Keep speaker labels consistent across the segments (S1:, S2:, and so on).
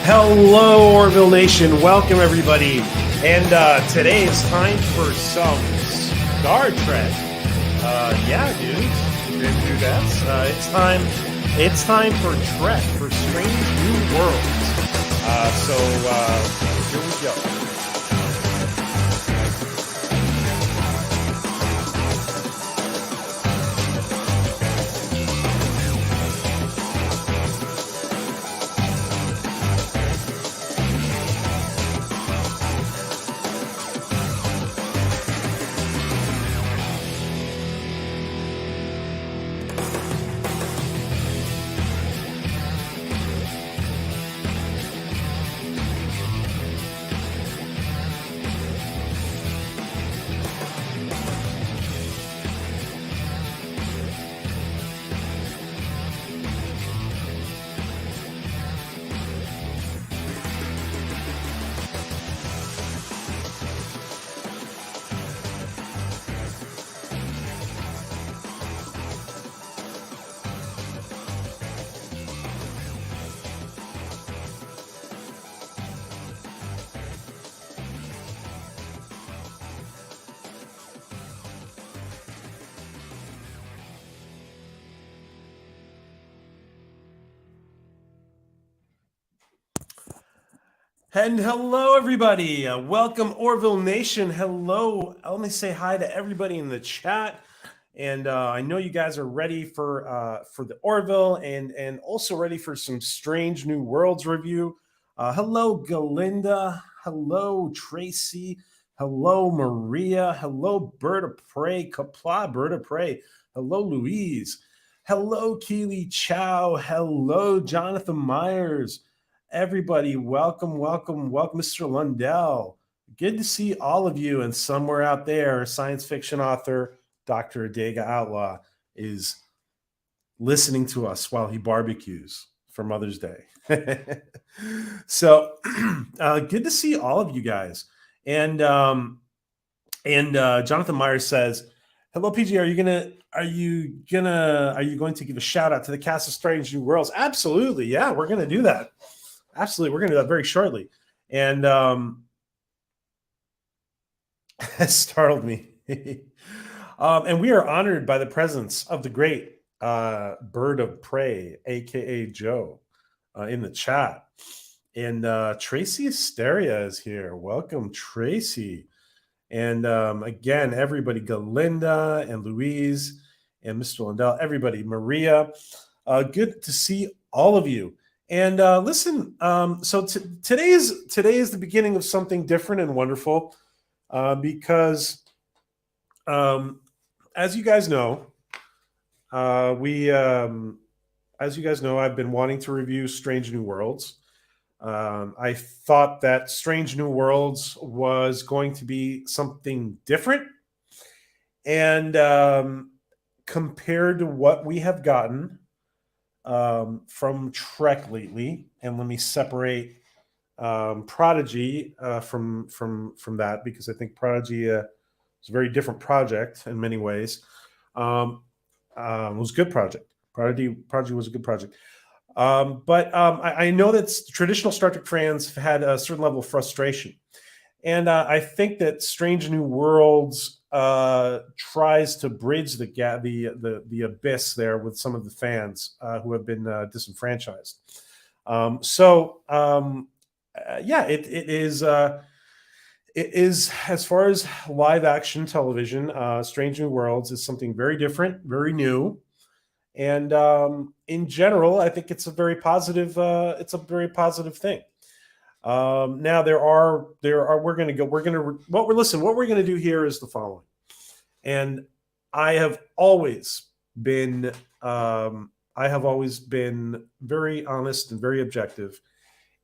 S1: Hello, Orville Nation. Welcome, everybody. And today is time for some Star Trek. Yeah, dudes. Didn't do that. It's time for Trek, for Strange New Worlds. So here we go. And hello, everybody. Welcome, Orville Nation. Hello. Let me say hi to everybody in the chat. And I know you guys are ready for the Orville and also ready for some Strange New Worlds review. Hello, Galinda. Hello, Tracy. Hello, Maria. Hello, Bird of Prey. Kapla, Bird of Prey. Hello, Louise. Hello, Keely Chow. Hello, Jonathan Myers. Everybody, welcome, Mr. Lundell. Good to see all of you. And somewhere out there, science fiction author Dr. Adega Outlaw is listening to us while he barbecues for Mother's Day. So good to see all of you guys. And Jonathan Myers says, "Hello, PG. Are you going to give a shout out to the cast of Strange New Worlds?" Absolutely, yeah, we're gonna do that. Absolutely, we're going to do that very shortly. And startled me. And we are honored by the presence of the great Bird of Prey, a.k.a. Joe, in the chat. And Tracy Asteria is here. Welcome, Tracy. And again, everybody, Galinda and Louise and Mr. Lundell, everybody, Maria. Good to see all of you. And listen, so today is the beginning of something different and wonderful, because as you guys know, I've been wanting to review Strange New Worlds. I thought that Strange New Worlds was going to be something different, and compared to what we have gotten from Trek lately, and let me separate Prodigy from that, because I think Prodigy is a very different project in many ways. It was a good project. Prodigy was a good project. But I know that traditional Star Trek fans have had a certain level of frustration, and I think that Strange New Worlds tries to bridge the gap, the abyss there with some of the fans who have been disenfranchised. Yeah, it is, as far as live action television, Strange New Worlds is something very different, very new, and in general, I think it's a very positive. It's a very positive thing. Now what we're going to do here is the following. And I have always been very honest and very objective.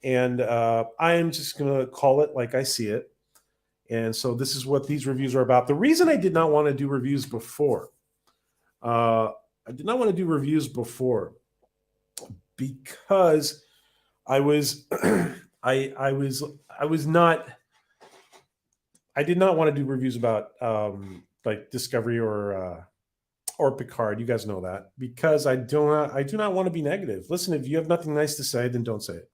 S1: And I am just going to call it like I see it. And so this is what these reviews are about. The reason I did not want to do reviews before, because I did not want to do reviews about like Discovery or Picard. You guys know that, because I do not want to be negative. Listen, if you have nothing nice to say, then don't say it.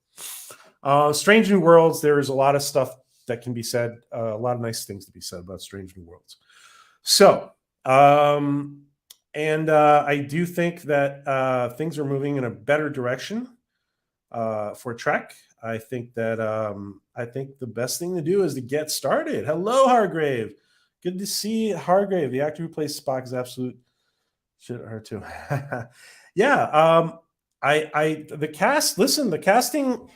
S1: Strange New Worlds, there is a lot of stuff that can be said, a lot of nice things to be said about Strange New Worlds. So, I do think that things are moving in a better direction for Trek. I think the best thing to do is to get started. Hello, Hargrave. Good to see Hargrave. The actor who plays Spock is absolute shit. Her too. Yeah. The cast. Listen, the casting.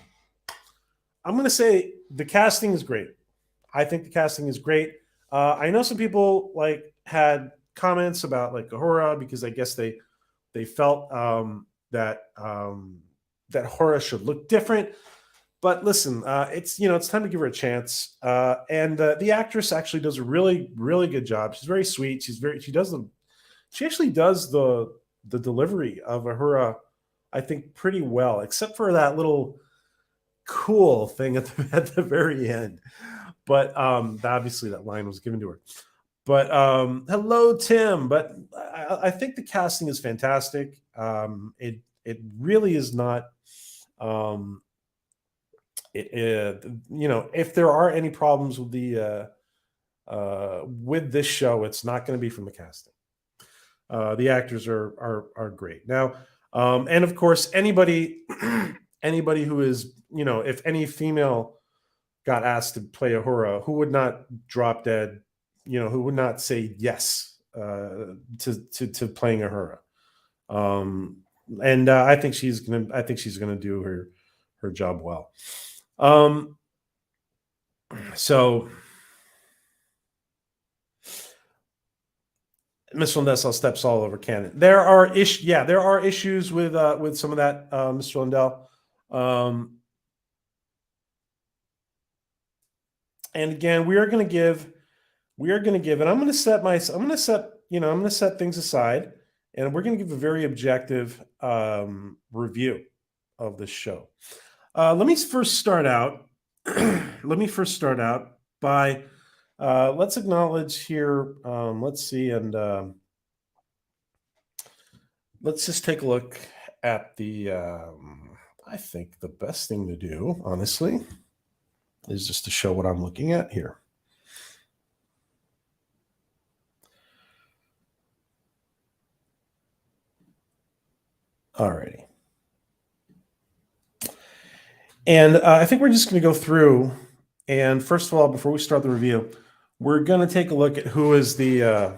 S1: I'm going to say the casting is great. I think the casting is great. I know some people had comments about Uhura because I guess they felt that Uhura should look different. But listen, it's time to give her a chance. And the actress actually does a really really good job. She's very sweet. She actually does the delivery of Uhura, I think, pretty well, except for that little cool thing at the very end. But obviously that line was given to her. But hello, Tim. But I think the casting is fantastic. It really is not. If there are any problems with with this show, it's not going to be from the casting. The actors are great now, and of course anybody who is if any female got asked to play Uhura, who would not drop dead, who would not say yes to playing Uhura. And I think she's gonna do her job well. So Mr. Lindell steps all over canon. There are issues with some of that, Mr. Lindell. And again, we are going to give, and I'm going to set things aside, and we're going to give a very objective review of the show. Let me first start out by let's acknowledge here. Let's see, and let's just take a look at the. I think the best thing to do, honestly, is just to show what I'm looking at here. Alrighty. And I think we're just going to go through. And first of all, before we start the review, we're going to take a look at who is the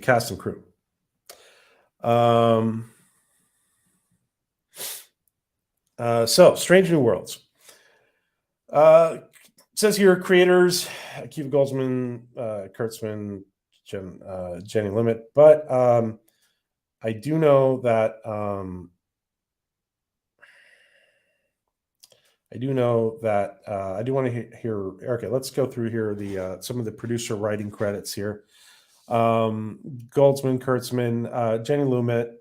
S1: cast and crew. So, Strange New Worlds. It says here, creators, Akiva Goldsman, Kurtzman, Jenny Lumet. But I do know that I do want to hear. Okay, let's go through here some of the producer writing credits here. Goldsman, Kurtzman, Jenny Lumet,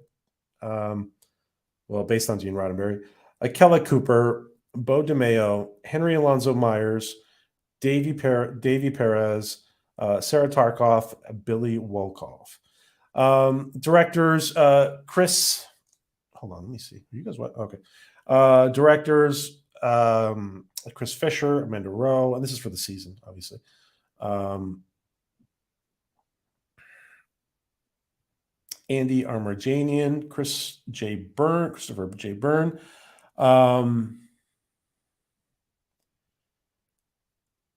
S1: based on Gene Roddenberry, Akela Cooper, Bo DeMeo, Henry Alonzo Myers, Davy Perez, Sarah Tarkoff, Billy Wolkoff. Directors, Chris. Hold on, let me see. You guys what? Okay. Directors, Chris Fisher, Amanda Rowe, and this is for the season, obviously. Andy Armarjanian, Christopher J. Byrne,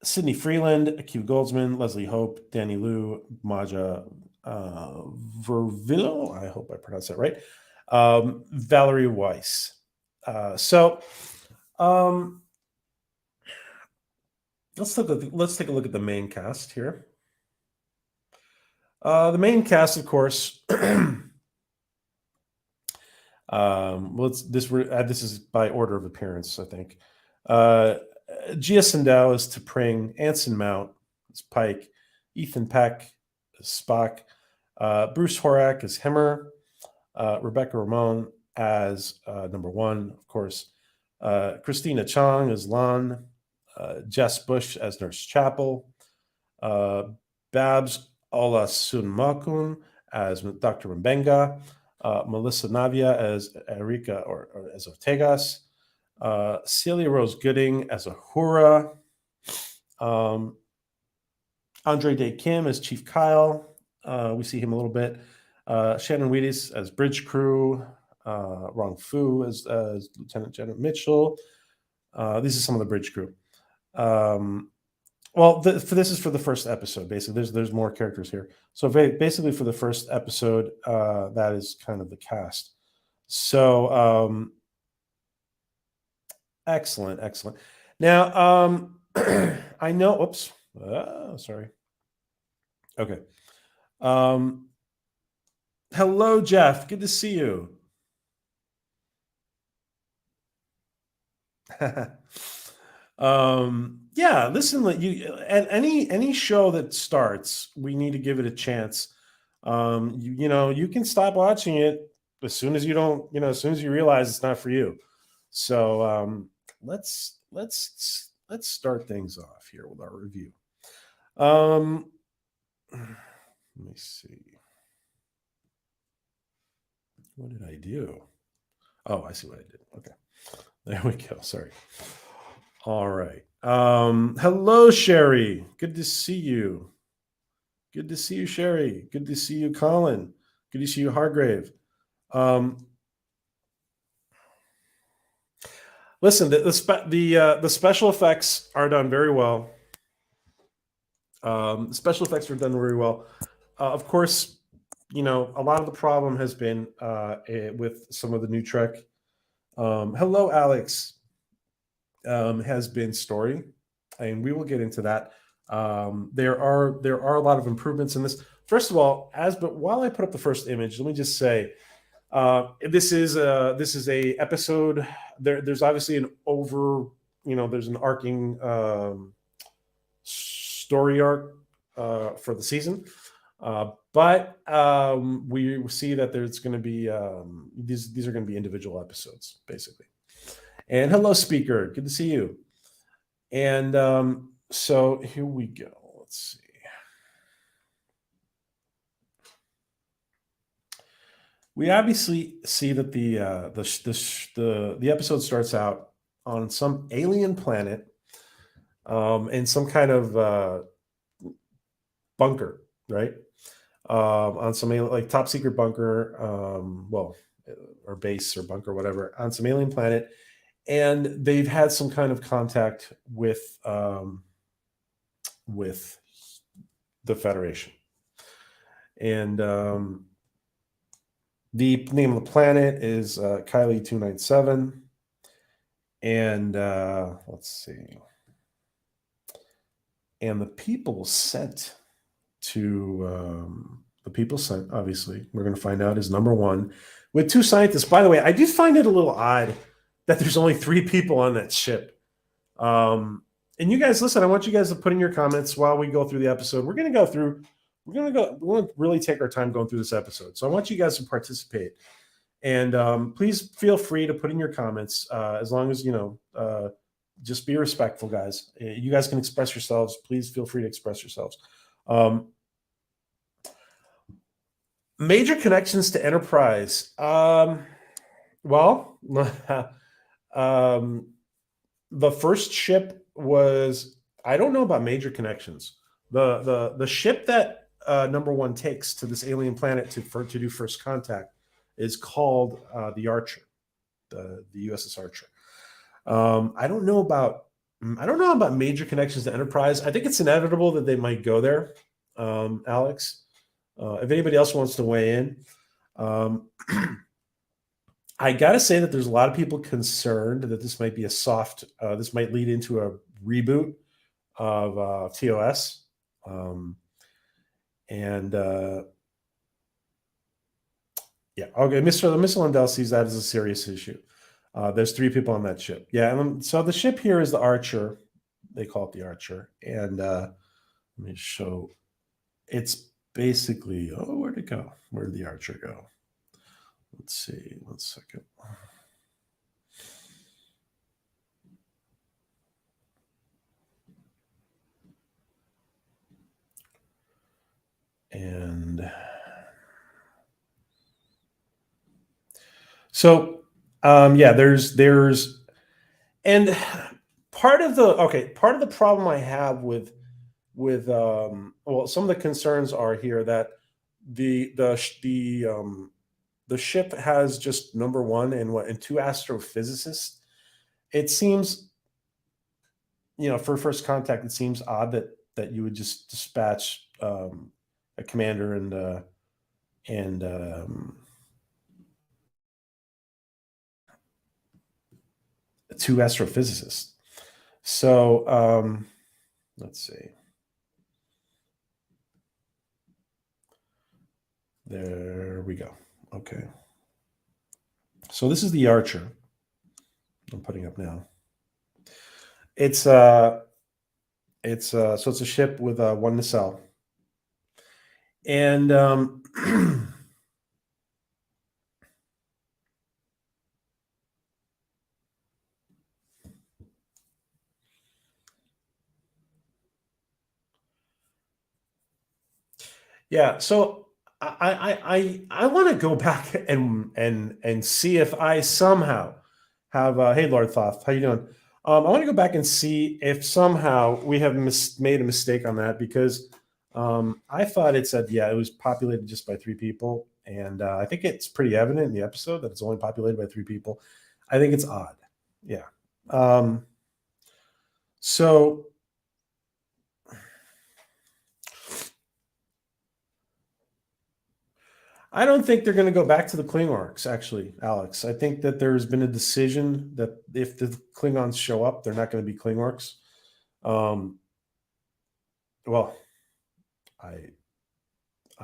S1: Sidney Freeland, Akiva Goldsman, Leslie Hope, Danny Liu, Maja Vervillo, I hope I pronounced that right, Valerie Weiss. Let's take a look at the main cast here. The main cast, of course. This is by order of appearance, I think. Gia Sindel is T'Pring, Anson Mount is Pike, Ethan Peck is Spock, Bruce Horak is Hemmer, Rebecca Ramon as number one, of course. Christina Chong as Lon, Jess Bush as Nurse Chapel, Babs Olasunmakun as Dr. Mbenga, Melissa Navia as Erika or as Ortegas, Celia Rose Gooding as Ahura, Andre Day Kim as Chief Kyle. We see him a little bit. Shannon Wheaties as Bridge Crew. Rong Fu as Lieutenant General Mitchell. These are some of the Bridge Crew. This is for the first episode. Basically, there's more characters here. So basically, for the first episode, that is kind of the cast. So excellent. Now, I know. Oops. Sorry. Okay. Hello, Jeff. Good to see you. Yeah, listen, and any show that starts, we need to give it a chance. You can stop watching it as soon as as soon as you realize it's not for you. So let's start things off here with our review. Let me see. What did I do? Oh, I see what I did. Okay. There we go. Sorry. All right. Hello, Sherry. Good to see you. Good to see you, Sherry. Good to see you, Colin. Good to see you, Hargrave. Listen, the special effects are done very well. The special effects are done very well. Of course, a lot of the problem has been with some of the new Trek. Hello, Alex. Has been story, and we will get into that. There are a lot of improvements in this. First of all, but while I put up the first image, let me just say this is a episode. There's obviously there's an arcing story arc for the season. But we see that there's going to be these are going to be individual episodes, basically. And hello, speaker. Good to see you. And so here we go. Let's see. We obviously see that the episode starts out on some alien planet, in some kind of bunker, right? On some like top secret bunker, or base or bunker, whatever, on some alien planet, and they've had some kind of contact with the Federation, and the name of the planet is Kylie 297, and let's see, and the people sent, obviously, we're going to find out, is number one with two scientists. By the way, I do find it a little odd that there's only 3 people on that ship. And you guys, listen, I want you guys to put in your comments while we go through the episode. We want to really take our time going through this episode. So I want you guys to participate. And please feel free to put in your comments, as long as, just be respectful, guys. You guys can express yourselves. Please feel free to express yourselves. Major connections to Enterprise. The first ship was, I don't know about major connections. The ship that number one takes to this alien planet to do first contact is called the Archer, the USS Archer. I don't know about major connections to Enterprise. I think it's inevitable that they might go there. Alex, if anybody else wants to weigh in. I got to say that there's a lot of people concerned that this might be this might lead into a reboot of TOS. Okay, Mr. Lindell sees that as a serious issue. There's 3 people on that ship. Yeah, and so the ship here is the Archer. They call it the Archer. And let me show. It's basically, where'd it go? Where did the Archer go? Let's see. 1 second. And So yeah, there's and part of the problem I have with well, some of the concerns are here that the ship has just number one and two astrophysicists. It seems, for first contact, it seems odd that you would just dispatch a commander and two astrophysicists. So let's see. There we go. Okay. So this is the Archer. I'm putting up now. It's so it's a ship with one nacelle, and yeah. So I want to go back and see if I somehow have. Hey, Lord Thoth, how you doing? I want to go back and see if somehow we have made a mistake on that, because I thought it said, yeah, it was populated just by three people, and I think it's pretty evident in the episode that it's only populated by three people. I think it's odd. Yeah. So I don't think they're going to go back to the Klingons, actually, Alex. I think that there's been a decision that if the Klingons show up, they're not going to be Klingons. Well, I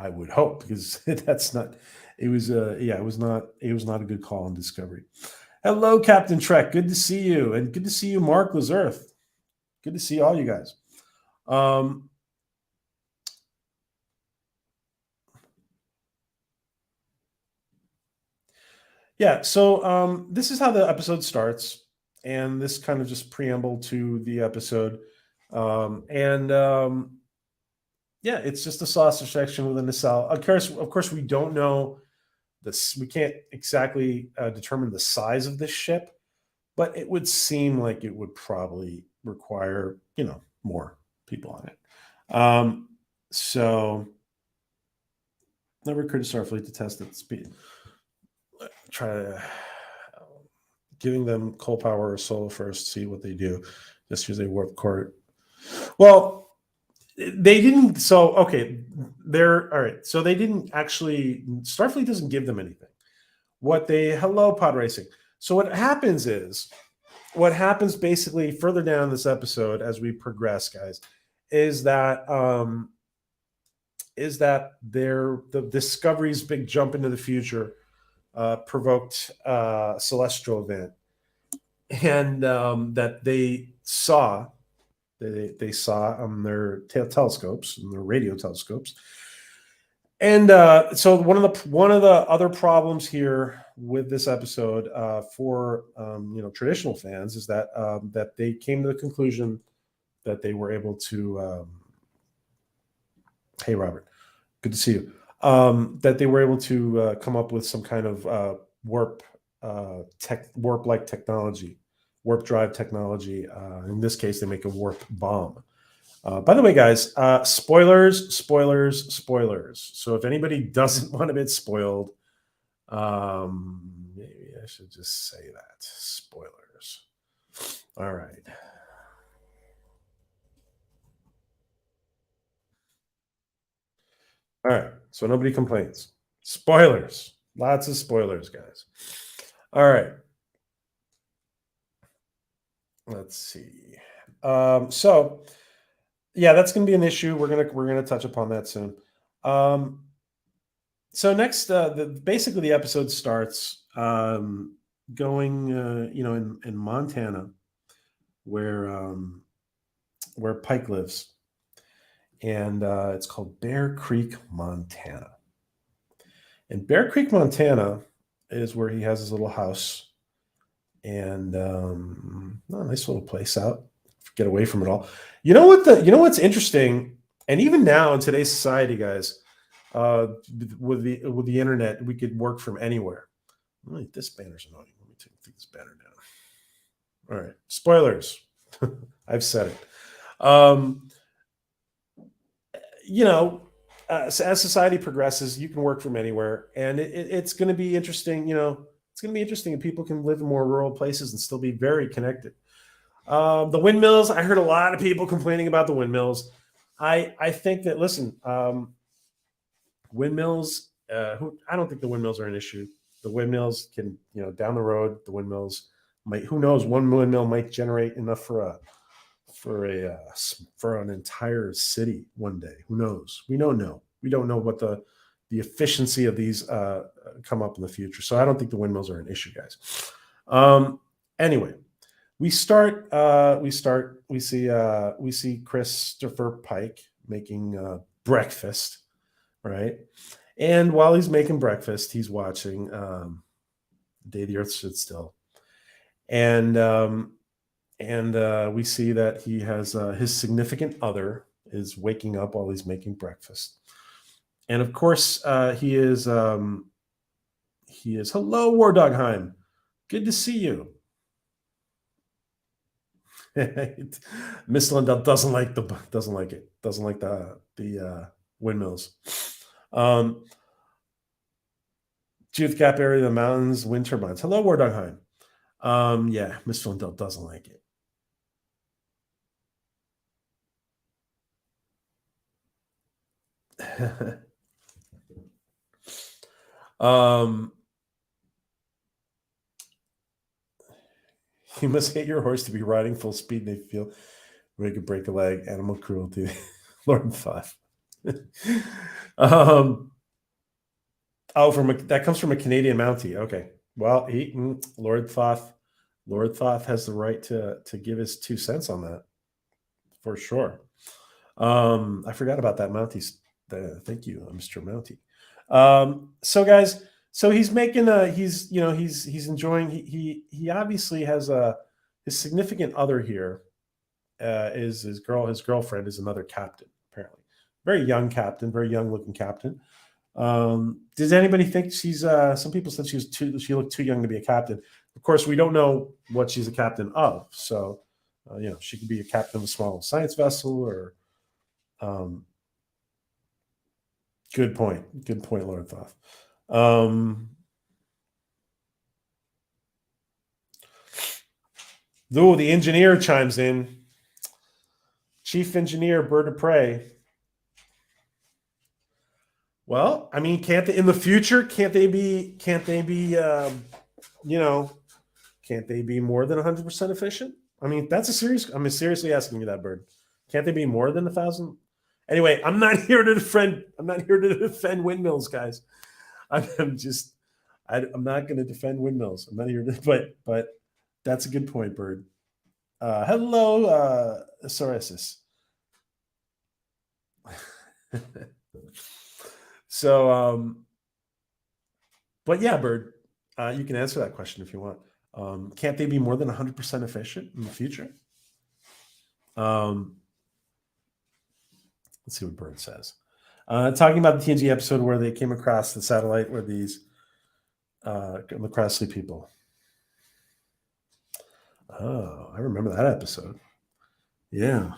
S1: would hope, because that's not. It was yeah, it was not a good call on Discovery. Hello, Captain Trek. Good to see you, and good to see you, Mark Lazarth. Good to see all you guys. Yeah, so this is how the episode starts, and this kind of just preamble to the episode, and yeah, it's just a sausage section with a nacelle. Of course, we don't know this. We can't exactly determine the size of this ship, but it would seem like it would probably require, more people on it. So never occurred to Starfleet to test its speed. Try giving them coal power or solar first, see what they do. Just use a warp core. Well, they didn't. So okay, they're all right. So they didn't actually. Starfleet doesn't give them anything. Hello, pod racing. So what happens basically further down this episode as we progress, guys, is that the Discovery's big jump into the future provoked a celestial event, and that they saw on their telescopes and their radio telescopes. And so one of the other problems here with this episode for traditional fans is that that they came to the conclusion that they were able to. Hey, Robert, good to see you. That they were able to come up with some kind of warp-like technology, warp drive technology. In this case, they make a warp bomb. By the way, guys, spoilers. So if anybody doesn't want to get spoiled, maybe I should just say that. Spoilers. All right. All right. So nobody complains. Spoilers. Lots of spoilers, guys. All right. Let's see. So yeah, that's going to be an issue. We're gonna touch upon that soon. So next, basically the episode starts going, in Montana, where Pike lives, and it's called Bear Creek, Montana. And Bear Creek, Montana, is where he has his little house, and a nice little place out. Get away from it all. You know what's interesting, and even now in today's society, guys, with the internet, we could work from anywhere. Wait, this banner's annoying. Let me take this banner down. All right, spoilers. I've said it. You know, as society progresses, you can work from anywhere, and it's going to be interesting. You know, it's going to be interesting, and people can live in more rural places and still be very connected. The windmills. I heard a lot of people complaining about the windmills. I think that listen, windmills. I don't think the windmills are an issue. The windmills can, down the road, the windmills might. Who knows? One windmill might generate enough for an entire city one day. Who knows? We don't know. We don't know what the efficiency of these come up in the future. So I don't think the windmills are an issue, guys. Anyway, we start. We see Christopher Pike making breakfast, right? And while he's making breakfast, he's watching Day the Earth Stood Still, and we see that he has his significant other is waking up while he's making breakfast, and of course he is hello, War Dogheim, good to see you. Miss Lindell doesn't like the windmills. Judith Gap area of the mountains, wind turbines. Hello, War Dogheim. Yeah, Miss Lindell doesn't like it. You must hate your horse to be riding full speed and they feel ready to break a leg. Animal cruelty. Lord Thoth. That comes from a Canadian Mountie. Okay. Well, Lord Thoth has the right to give his 2 cents on that, for sure. I forgot about that Mountie. Thank you, Mr. Mountie. So guys, so he's making he's enjoying. He obviously has his significant other here is his girlfriend is another captain, apparently. Very young captain, very young looking captain. Does anybody think she's some people said she looked too young to be a captain? Of course, we don't know what she's a captain of. So, she could be a captain of a small science vessel or good point, Lord Thoth. The engineer chimes in. Chief Engineer Bird of Prey. Well, I mean, in the future, can't they be more than 100% efficient? I mean, I'm seriously asking you that, Bird. Can't they be more than 1,000? Anyway, I'm not here to defend windmills, guys. I'm not going to defend windmills. I'm not here to, but that's a good point, Bird. Hello, Soresis. So, but yeah, Bird, you can answer that question if you want. Can't they be more than 100% efficient in the future? Let's see what Bird says. Talking about the TNG episode where they came across the satellite where these Crossley people. Oh, I remember that episode. Yeah.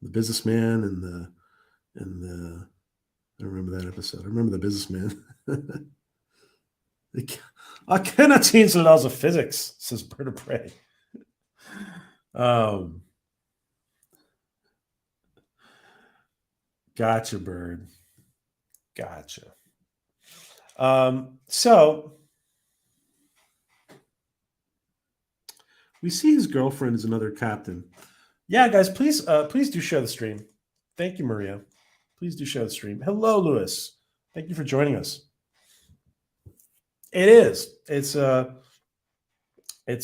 S1: The businessman and I remember that episode. I remember the businessman. I cannot change the laws of physics, says Bird of Prey. Gotcha, Bird. Gotcha. So we see his girlfriend is another captain. Yeah, guys, please do share the stream. Thank you, Maria. Please do share the stream. Hello, Lewis. Thank you for joining us. It is. It's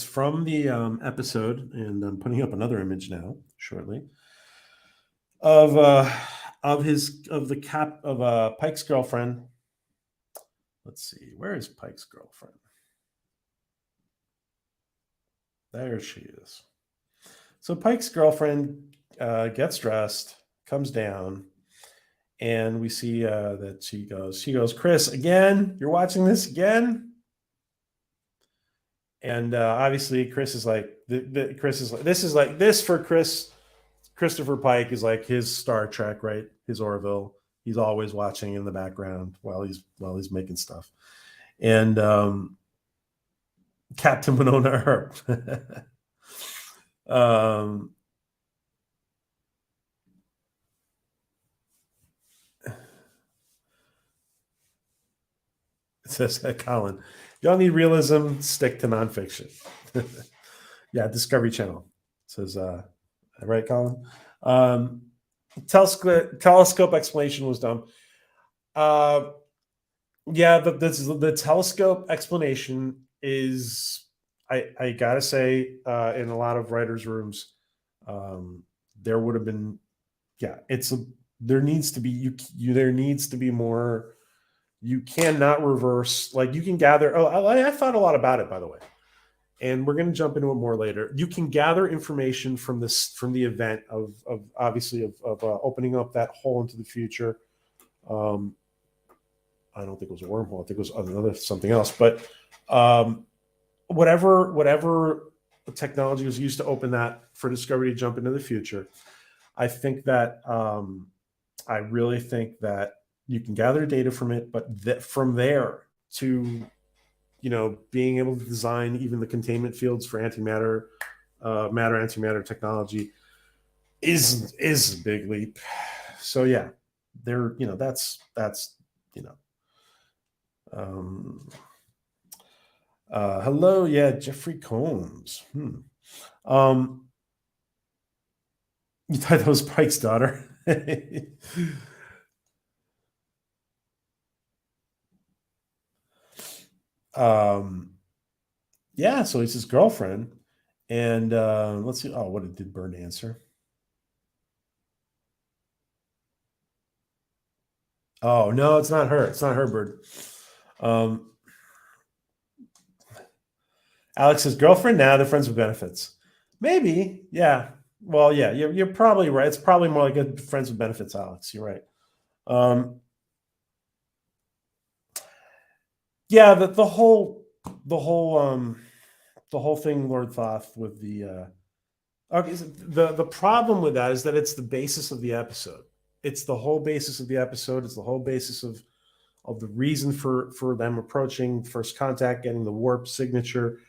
S1: from the episode, and I'm putting up another image now shortly of Pike's girlfriend. Let's see, where is Pike's girlfriend? There she is. So Pike's girlfriend gets dressed, comes down, And we see that she goes, Chris, again, you're watching this again? And obviously Chris is like, this for Christopher Pike is like his Star Trek, right? His Orville. He's always watching in the background while he's making stuff. And Captain Winona Earp. It says Colin, you don't need realism, stick to nonfiction. Yeah, Discovery Channel says, right, Colin? Telescope explanation was dumb. Yeah, the telescope explanation is, I gotta say, in a lot of writers' rooms, there would have been, yeah, there needs to be there needs to be more. You cannot reverse, like you can gather. Oh, I thought a lot about it, by the way, and we're going to jump into it more later. You can gather information from the event of obviously of opening up that hole into the future. I don't think it was a wormhole. I think it was another something else. But whatever technology was used to open that for Discovery to jump into the future, I think that I really think that you can gather data from it, but from there to being able to design even the containment fields for antimatter, matter antimatter technology is a big leap. So yeah, there that's hello, yeah, Jeffrey Combs. You thought that was Pike's daughter? Yeah, so it's his girlfriend, and let's see. Oh, what did Byrne answer? Oh no, it's not her. It's not her, Bird. Alex's girlfriend. Now they're friends with benefits. Maybe, yeah. Well, yeah, you're probably right. It's probably more like a friends with benefits, Alex. You're right. Yeah, the whole thing, Lord Thoth, with the okay, the problem with that is that it's the basis of the episode. It's the whole basis of the episode. It's the whole basis of the reason for them approaching first contact, getting the warp signature.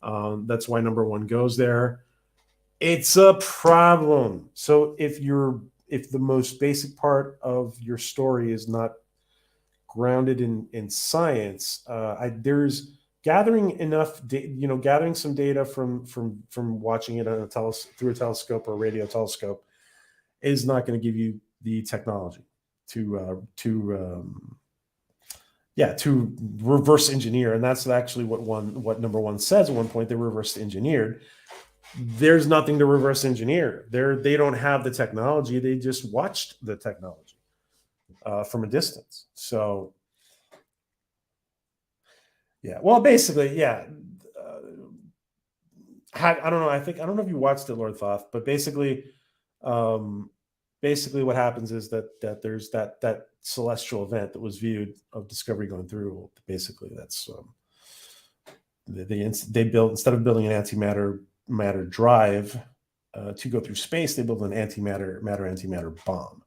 S1: That's why number one goes there. It's a problem. So if the most basic part of your story is not grounded in science, there's gathering enough, gathering some data from watching it on through a telescope or a radio telescope is not going to give you the technology to reverse engineer. And that's actually what number one says at one point. They reverse engineered. There's nothing to reverse engineer. They don't have the technology. They just watched the technology from a distance. So yeah, well, basically, yeah. I don't know. I don't know if you watched it, Lord Thoth, but basically what happens is that there's that celestial event that was viewed of Discovery going through. Basically, that's they built, instead of building an antimatter drive to go through space, they built an antimatter bomb.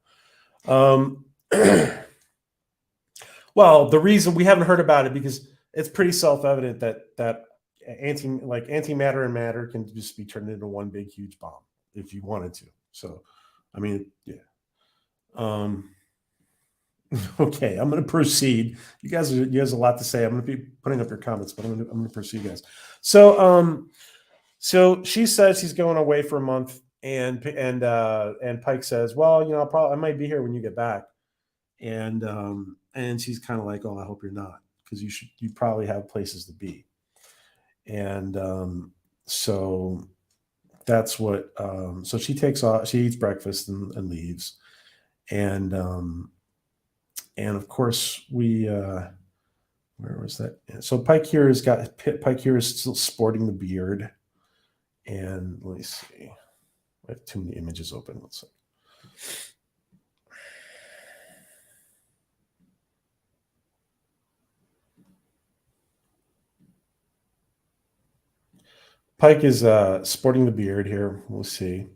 S1: Well, the reason we haven't heard about it because it's pretty self-evident that antimatter and matter can just be turned into one big huge bomb if you wanted to. So, I mean, yeah. Okay, I'm going to proceed. You guys have a lot to say. I'm going to be putting up your comments, but I'm going to proceed, guys. So, so she says she's going away for a month, and Pike says, "Well, I might be here when you get back," and she's kind of like, "Oh, I hope you're not, because you probably have places to be," and so that's what. So she takes off. She eats breakfast and leaves, and of course we. Where was that? So Pike here is still sporting the beard, and let me see. I have too many images open. Let's see. Pike is sporting the beard here. We'll see.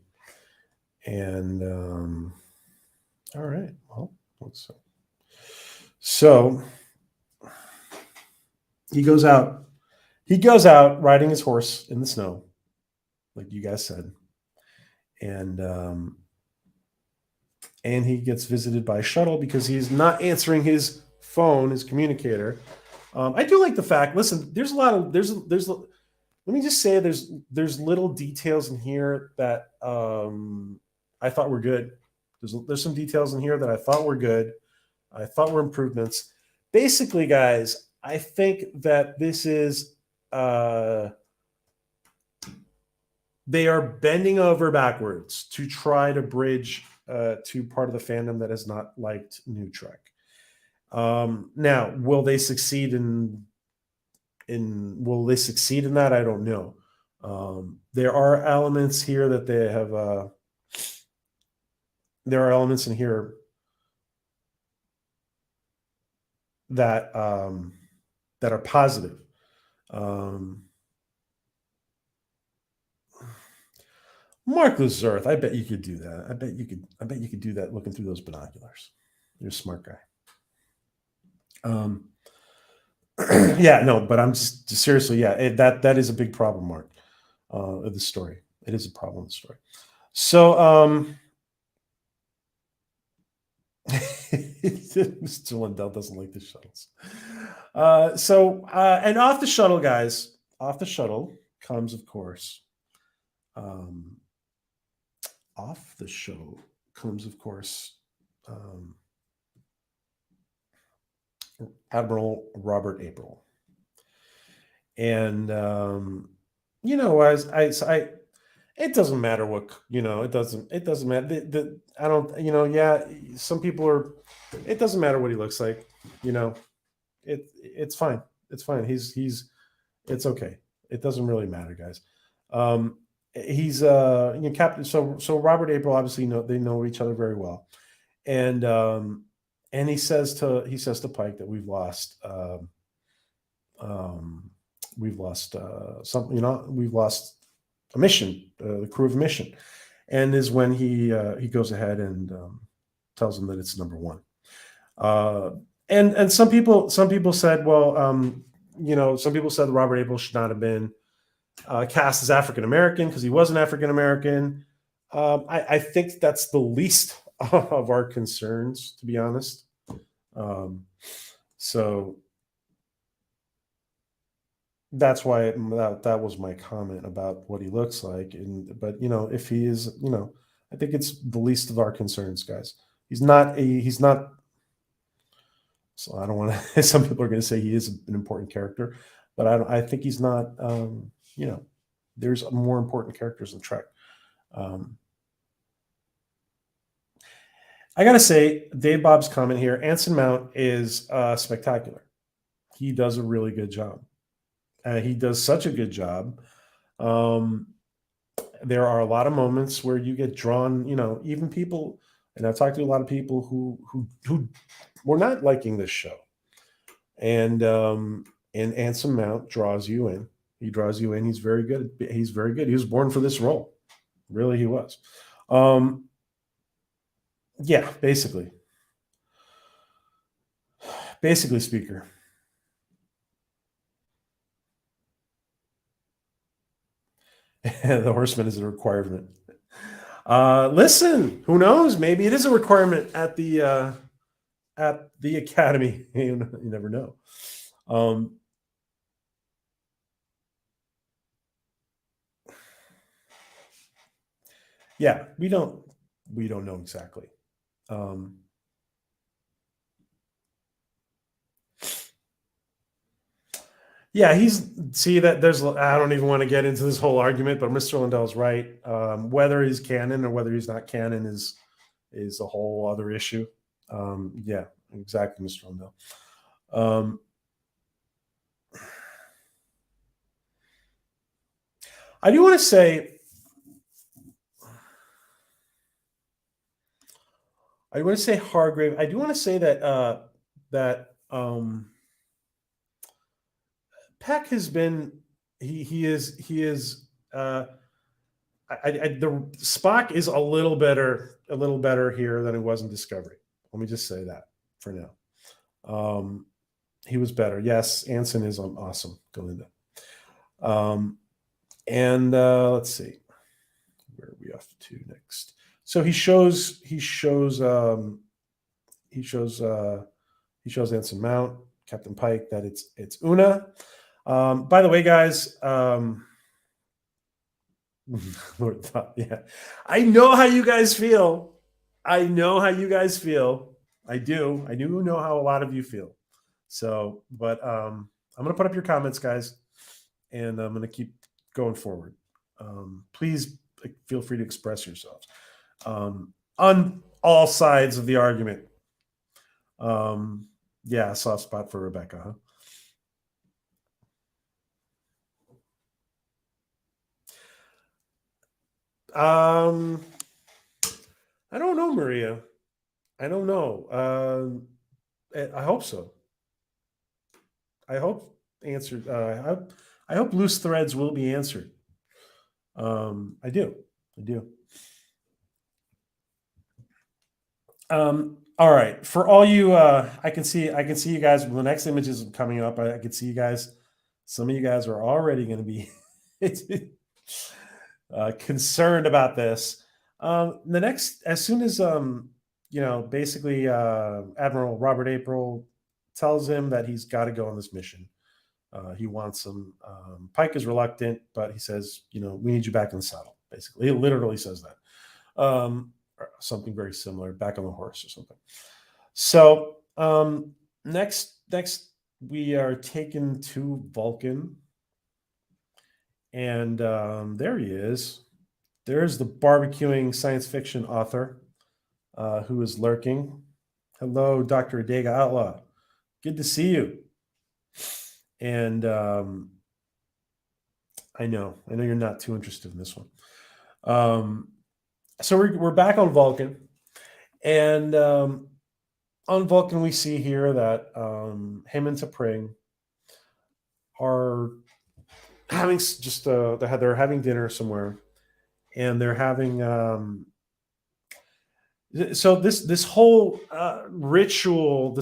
S1: And all right. Well, let's see. So he goes out. He goes out riding his horse in the snow, like you guys said, and he gets visited by a shuttle because he's not answering his phone, his communicator. I do like the fact. Listen, there's a lot of there's. Let me just say there's little details in here that I thought were good. There's some details in here that I thought were good. I thought were improvements. Basically, guys, I think that this is they are bending over backwards to try to bridge to part of the fandom that has not liked New Trek. Now, will they succeed in that? I don't know. There are elements here that they have. There are elements in here that that are positive. Mark Lazarth, I bet you could do that. I bet you could do that looking through those binoculars. You're a smart guy. Yeah, no, but I'm just seriously, yeah, that is a big problem, Mark, of the story. It is a problem of the story. So, Mr. Lindell doesn't like the shuttles. And off the shuttle, guys, off the shuttle comes, of course, Admiral Robert April. And as I it doesn't matter what it doesn't matter. I don't yeah, some people are. It doesn't matter what he looks like. It's fine. It's fine. It's okay. It doesn't really matter, guys. He's Captain. So Robert April, obviously they know each other very well, and he says to Pike that we've lost we've lost a mission, the crew of a mission, and is when he goes ahead and tells him that it's number one. And some people said, well, some people said Robert April should not have been cast as African American because he wasn't African American. I think that's the least of our concerns, to be honest. So that's why that was my comment about what he looks like. But if he is, I think it's the least of our concerns, guys. He's not. So I don't want to. Some people are going to say he is an important character, but I think he's not. There's more important characters in Trek. I gotta say, Dave Bob's comment here. Anson Mount is spectacular. He does a really good job. He does such a good job. There are a lot of moments where you get drawn. Even people, and I've talked to a lot of people who were not liking this show, and Anson Mount draws you in. He draws you in. He's very good. He's very good. He was born for this role. Really, he was. Yeah, basically, speaker. The horseman is a requirement. Listen, who knows? Maybe it is a requirement at the academy. You never know. Yeah, we don't know exactly. Yeah, I don't even want to get into this whole argument, but Mr. Lindell's right. Whether he's canon or whether he's not canon is a whole other issue. Yeah, exactly, Mr. Lindell. I do want to say, Hargrave. I do want to say that Peck has been he is The Spock is a little better here than it was in Discovery. Let me just say that for now. He was better. Yes, Anson is awesome, Galinda. And let's see, where are we off to next? So he shows Anson Mount, Captain Pike, that it's Una. By the way, guys, Lord Thought, yeah, I know how you guys feel. I know how you guys feel. I do know how a lot of you feel. So, but I'm gonna put up your comments, guys, and I'm gonna keep going forward. Please feel free to express yourselves on all sides of the argument. Yeah, soft spot for Rebecca, huh? I don't know, Maria. I don't know. I hope so. I hope answered. I hope loose threads will be answered. I do. All right. For all you, I can see you guys. The next image is coming up. I can see you guys. Some of you guys are already going to be concerned about this. The next, as soon as basically Admiral Robert April tells him that he's got to go on this mission. He wants him. Pike is reluctant, but he says, we need you back in the saddle. Basically, he literally says that. Something very similar, back on the horse or something. So next we are taken to Vulcan, and there he is. There's the barbecuing science fiction author who is lurking. Hello, Dr. Adega Outlaw. Good to see you. And I know you're not too interested in this one. So we're back on Vulcan, and on Vulcan we see here that him and T'Pring are having they're having dinner somewhere, and they're having so this whole ritual,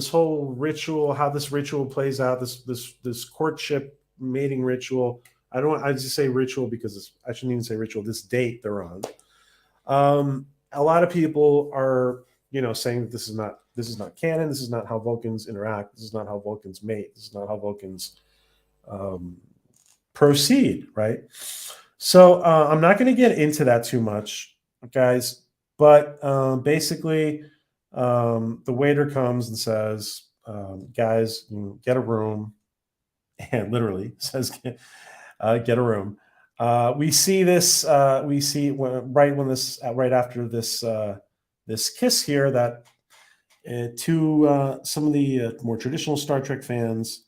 S1: how this ritual plays out, this courtship mating ritual. I just say ritual because I shouldn't even say ritual. This date they're on. A lot of people are, saying that this is not canon. This is not how Vulcans interact. This is not how Vulcans mate. This is not how Vulcans proceed, right? So I'm not going to get into that too much, guys. But basically, the waiter comes and says, "Guys, get a room," and literally says, "Get a room." We see this. Right after this kiss here, that to some of the more traditional Star Trek fans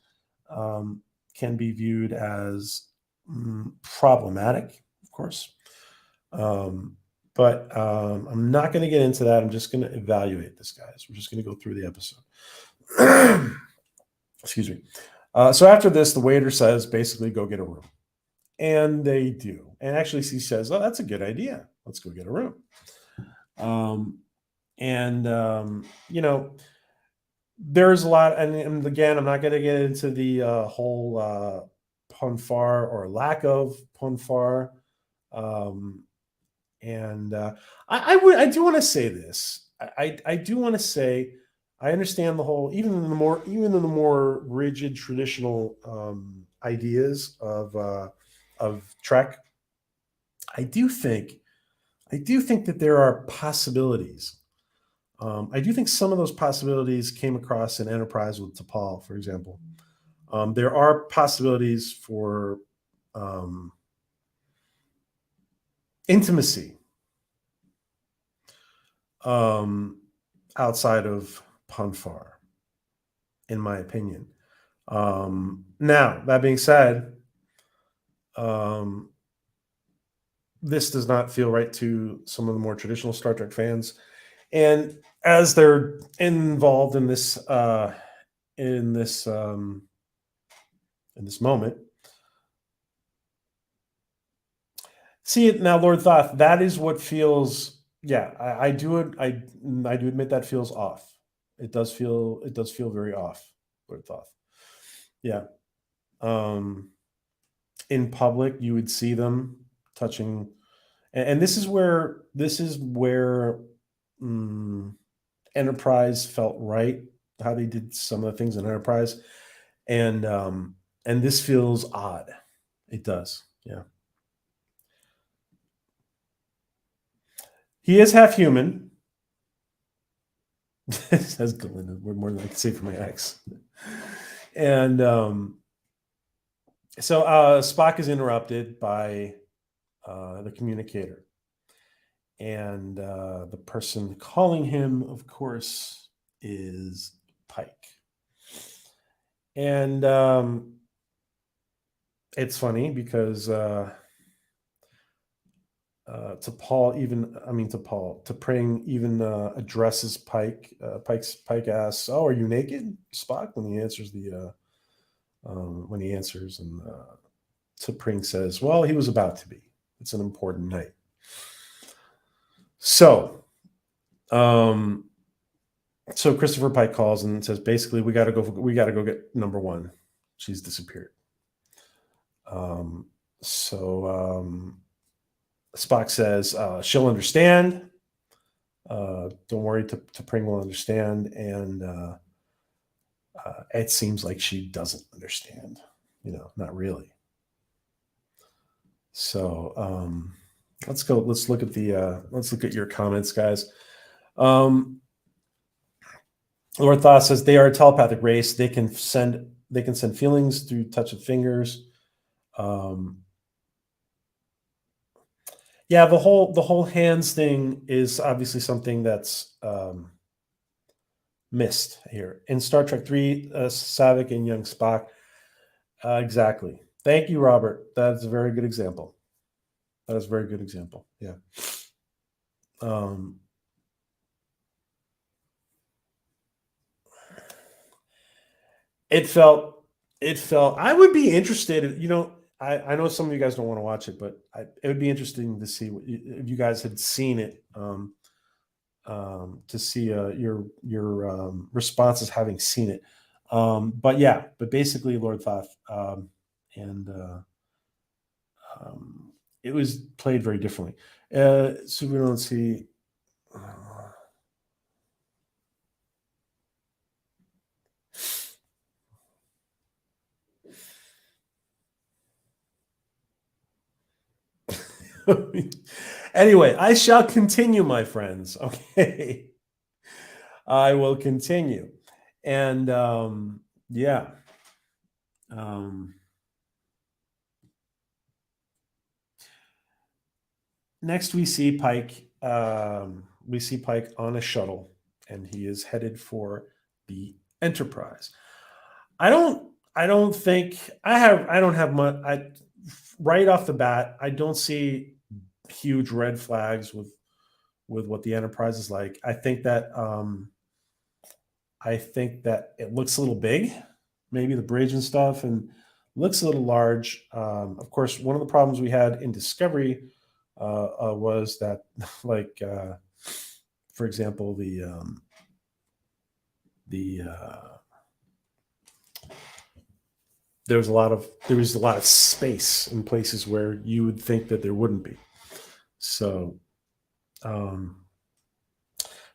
S1: can be viewed as problematic, of course. But I'm not going to get into that. I'm just going to evaluate this, guys. We're just going to go through the episode. Excuse me. So after this, the waiter says, basically, go get a room. And they do. And actually, he says, oh, that's a good idea. Let's go get a room. There's a lot. And again, I'm not going to get into the whole Ponfar or lack of Ponfar. I do want to say this. I do want to say I understand the whole, even in the more rigid traditional ideas of Trek. I do think that there are possibilities. I do think some of those possibilities came across in Enterprise with T'Pol, for example. There are possibilities for intimacy outside of Ponfar, in my opinion. Now, that being said, this does not feel right to some of the more traditional Star Trek fans, and as they're involved in this moment, See it now, Lord Thoth. That is what feels. Yeah, I do it. I do admit that feels off. It does feel. It does feel very off, Lord Thoth. Yeah. In public, you would see them touching, and this is where Enterprise felt right. How they did some of the things in Enterprise, and this feels odd. It does. Yeah. He is half human. Says Galinda. We're more than I can say for my ex. And so Spock is interrupted by the communicator. And the person calling him, of course, is Pike. And it's funny because T'Pring even addresses Pike. Pike asks, "Oh, are you naked, Spock?" When he answers and T'Pring says, "Well, he was about to be. It's an important night." So, so Christopher Pike calls and says, basically, we got to go get number one. She's disappeared. Spock says, she'll understand. Don't worry, T'Pring will understand. And it seems like she doesn't understand, not really. So let's go. Let's look at your comments, guys. Lord Thoth says they are a telepathic race. They can send feelings through touch of fingers. Yeah, the whole hands thing is obviously something that's missed here in Star Trek 3. Saavik and young Spock. Exactly. Thank you, Robert. That's a very good example. That is a very good example. Yeah. It felt. I would be interested. I know some of you guys don't want to watch it, but it would be interesting to see if you guys had seen it. To see your responses having seen it. But basically, Lord Thoth, and it was played very differently. So we don't see. Anyway, I shall continue, my friends. Okay. I will continue. And yeah. Next, we see Pike. We see Pike on a shuttle, and he is headed for the Enterprise. I don't think I don't have much. Right off the bat, I don't see huge red flags with what the Enterprise is like. I think that it looks a little big, maybe the bridge and stuff, and looks a little large. Of course, one of the problems we had in Discovery was that, like, for example, there was a lot of space in places where you would think that there wouldn't be. So,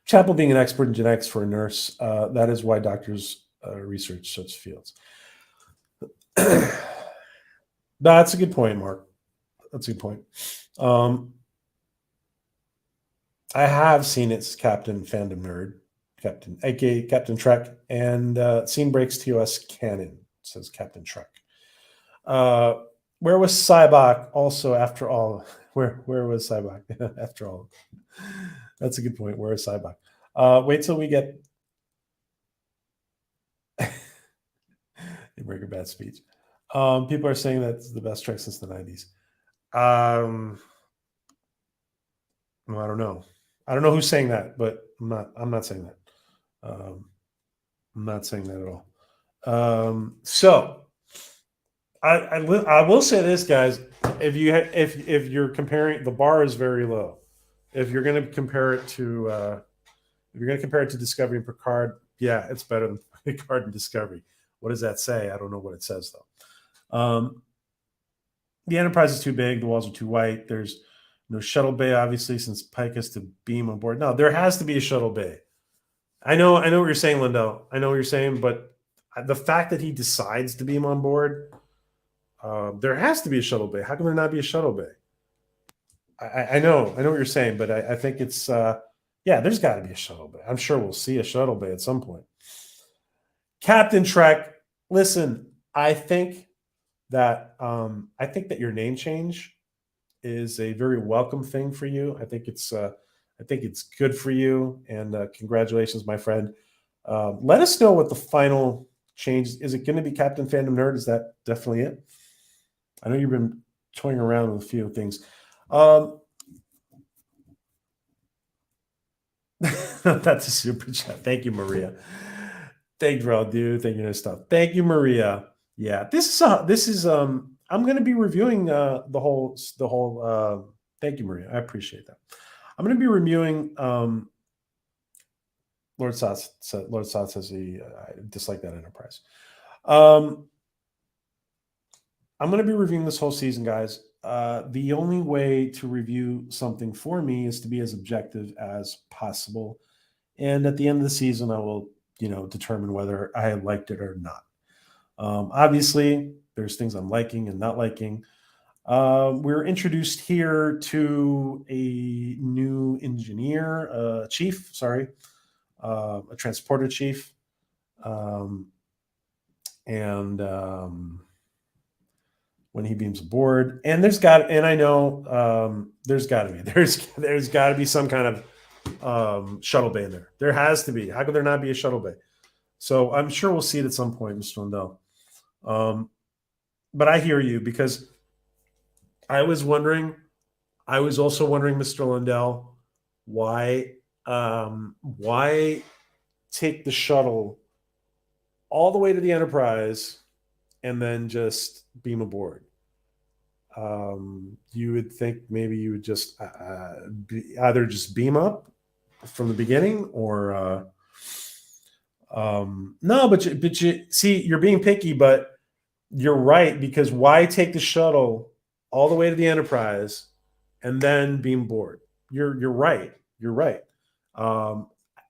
S1: Chapel being an expert in genetics for a nurse, that is why doctors research such fields. That's a good point, Mark. That's a good point. I have seen it's Captain Fandom Nerd, aka Captain Trek, and scene breaks TOS canon, says Captain Trek. Where was Cybok also after all? Where was Cybok after all? That's a good point. Where is Cybok? Wait till we get Breaker Bad speech. People are saying that's the best Trek since the 90s. Well, I don't know. I don't know who's saying that, but I'm not saying that. I'm not saying that at all. So I will say this, guys. If you're comparing, the bar is very low. If you're going to compare it to if you're going to compare it to Discovery and Picard, yeah, it's better than Picard and Discovery. What does that say? I don't know what it says though. The Enterprise is too big. The walls are too white. There's no shuttle bay, obviously, since Pike has to beam on board. No, there has to be a shuttle bay. I know what you're saying, Lindell. I know what you're saying, but the fact that he decides to beam on board, there has to be a shuttle bay. How can there not be a shuttle bay? I know what you're saying, but I think it's yeah, there's got to be a shuttle bay. I'm sure we'll see a shuttle bay at some point. Captain Trek, listen, I think that your name change is a very welcome thing for you. I think it's good for you, and congratulations, my friend. Let us know what the final change is. It going to be Captain Fandom Nerd? Is that definitely it? I know you've been toying around with a few things. That's a super chat. Thank you, Maria. Thank you, dude. Thank you, nice stuff. Thank you, Maria. Yeah, this is I'm going to be reviewing the whole thank you, Maria. I appreciate that. I'm going to be reviewing Lord Sot says he disliked that Enterprise. I'm going to be reviewing this whole season, guys. The only way to review something for me is to be as objective as possible. And at the end of the season, I will, determine whether I liked it or not. Obviously, there's things I'm liking and not liking. We're introduced here to a new engineer, a transporter chief. When he beams aboard, and there's got to be some kind of shuttle bay in there. There has to be. How could there not be a shuttle bay? So I'm sure we'll see it at some point, Mr. Lindell. But I hear you, because I was also wondering, Mr. Lindell, why take the shuttle all the way to the Enterprise and then just beam aboard? You would think maybe you would just either just beam up from the beginning, or no, but you see, you're being picky, but you're right, because why take the shuttle all the way to the Enterprise and then beam aboard? You're right. You're right. I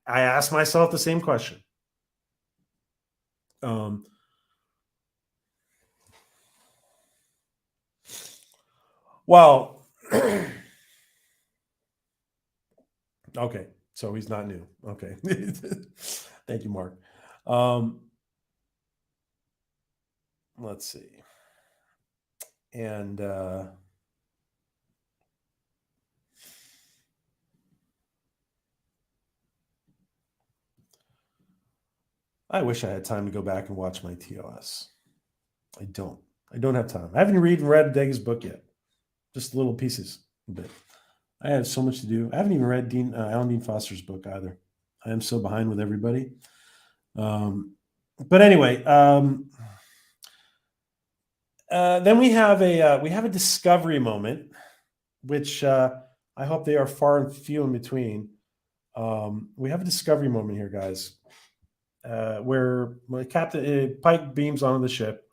S1: asked myself the same question. Well, okay, so he's not new. Okay. Thank you, Mark. Let's see. And I wish I had time to go back and watch my TOS. I don't have time. I haven't read Dega's book yet. Just little pieces, a bit. I have so much to do. I haven't even read Alan Dean Foster's book either. I am so behind with everybody. But anyway, then we have a discovery moment, which I hope they are far and few in between. We have a discovery moment here, guys, where Captain Pike beams onto the ship.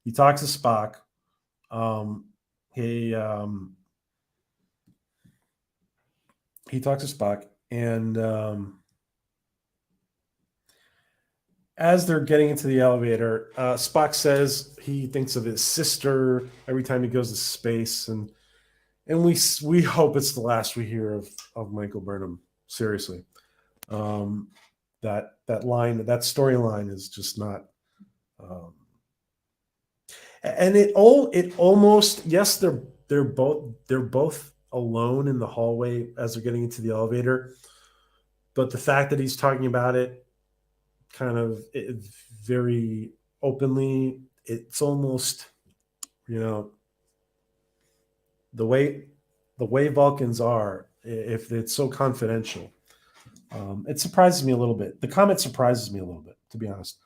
S1: He talks to Spock. He talks to Spock, and as they're getting into the elevator, Spock says he thinks of his sister every time he goes to space, and we hope it's the last we hear of Michael Burnham. Seriously, that storyline is just not. And it almost, yes, they're both alone in the hallway as they're getting into the elevator, but the fact that he's talking about it kind of very openly, it's almost, the way Vulcans are, if it's so confidential, it surprises me a little bit. The comment surprises me a little bit, to be honest.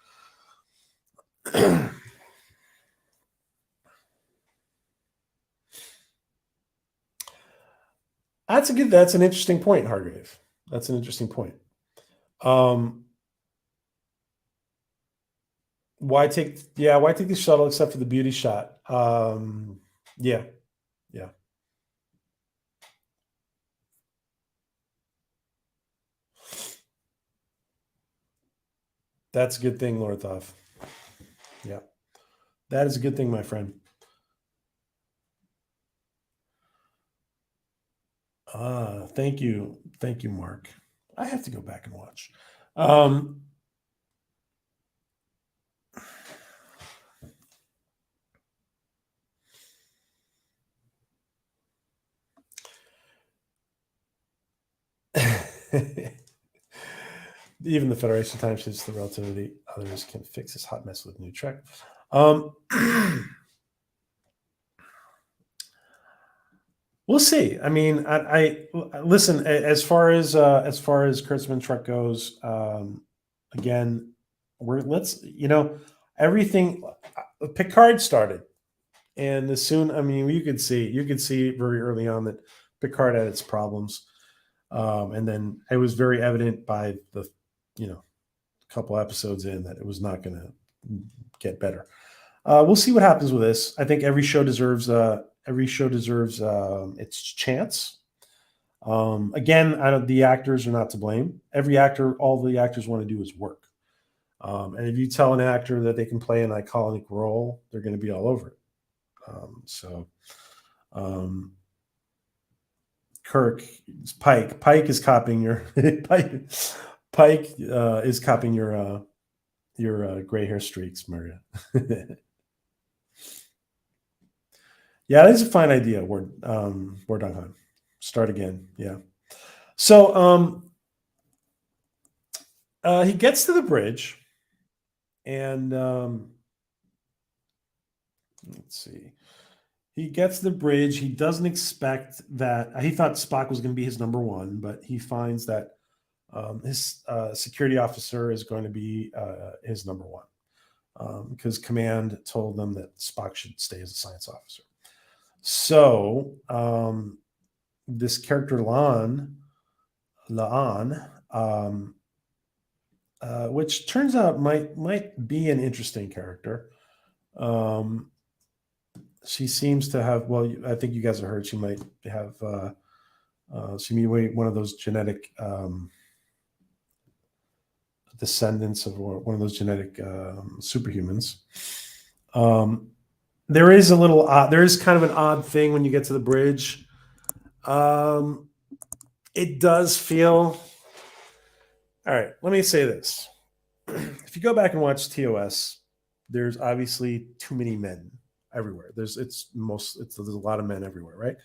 S1: That's an interesting point, Hargrave. That's an interesting point. Um, why take the shuttle except for the beauty shot? Yeah, yeah. That's a good thing, Lord Thoth. Yeah. That is a good thing, my friend. Thank you. Thank you, Mark. I have to go back and watch. Um, even the Federation timesheets the relativity. Others can fix this hot mess with new track. Um, we'll see. I mean, I listen as far as Kurtzman truck goes. Again, everything. Picard started, and as soon I mean you could see very early on that Picard had its problems, and then it was very evident by the couple episodes in that it was not going to get better. We'll see what happens with this. I think every show deserves its chance. Again, the actors are not to blame. All the actors want to do is work. And if you tell an actor that they can play an iconic role, they're going to be all over it. Um, Kirk, Pike is copying your Pike is copying your gray hair streaks, Maria. Yeah, that's a fine idea. Word on hunt. Start again. Yeah. So he gets to the bridge, and let's see. He gets to the bridge. He doesn't expect that. He thought Spock was going to be his number one, but he finds that his security officer is going to be his number one because command told them that Spock should stay as a science officer. So this character Laan, which turns out might be an interesting character. She seems to have. Well, I think you guys have heard she might have. She may be one of those genetic descendants of one of those genetic superhumans. There is a little odd. There is kind of an odd thing when you get to the bridge. It does feel. All right, let me say this. If you go back and watch TOS, there's obviously too many men everywhere. There's a lot of men everywhere, right?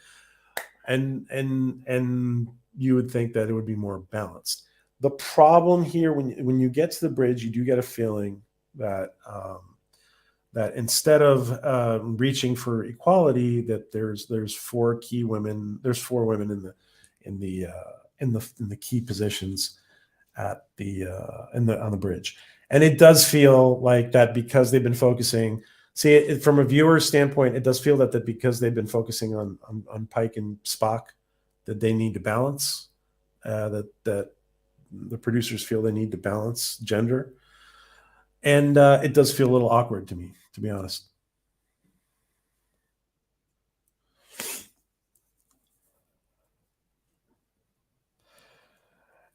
S1: And you would think that it would be more balanced. The problem here, when you get to the bridge, you do get a feeling that that instead of reaching for equality, that there's four women in the key positions at the on the bridge, and it does feel like that because they've been focusing. See, from a viewer standpoint, it does feel that because they've been focusing on Pike and Spock, that they need to balance. That the producers feel they need to balance gender, and it does feel a little awkward to me, to be honest.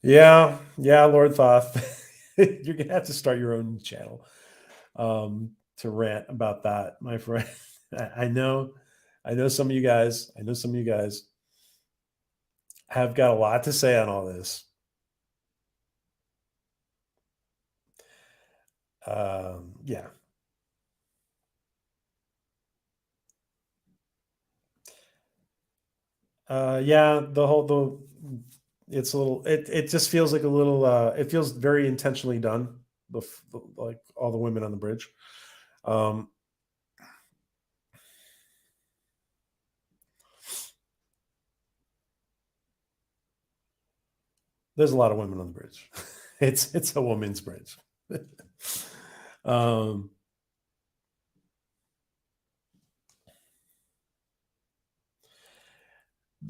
S1: Yeah, Lord Thoth, you're gonna have to start your own channel to rant about that, my friend. I know some of you guys. I know some of you guys have got a lot to say on all this. Yeah. Yeah, it's a little. It just feels like a little. It feels very intentionally done. Like all the women on the bridge. Um, there's a lot of women on the bridge. It's a woman's bridge. um,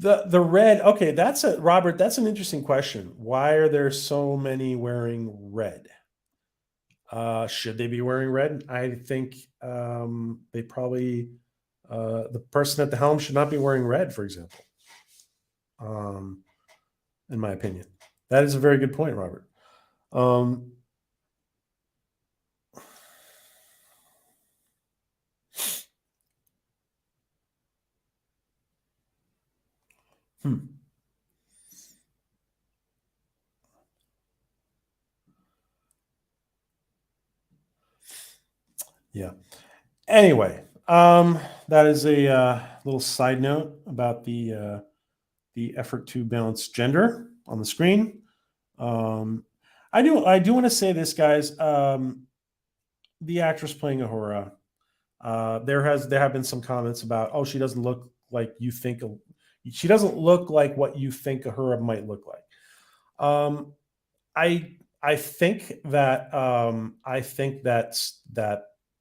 S1: The red. Okay, Robert. That's an interesting question. Why are there so many wearing red? Should they be wearing red? I think they probably the person at the helm should not be wearing red, for example. Um, in my opinion, that is a very good point, Robert. Um, hmm. Yeah. Anyway, that is a little side note about the effort to balance gender on the screen. Um, I do want to say this, guys. The actress playing Ahura, there have been some comments about, oh, she doesn't look like you think. She doesn't look like what you think Ahura might look like. Um, I think that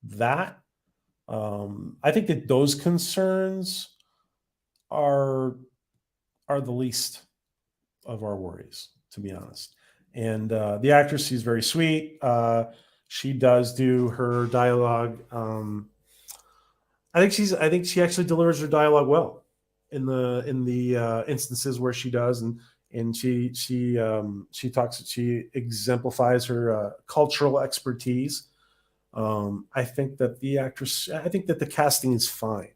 S1: that I think that those concerns are the least of our worries, to be honest. And the actress, she's very sweet. She does do her dialogue. I think she actually delivers her dialogue well in the instances where she does, and she exemplifies her cultural expertise. I think that the casting is fine.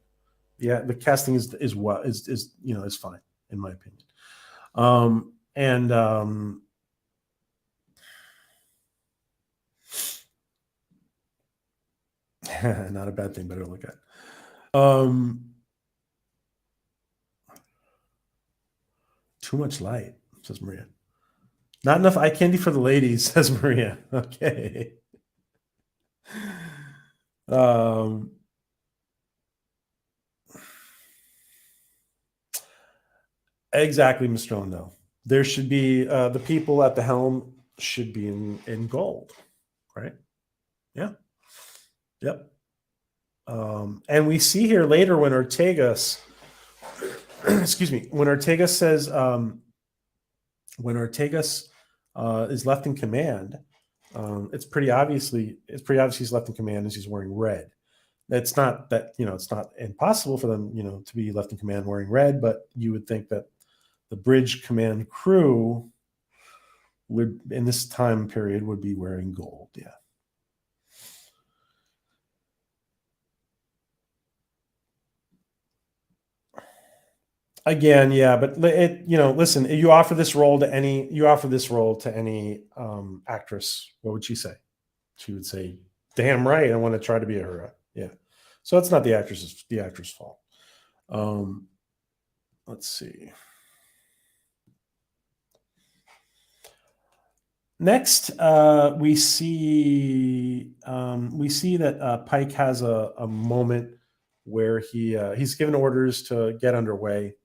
S1: Yeah, the casting is what is fine in my opinion. And not a bad thing, better to look at. Too much light, says Maria. Not enough eye candy for the ladies, says Maria. Okay. Um, exactly, Mr. Lindell. There should be the people at the helm should be in gold, right? Yeah. Yep. And we see here later when Ortegas, excuse me, when Ortegas says, when Ortegas is left in command, it's pretty obvious he's left in command as he's wearing red. It's not that, it's not impossible for them, to be left in command wearing red, but you would think that the bridge command crew would, in this time period, would be wearing gold. Yeah. Again, yeah, but listen, you offer this role to any actress, what would she say? She would say, "Damn right, I want to try to be a hero." Yeah. So it's not the actress' fault. Um, let's see. Next, we see that Pike has a moment where he's given orders to get underway,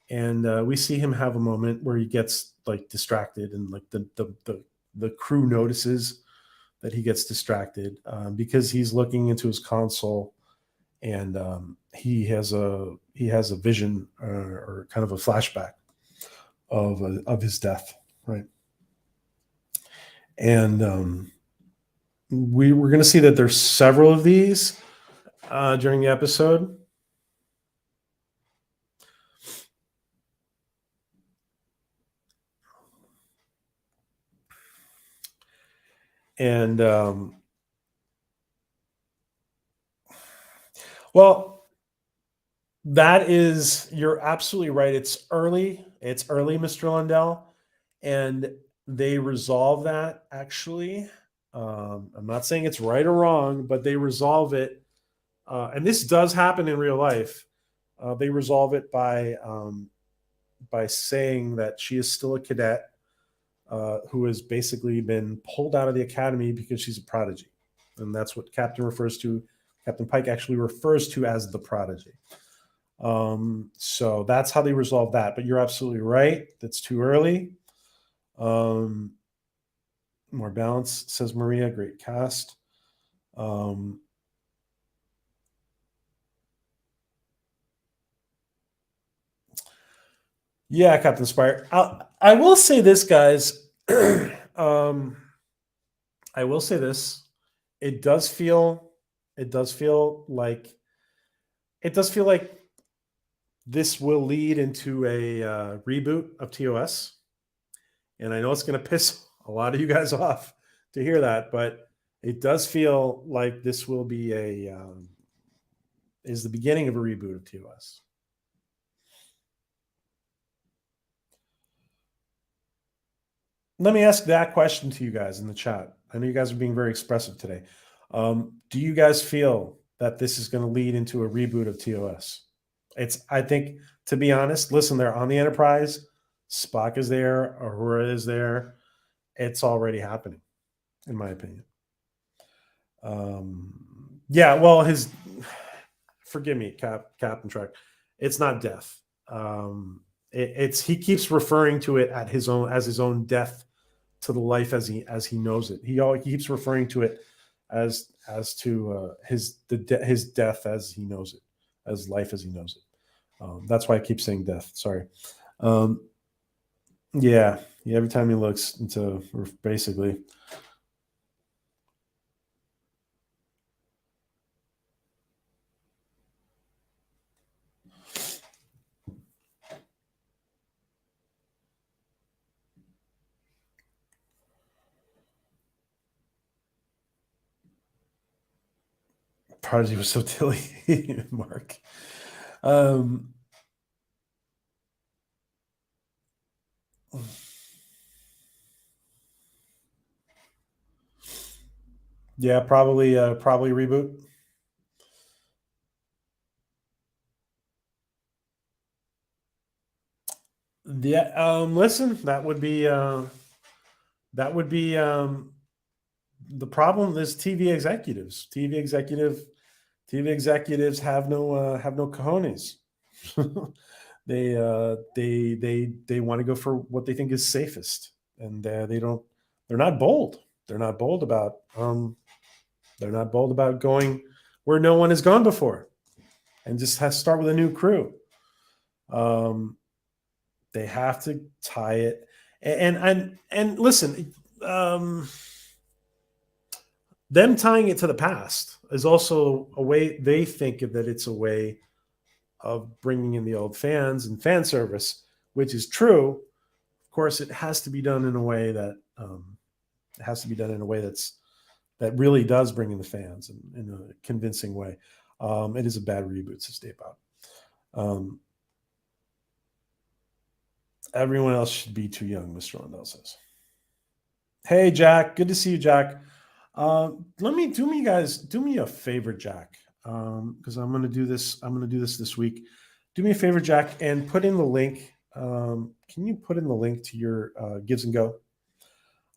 S1: and we see him have a moment where he gets like distracted, and like the crew notices that he gets distracted because he's looking into his console, and he has a vision or kind of a flashback of his death, right? And we're going to see that there's several of these during the episode. And well, you're absolutely right. It's early, Mr. Lundell, and they resolve that actually. I'm not saying it's right or wrong, but they resolve it, and this does happen in real life. They resolve it by saying that she is still a cadet who has basically been pulled out of the academy because she's a prodigy, and that's what Captain Pike actually refers to as the prodigy. So that's how they resolve that. But you're absolutely right. That's too early. More balance, says Maria. Great cast. Yeah, Captain Spire. I will say this, guys. um, I will say this. It does feel. It does feel like. It does feel like this will lead into a reboot of TOS, and I know it's going to piss a lot of you guys off to hear that, but it does feel like this will be is the beginning of a reboot of TOS. Let me ask that question to you guys in the chat. I know you guys are being very expressive today. Do you guys feel that this is going to lead into a reboot of TOS? I think, to be honest, listen, they're on the Enterprise. Spock is there. Uhura is there. It's already happening, in my opinion. Yeah, well, forgive me, Captain Trek. It's not death. It's he keeps referring to it as his own death to the life as he knows it. He keeps referring to it as to his death as he knows it, as life as he knows it. That's why I keep saying death. Sorry. Yeah. Every time he looks into basically. Prodigy was so tilly, Mark. Yeah, probably reboot. Yeah, listen, that would be the problem is TV executives. TV executives have no cojones. They want to go for what they think is safest, and they're not bold. They're not bold about going where no one has gone before, and just has to start with a new crew. They have to tie it, and listen. Them tying it to the past is also a way they think that it's a way of bringing in the old fans and fan service, which is true. Of course, it has to be done in a way that that really does bring in the fans in a convincing way. It is a bad reboot, says Dave Bob. Everyone else should be too young, Mr. Rondell says. Hey, Jack. Good to see you, Jack. Do me a favor, Jack, because I'm going to do this. I'm going to do this week. Do me a favor, Jack, and put in the link. Can you put in the link to your Gives and Go?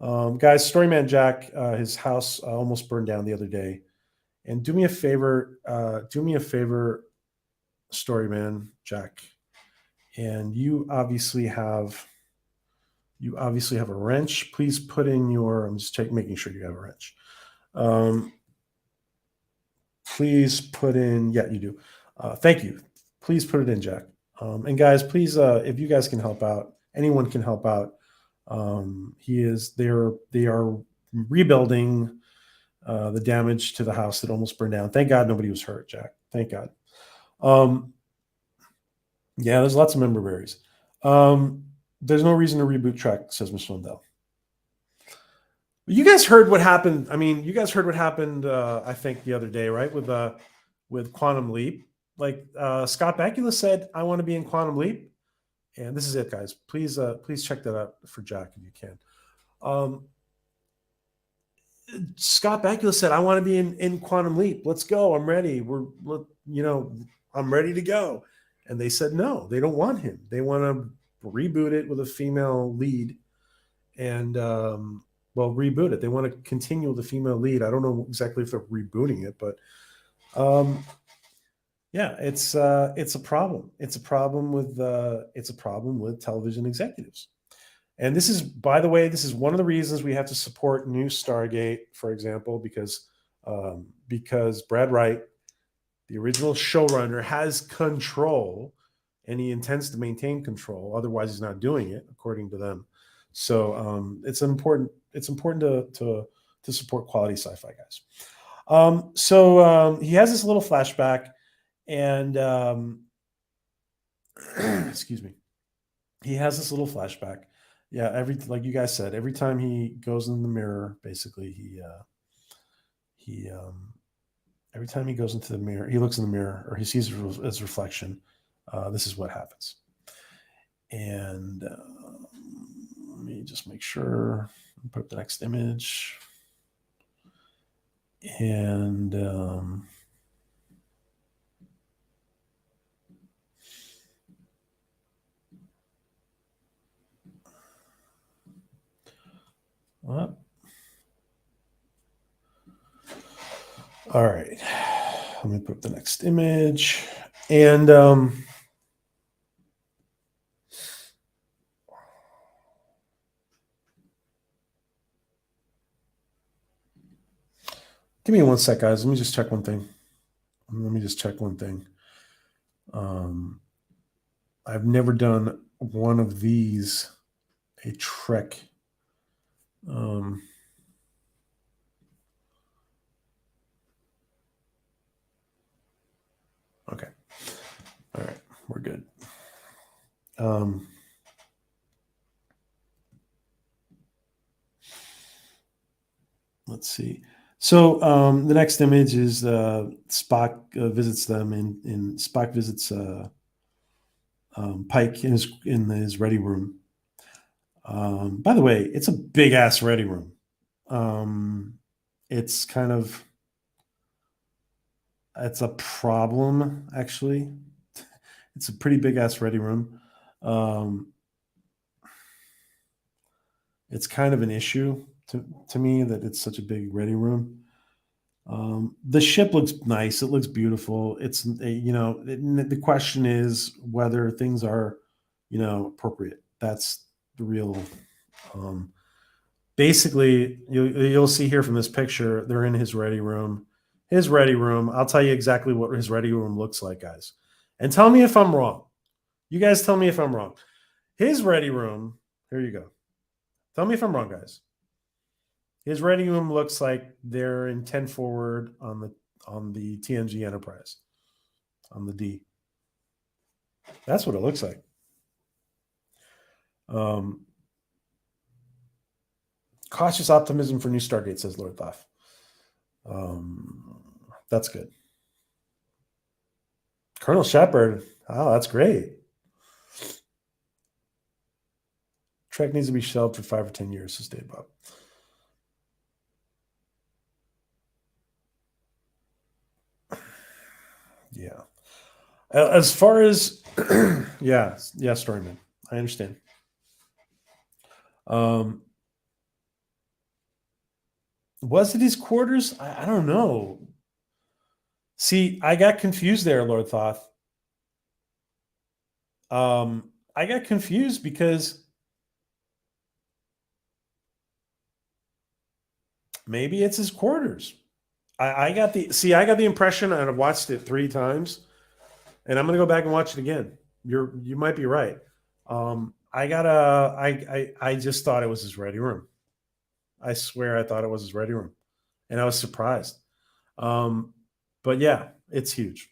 S1: Guys, Storyman Jack, his house almost burned down the other day. And do me a favor, Storyman Jack. And you obviously have a wrench. Please put in your. I'm just making sure you have a wrench. Please put in. Yeah, you do. Thank you. Please put it in, Jack. And guys, please, if you guys can help out, anyone can help out. They are rebuilding the damage to the house that almost burned down. Thank God nobody was hurt, Jack. Thank God. Yeah, there's lots of member berries. There's no reason to reboot Trek, says Mr. Lundell. You guys heard what happened. I mean, you guys heard what happened. I think the other day, right, with Quantum Leap. Like Scott Bakula said, I want to be in Quantum Leap, and this is it, guys. Please check that out for Jack if you can. Scott Bakula said, I want to be in Quantum Leap. Let's go. I'm ready. I'm ready to go. And they said no, they don't want him. They want to reboot it with a female lead, and reboot it. They want to continue with the female lead. I don't know exactly if they're rebooting it, but yeah, it's a problem. It's a problem with television executives. And this is, by the way, this is one of the reasons we have to support New Stargate, for example, because Brad Wright, the original showrunner, has control and he intends to maintain control. Otherwise, he's not doing it, according to them. So it's important to support quality sci-fi, guys. So he has this little flashback, and excuse me, he has this little flashback. Yeah, like you guys said, every time he goes in the mirror, basically he every time he goes into the mirror, he looks in the mirror or he sees his reflection. This is what happens. And let me just make sure. Put up the next image. And what? All right. Let me put up the next image. And give me 1 sec, guys. Let me just check one thing. I've never done one of these, a trek. Okay. All right. We're good. Let's see. So the next image is Spock visits them, and Spock visits Pike in his ready room. By the way, it's a big ass ready room. It's a problem, actually. It's a pretty big ass ready room. It's kind of an issue to me that it's such a big ready room. The ship looks nice. It looks beautiful. It's, the question is whether things are, appropriate. That's the real, basically you'll see here from this picture, they're in his ready room. I'll tell you exactly what his ready room looks like, guys. And tell me if I'm wrong. You guys tell me if I'm wrong. His ready room, here you go. Tell me if I'm wrong, guys. His ready room looks like they're in 10 forward on the TNG Enterprise, on the D. That's what it looks like. Cautious optimism for new Stargate, says Lord Thoth. That's good. Colonel Shepard. Oh, that's great. Trek needs to be shelved for 5 or 10 years, says Dave Bob. Yeah. As far as yeah, Storyman. I understand. Was it his quarters? I don't know. See, I got confused there, Lord Thoth. I got confused because maybe it's his quarters. I got the impression, and I've watched it 3 times, and I'm gonna go back and watch it again. You might be right. I just thought it was his ready room. I swear I thought it was his ready room, and I was surprised. But yeah, it's huge.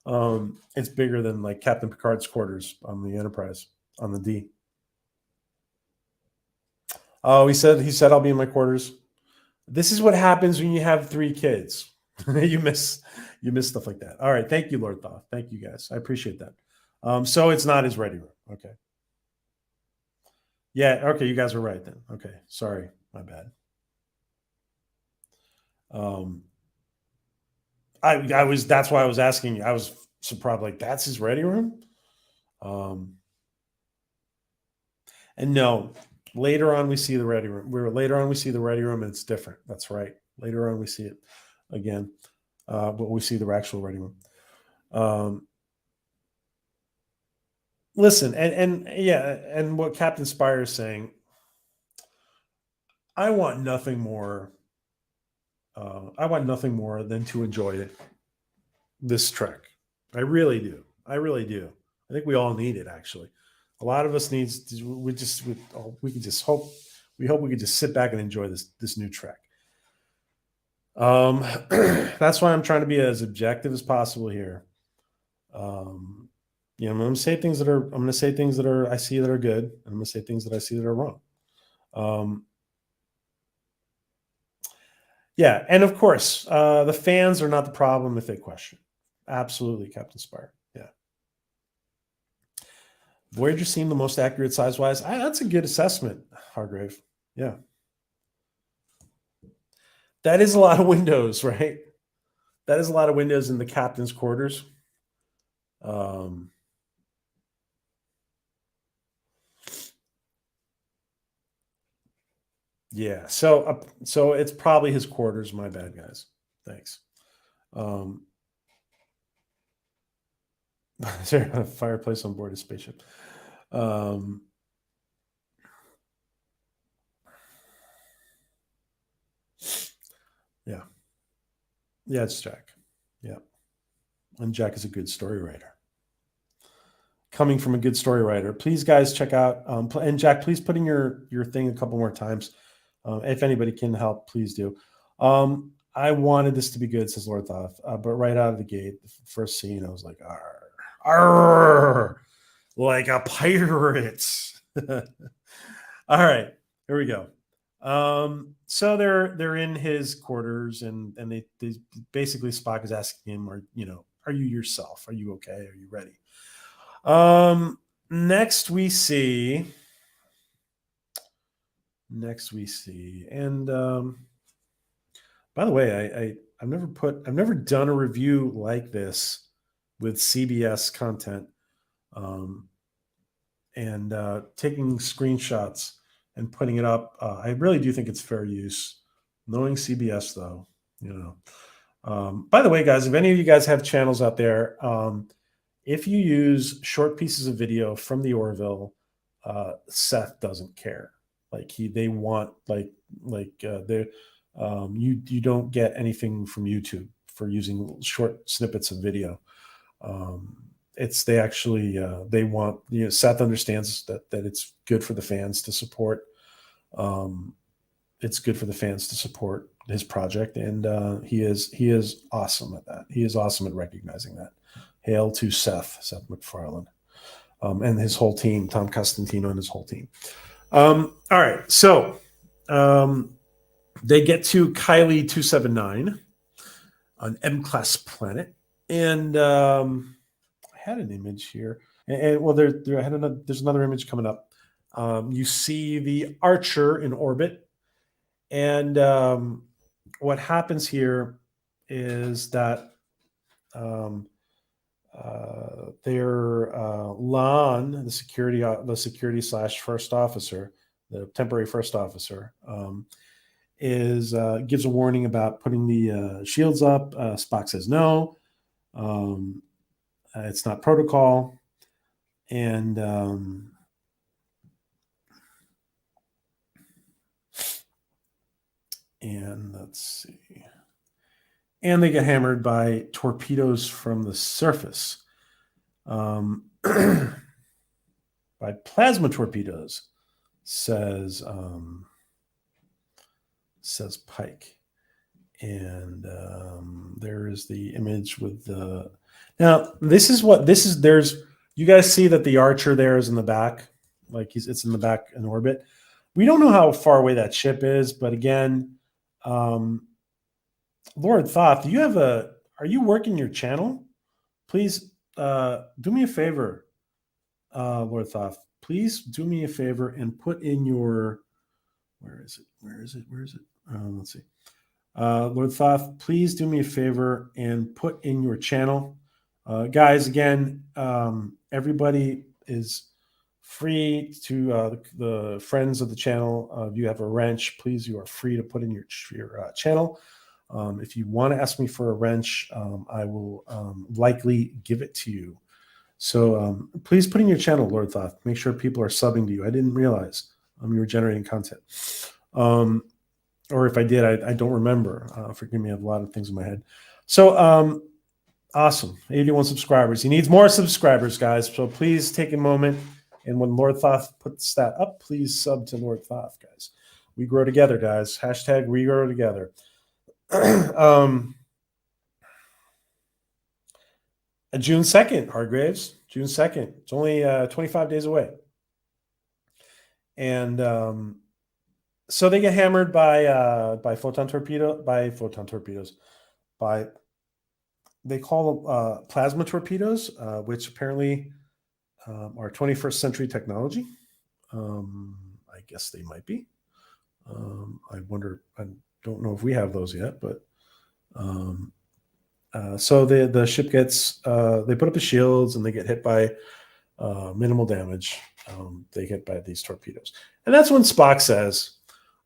S1: It's bigger than like Captain Picard's quarters on the Enterprise on the D. Oh, he said I'll be in my quarters. This is what happens when you have 3 kids. you miss stuff like that. All right, thank you, Lord Thoth. Thank you, guys. I appreciate that. So it's not his ready room. Okay. Yeah. Okay, you guys were right then. Okay, sorry, my bad. I was. That's why I was asking you. I was surprised. Like, that's his ready room. And no, later on we see the ready room. Later on we see the ready room, and it's different. That's right. Later on we see it again, but we see the actual ready room. Listen, and what Captain Spire is saying, I want nothing more. I want nothing more than to enjoy it. This trek, I really do. I really do. I think we all need it. Actually, a lot of us needs. We could just hope. We hope we could just sit back and enjoy this new Trek. That's why I'm trying to be as objective as possible here. I'm going to say things that are. I'm going to say things that are I see that are good, and I'm going to say things that I see that are wrong. Yeah, and of course, the fans are not the problem if they question. Absolutely, Captain Spire. Yeah. Voyager seemed the most accurate size-wise. That's a good assessment, Hargrave. Yeah. That is a lot of windows, right? That is a lot of windows in the captain's quarters. Yeah, so it's probably his quarters. My bad, guys. Thanks. Is there a fireplace on board a spaceship? Yeah. Yeah, it's Jack. Yeah. And Jack is a good story writer. Coming from a good story writer. Please, guys, check out and Jack, please put in your thing a couple more times. If anybody can help, please do. I wanted this to be good, says Lord Thoth, but right out of the gate, the first scene, I was like, arr, arr, like a pirate. All right, here we go. So they're in his quarters, and they basically Spock is asking him, are you yourself? Are you okay? Are you ready? Next we see, and by the way, I've never done a review like this with CBS content, and taking screenshots and putting it up. I really do think it's fair use. Knowing CBS, though, by the way, guys, if any of you guys have channels out there, if you use short pieces of video from the Orville, Seth doesn't care. Like they want you don't get anything from YouTube for using short snippets of video. They want, Seth understands that it's good for the fans to support. It's good for the fans to support his project, and he is awesome at that. He is awesome at recognizing that. Hail to Seth MacFarlane, and his whole team, Tom Costantino and his whole team. All right, so they get to Kylie 279, an M-class planet, and I had an image here, and well, there's another image coming up. You see the Archer in orbit, and what happens here is that Lon, the security / first officer, the temporary first officer, gives a warning about putting the shields up. Spock says no, it's not protocol, and let's see. And they get hammered by torpedoes from the surface, by plasma torpedoes, says Pike. And there is the image with the. Now there's. You guys see that the Archer there is in the back, like it's in the back in orbit. We don't know how far away that ship is, but again. Lord Thoth, are you working your channel? Please do me a favor, Lord Thoth. Please do me a favor and put in your, where is it? Let's see. Lord Thoth, please do me a favor and put in your channel. Guys, again, everybody is free to, the friends of the channel. If you have a wrench, please, you are free to put in your channel. If you want to ask me for a wrench, I will likely give it to you. So please put in your channel, Lord Thoth. Make sure people are subbing to you. I didn't realize you were generating content. Or if I did, I don't remember. Forgive me, I have a lot of things in my head. So Awesome. 81 subscribers. He needs more subscribers, guys. So please take a moment. And when Lord Thoth puts that up, please sub to Lord Thoth, guys. We grow together, guys. Hashtag we grow together. June 2nd, Hargraves. June 2nd. It's only 25 days away. And so they get hammered by photon torpedoes. They call them plasma torpedoes, which apparently are 21st century technology. I guess they might be. I wonder. I don't know if we have those yet, but so the ship gets. They put up the shields and they get hit by minimal damage. They get by these torpedoes, and that's when Spock says,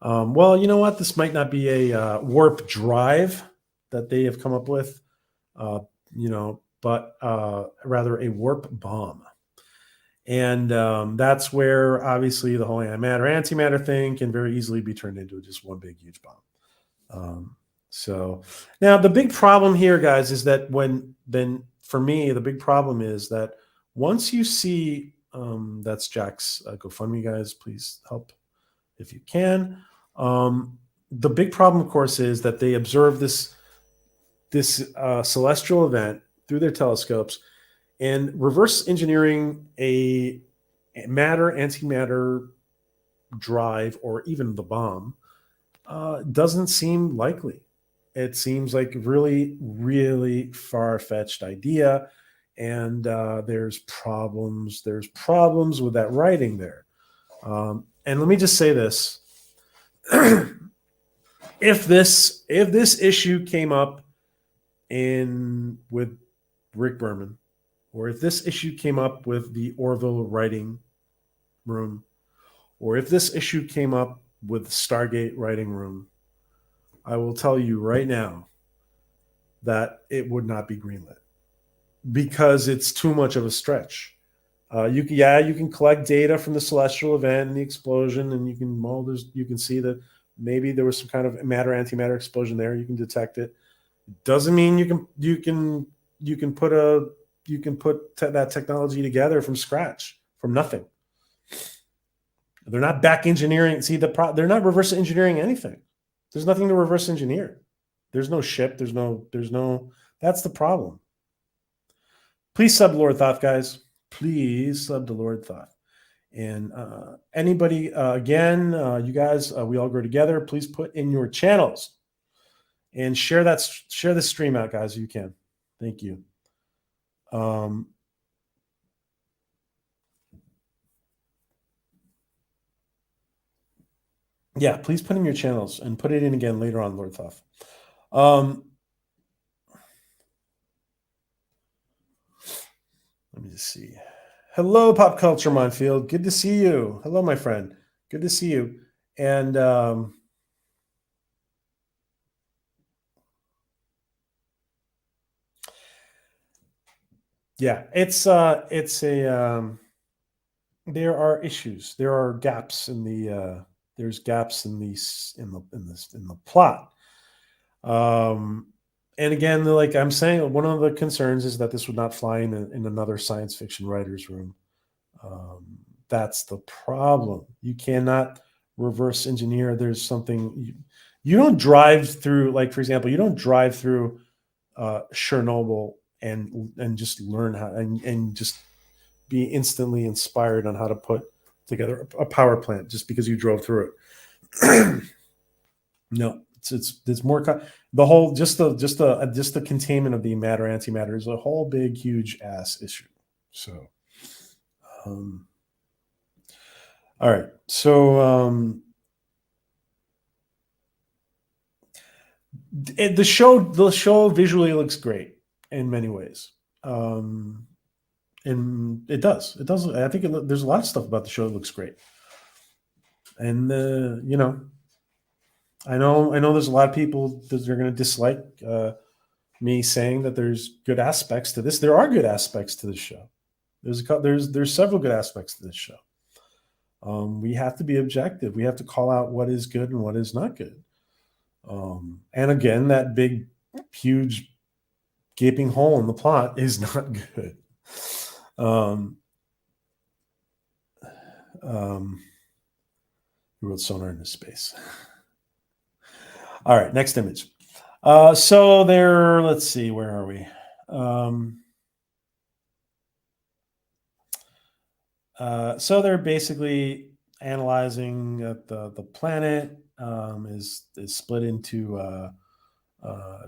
S1: "Well, you know what? This might not be a warp drive that they have come up with, but rather a warp bomb." And that's where obviously the whole antimatter thing can very easily be turned into just one big huge bomb. So now the big problem here, guys, is that for me, the big problem is that once you see that's Jack's GoFundMe, guys, please help if you can. The big problem, of course, is that they observe this celestial event through their telescopes, and reverse engineering a matter-antimatter drive or even the bomb doesn't seem likely. It seems like a really, really far-fetched idea, and there's problems. There's problems with that writing there. And let me just say this: if this issue came up with Rick Berman, or if this issue came up with the Orville writing room, or if this issue came up with the Stargate writing room, I will tell you right now that it would not be greenlit because it's too much of a stretch. You can collect data from the celestial event and the explosion, and you can see that maybe there was some kind of matter-antimatter explosion there. You can detect it. It doesn't mean you can put that technology together from scratch, from nothing. They're not back engineering. See, they're not reverse engineering anything. There's nothing to reverse engineer. There's no ship. There's no. That's the problem. Please sub Lord Thoth, guys. Please sub to Lord Thoth. And anybody, again, you guys, we all grow together. Please put in your channels and share this stream out, guys, if you can. Thank you. Yeah, please put in your channels and put it in again later on, Lord Thoth. Let me just see. Hello, Pop Culture Monfield. Good to see you. Hello, my friend. Good to see you. And yeah, there are issues. There are gaps in the there's gaps in the plot. And again, like I'm saying, one of the concerns is that this would not fly in another science fiction writer's room. That's the problem. You cannot reverse engineer. There's something you don't drive through. Like, for example, you don't drive through Chernobyl and just learn how and just be instantly inspired on how to put together a power plant just because you drove through it. No, it's more the whole just the containment of the matter-antimatter is a whole big huge ass issue. So all right, so the show visually looks great in many ways. And it does. I think there's a lot of stuff about the show that looks great. And I know there's a lot of people that are going to dislike me saying that there's good aspects to this. There are good aspects to this show. There's several good aspects to this show. We have to be objective. We have to call out what is good and what is not good. And again, that big, huge gaping hole in the plot is not good. Who wrote Sonar into Space? All right, next image. So they're, let's see, where are we? So they're basically analyzing that the planet is split into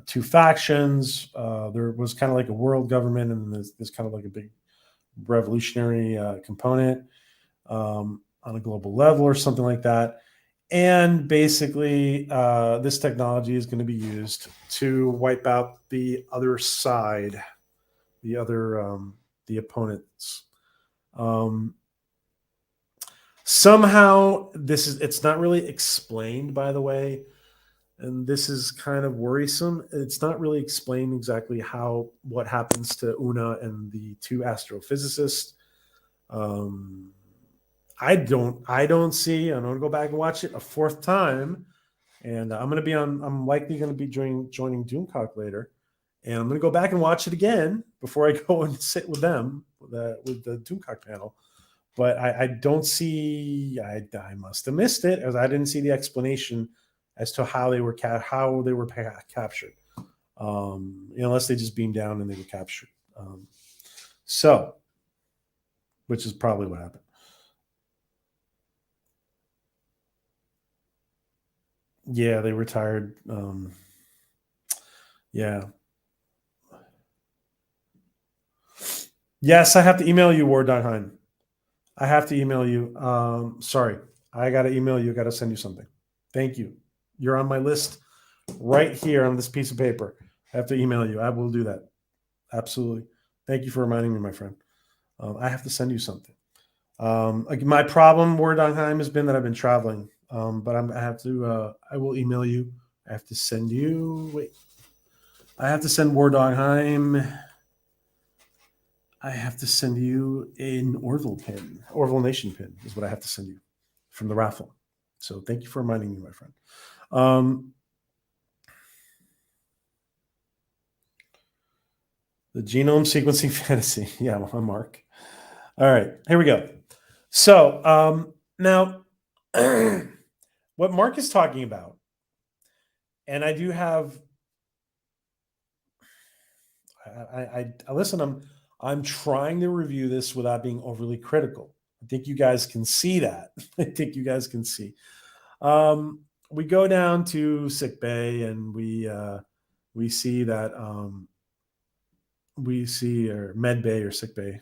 S1: two factions. There was kind of like a world government, and there's kind of like a big revolutionary component on a global level or something like that. And basically, this technology is going to be used to wipe out the other side, the other the opponents. Somehow, it's not really explained, by the way, and this is kind of worrisome. It's not really explained exactly what happens to Una and the two astrophysicists. I don't see. I'm going to go back and watch it a fourth time, and I'm likely going to be joining Doomcock later, and I'm going to go back and watch it again before I go and sit with them with the Doomcock panel. But I don't see. I must have missed it, as I didn't see the explanation as to how they were captured. Unless they just beamed down and they were captured. Which is probably what happened. Yeah, they retired. Yeah. Yes, I have to email you, Ward.Heim. I have to email you. Sorry, I got to email you. I got to send you something. Thank you. You're on my list right here on this piece of paper. I have to email you. I will do that. Absolutely. Thank you for reminding me, my friend. I have to send you something. My problem, Ward.Heim, has been that I've been traveling. But I will email you. I have to send you. Wait. I have to send Ward.Heim. I have to send you an Orville pin. Orville Nation pin is what I have to send you from the raffle. So thank you for reminding me, my friend. The genome sequencing fantasy. Yeah, well, I'm Mark. All right, here we go. So now, what Mark is talking about, and I do have. I listen. I'm trying to review this without being overly critical. I think you guys can see that. I think you guys can see. We go down to sick bay and we see that we see or med bay or sick bay,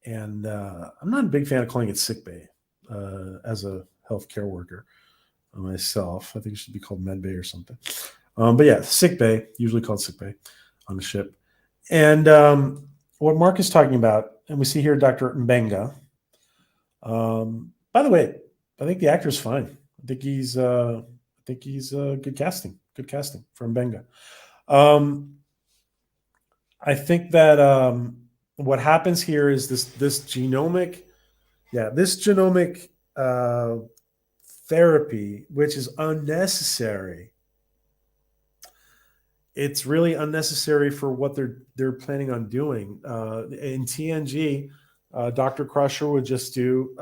S1: and I'm not a big fan of calling it sick bay as a healthcare worker myself. I think it should be called med bay or something. But yeah, sick bay, usually called sick bay on the ship. And what Mark is talking about, and we see here Dr. Mbenga. By the way, I think the actor is fine. I think he's good casting. Good casting from Mbenga. I think that what happens here is this genomic therapy, which is unnecessary. It's really unnecessary for what they're planning on doing. In TNG, Dr. Crusher would just do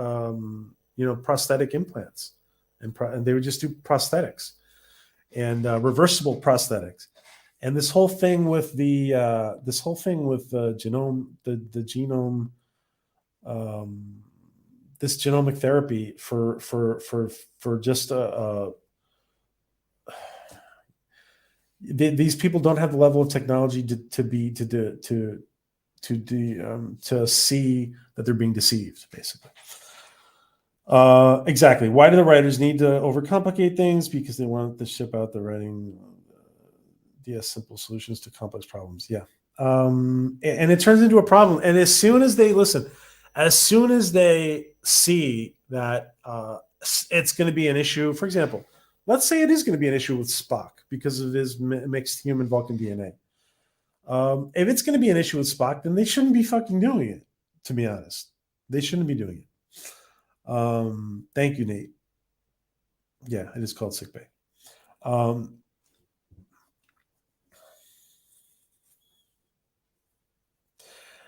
S1: prosthetic implants, and they would just do prosthetics and reversible prosthetics. And this whole thing with the genome, this genomic therapy for just these people don't have the level of technology to see that they're being deceived, basically. Exactly. Why do the writers need to overcomplicate things? Because they want to ship out the writing simple solutions to complex problems. Yeah. And it turns into a problem. And as soon as they see that it's going to be an issue, for example, let's say it is going to be an issue with Spock because of his mixed human Vulcan DNA. If it's going to be an issue with Spock, then they shouldn't be fucking doing it, to be honest. They shouldn't be doing it. Thank you, Nate. Yeah, it is called sickbay.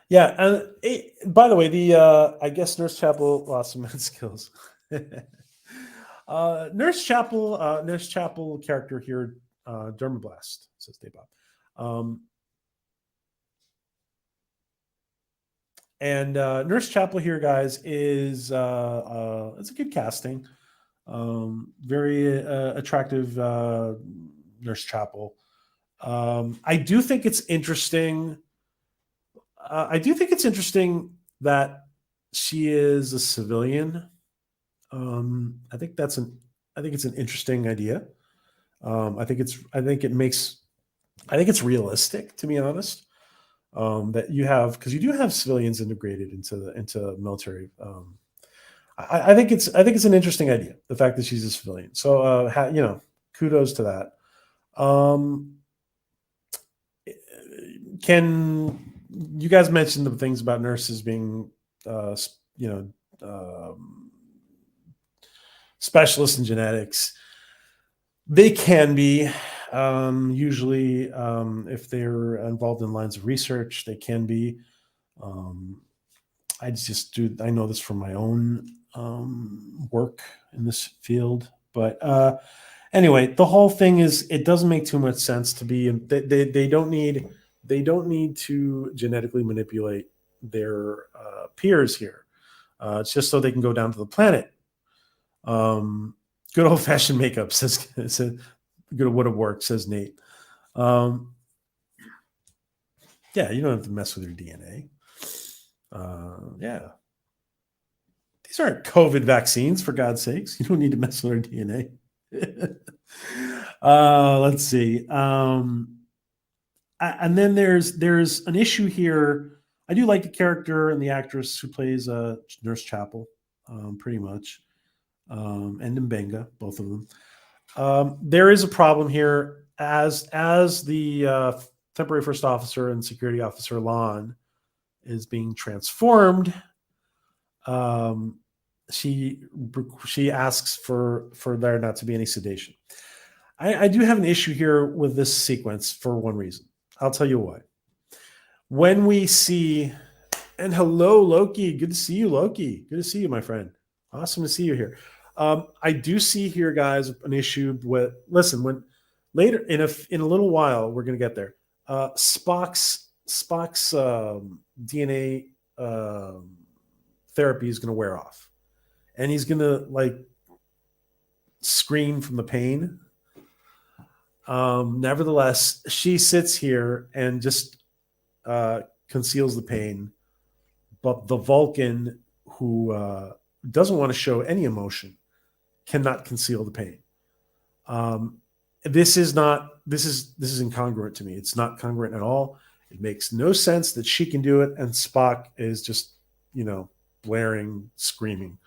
S1: Yeah, and by the way, the I guess Nurse Chapel lost some med skills. Nurse Chapel character here, Dermablast, says Dave Bob. And Nurse Chapel here, guys, is it's a good casting. Very attractive Nurse Chapel. I do think it's interesting. I do think it's interesting that she is a civilian. I think that's an. I think it's an interesting idea. I think it's. I think it makes. I think it's realistic, to be honest. That you have, because you do have civilians integrated into military. I think it's. I think it's an interesting idea. The fact that she's a civilian. So kudos to that. Can you guys mentioned the things about nurses being, you know, specialists in genetics? They can be, usually, if they're involved in lines of research, they can be. I know this from my own work in this field, but anyway, the whole thing is, it doesn't make too much sense to be. They don't need to genetically manipulate their peers here. It's just so they can go down to the planet. Good old fashioned makeup, says good would have worked, says Nate. Yeah, you don't have to mess with your DNA. Yeah. These aren't COVID vaccines, for God's sakes. You don't need to mess with our DNA. Let's see. And then there's an issue here. I do like the character and the actress who plays Nurse Chapel, pretty much, and Mbenga, both of them. There is a problem here, as the temporary first officer and security officer Lon is being transformed. She asks for there not to be any sedation. I do have an issue here with this sequence for one reason. I'll tell you why. When we see, and hello, Loki. Good to see you, Loki. Good to see you, my friend. Awesome to see you here. I do see here, guys, an issue with. Listen, when later in a little while, we're going to get there. Spock's DNA therapy is going to wear off, and he's going to scream from the pain. Nevertheless, she sits here and just conceals the pain, but the Vulcan, who doesn't want to show any emotion, cannot conceal the pain. This is incongruent to me. It's not congruent at all. It makes no sense that she can do it and Spock is just, blaring, screaming.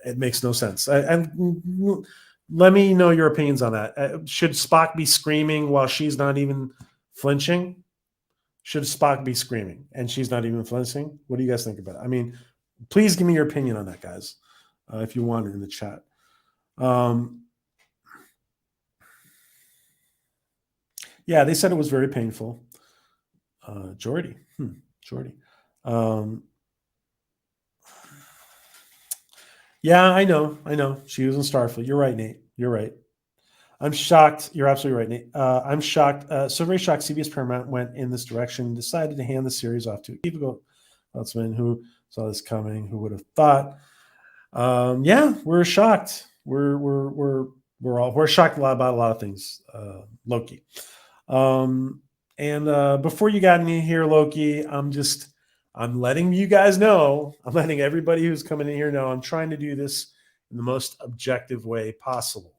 S1: It makes no sense. And let me know your opinions on that. Should Spock be screaming while she's not even flinching? Should Spock be screaming and she's not even flinching? What do you guys think about it? I mean, please give me your opinion on that, guys, if you want it in the chat. Yeah, they said it was very painful. Jordy. Jordy. Yeah, I know. She was in Starfleet. You're right, Nate. You're right. I'm shocked. You're absolutely right, Nate. I'm shocked. So very shocked. CBS Paramount went in this direction, decided to hand the series off to a typical Huntsman who saw this coming. Who would have thought? Yeah, we're shocked. We're shocked about a lot of things. Loki. And before you got in here, Loki, I'm letting you guys know. I'm letting everybody who's coming in here know. I'm trying to do this in the most objective way possible.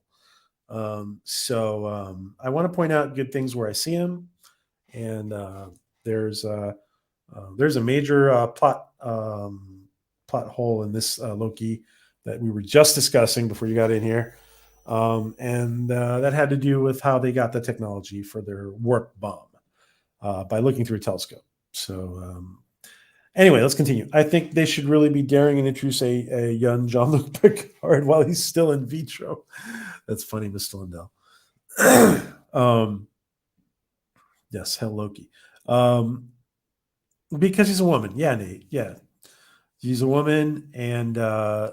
S1: So I want to point out good things where I see them, and there's a major plot hole in this Loki that we were just discussing before you got in here, and that had to do with how they got the technology for their warp bomb by looking through a telescope. So anyway, let's continue. I think they should really be daring and introduce a young Jean-Luc Picard while he's still in vitro. That's funny, Mr. Lindell. Yes, hell Loki. Because she's a woman. Yeah, Nate. Yeah, she's a woman, and yeah,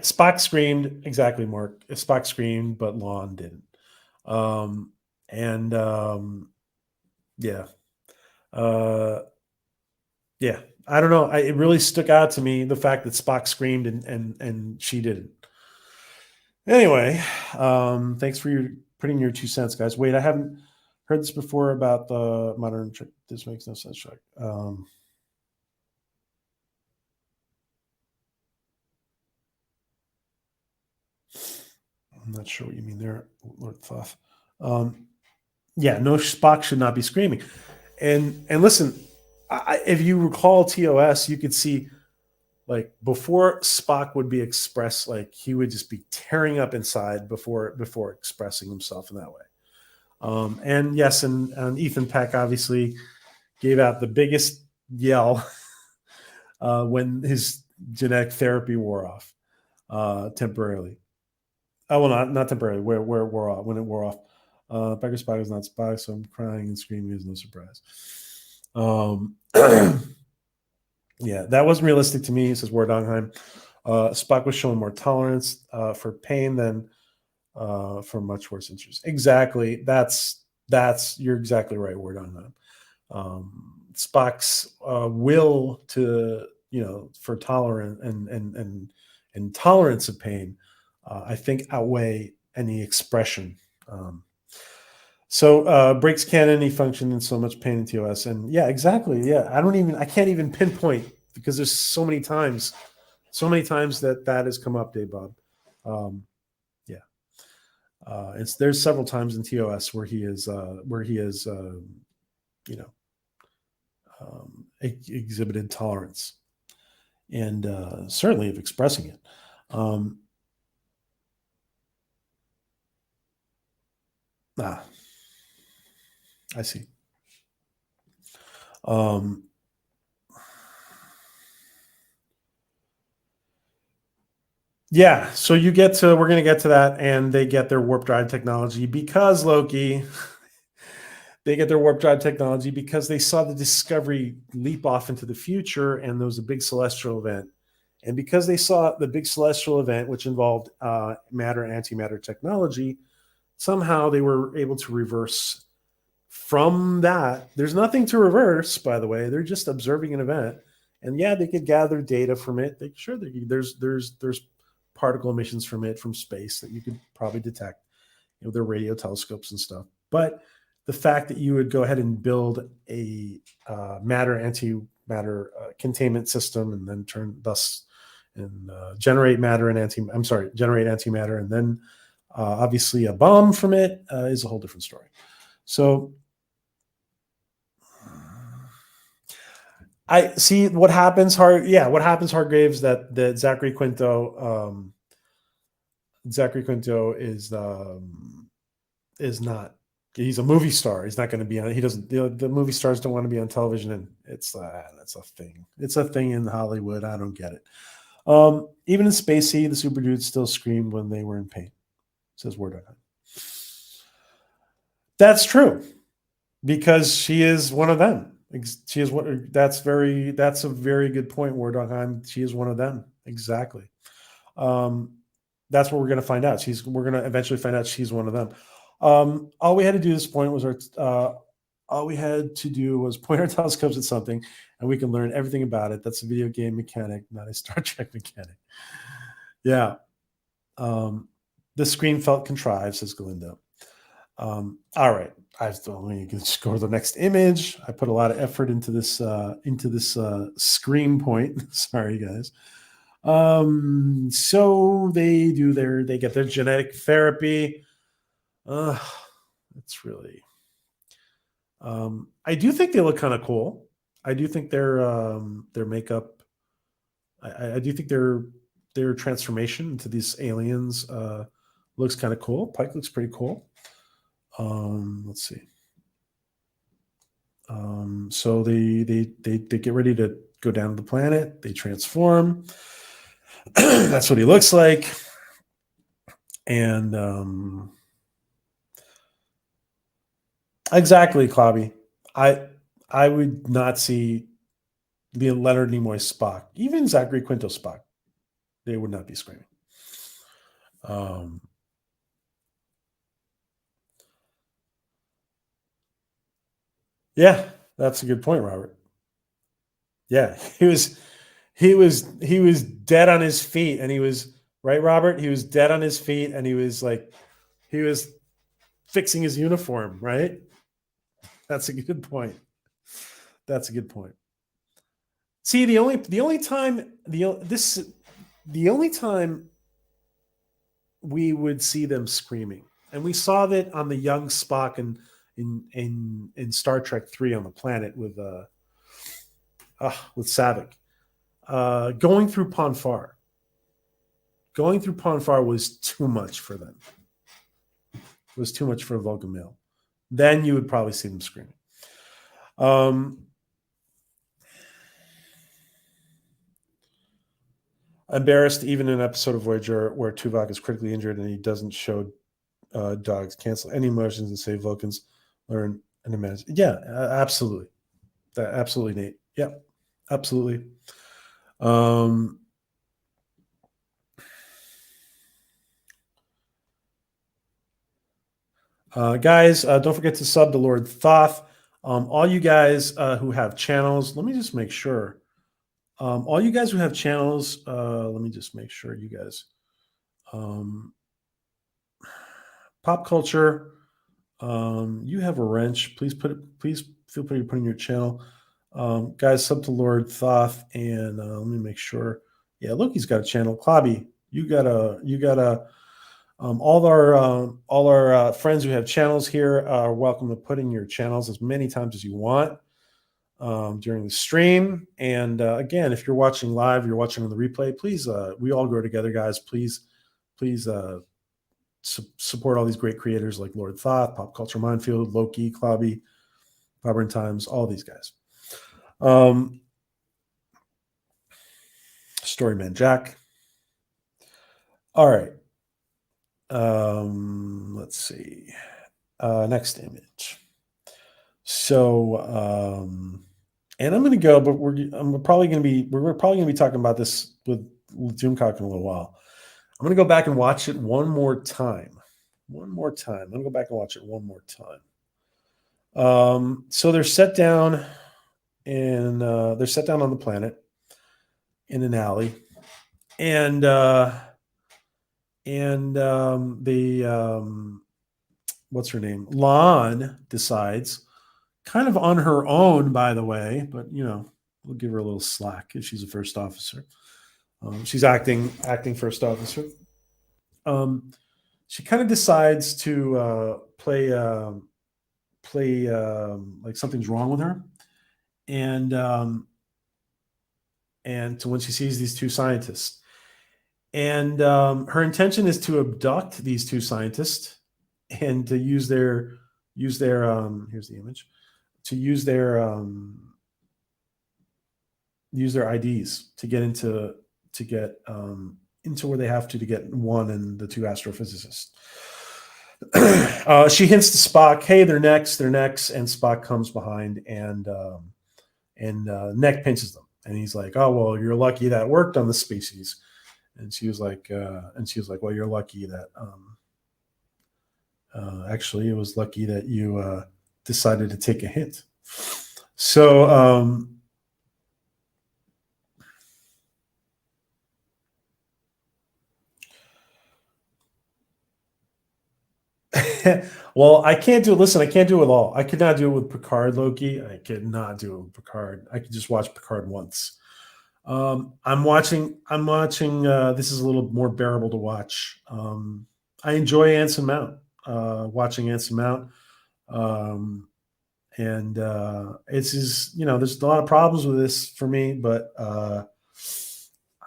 S1: Spock screamed exactly, Mark. Spock screamed, but Lon didn't. Um, and yeah, uh, yeah. I don't know. It really stuck out to me the fact that Spock screamed and she didn't. Anyway, thanks for putting your 2 cents, guys. Wait, I haven't heard this before about the modern trick. This makes no sense, Chuck. I'm not sure what you mean there, Lord Thoth. Yeah, no, Spock should not be screaming. And listen, if you recall TOS, you could see like before Spock would be expressed, like he would just be tearing up inside before expressing himself in that way. And yes, and Ethan Peck obviously gave out the biggest yell when his genetic therapy wore off temporarily. Oh well, not temporarily. Where it wore off when it wore off. Becker Spock is not Spock, so I'm crying and screaming is no surprise. Yeah, that wasn't realistic to me, says Wardongheim. Spock was showing more tolerance for pain than for much worse injuries. Exactly. That's you're exactly right, Wardongheim. Spock's will to for tolerance and tolerance of pain, I think outweigh any expression. So breaks can't any function in so much pain in TOS, and yeah, exactly. Yeah, I can't even pinpoint because there's so many times that has come up, Dave Bob. Yeah, there's several times in TOS where he is you know exhibited tolerance and certainly of expressing it. Ah, I see. Yeah, so we're going to get to that, and they get their warp drive technology because Loki. They get their warp drive technology because they saw the Discovery leap off into the future, and there was a big celestial event. And because they saw the big celestial event, which involved matter and antimatter technology, somehow they were able to reverse from that. There's nothing to reverse, by the way. They're just observing an event, and yeah, they could gather data from it. There's particle emissions from it from space that you could probably detect. Their radio telescopes and stuff. But the fact that you would go ahead and build a matter antimatter containment system and then generate antimatter and then obviously a bomb from it is a whole different story. So I see what happens. What happens, Hargraves? That Zachary Quinto is not. He's a movie star. He's not going to be on. He doesn't. The movie stars don't want to be on television, and that's a thing. It's a thing in Hollywood. I don't get it. Even in Spacey, the super dudes still screamed when they were in pain. Says Word. That's true, because she is one of them. She is what. That's a very good point, Wardogheim. She is one of them. Exactly. That's what we're going to find out. We're going to eventually find out she's one of them. All we had to do at this point was point our telescopes at something, and we can learn everything about it. That's a video game mechanic, not a Star Trek mechanic. Yeah. The screen felt contrived, says Galindo. All right. Let me just go to the next image. I put a lot of effort into this screen point. Sorry, guys. So they get their genetic therapy. It's really. I do think they look kind of cool. I do think their makeup. I do think their transformation into these aliens looks kind of cool. Pike looks pretty cool. Let's see. So they get ready to go down to the planet. They transform. That's what he looks like. And exactly, Clobby. I would not see Leonard Nimoy Spock, even Zachary Quinto Spock. They would not be screaming. Yeah, that's a good point, Robert. Yeah, he was dead on his feet, and he was right, Robert. He was dead on his feet, and he was fixing his uniform. Right. That's a good point. That's a good point. See, the only time the only time we would see them screaming, and we saw that on the young Spock in Star Trek 3 on the planet with Savick. Going through Ponfar. Going through Ponfar was too much for them. It was too much for a Vulcan male. Then you would probably see them screaming. Embarrassed, even in an episode of Voyager where Tuvok is critically injured and he doesn't show dogs, cancel any emotions and say Vulcans learn and imagine. Yeah, absolutely. Absolutely, Nate. Yeah, absolutely. Guys, don't forget to sub to Lord Thoth. All you guys who have channels, let me just make sure. All you guys who have channels, let me just make sure you guys. Pop culture, you have a wrench. Please feel free to put in your channel. Guys, sub to Lord Thoth, and let me make sure. Yeah, Loki's got a channel. Klobby, you got a. All our friends who have channels here are welcome to put in your channels as many times as you want during the stream. And again, if you're watching live, you're watching on the replay, please, we all grow together, guys. Please support all these great creators like Lord Thoth, Pop Culture Minefield, Loki, Klobby, Vibrant Times, all these guys. Storyman Jack. All right. Let's see. Next image. So, and I'm going to go, but we're probably going to be talking about this with Doomcock in a little while. I'm going to go back and watch it one more time. I'm going to go back and watch it one more time. So they're set down on the planet in an alley, and what's her name? Lon decides, kind of on her own, by the way, but we'll give her a little slack if she's a first officer. She's acting first officer. She kind of decides to play like something's wrong with her, and to when she sees these two scientists, and her intention is to abduct these two scientists and to use their here's the image, to use their IDs to get into where they have to get one and the two astrophysicists. She hints to Spock, "Hey, they're next," and Spock comes behind and neck pinches them, and he's like, "Oh, well, you're lucky that worked on the species." And she was like, "Well, you're lucky that actually it was lucky that you decided to take a hint." So well, I can't do it. Listen, I can't do it with all. I could not do it with Picard, Loki. I could not do it with Picard. I could just watch Picard once. I'm watching. This is a little more bearable to watch. I enjoy Anson Mount. Watching Anson Mount, and it's just, there's a lot of problems with this for me, but I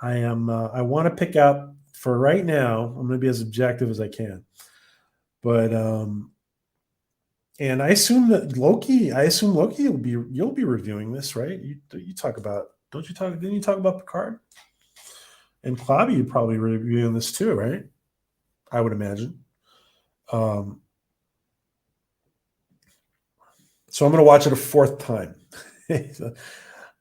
S1: want to pick out for right now. I'm going to be as objective as I can, but and I assume Loki you'll be reviewing this, right? You talk about, didn't you talk about Picard? And Klobby, you're probably reviewing this too, right? I would imagine. So I'm going to watch it a fourth time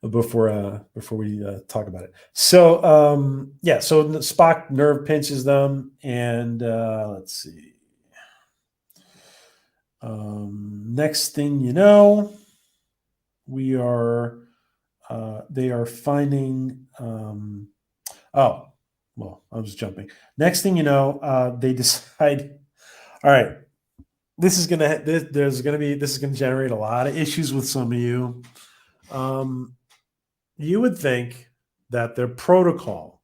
S1: before we talk about it. So yeah, so Spock nerve pinches them, and let's see. Next thing you know, we are they are finding. Oh, well, I was jumping. Next thing you know, they decide. All right, this is gonna generate a lot of issues with some of you. You would think that their protocol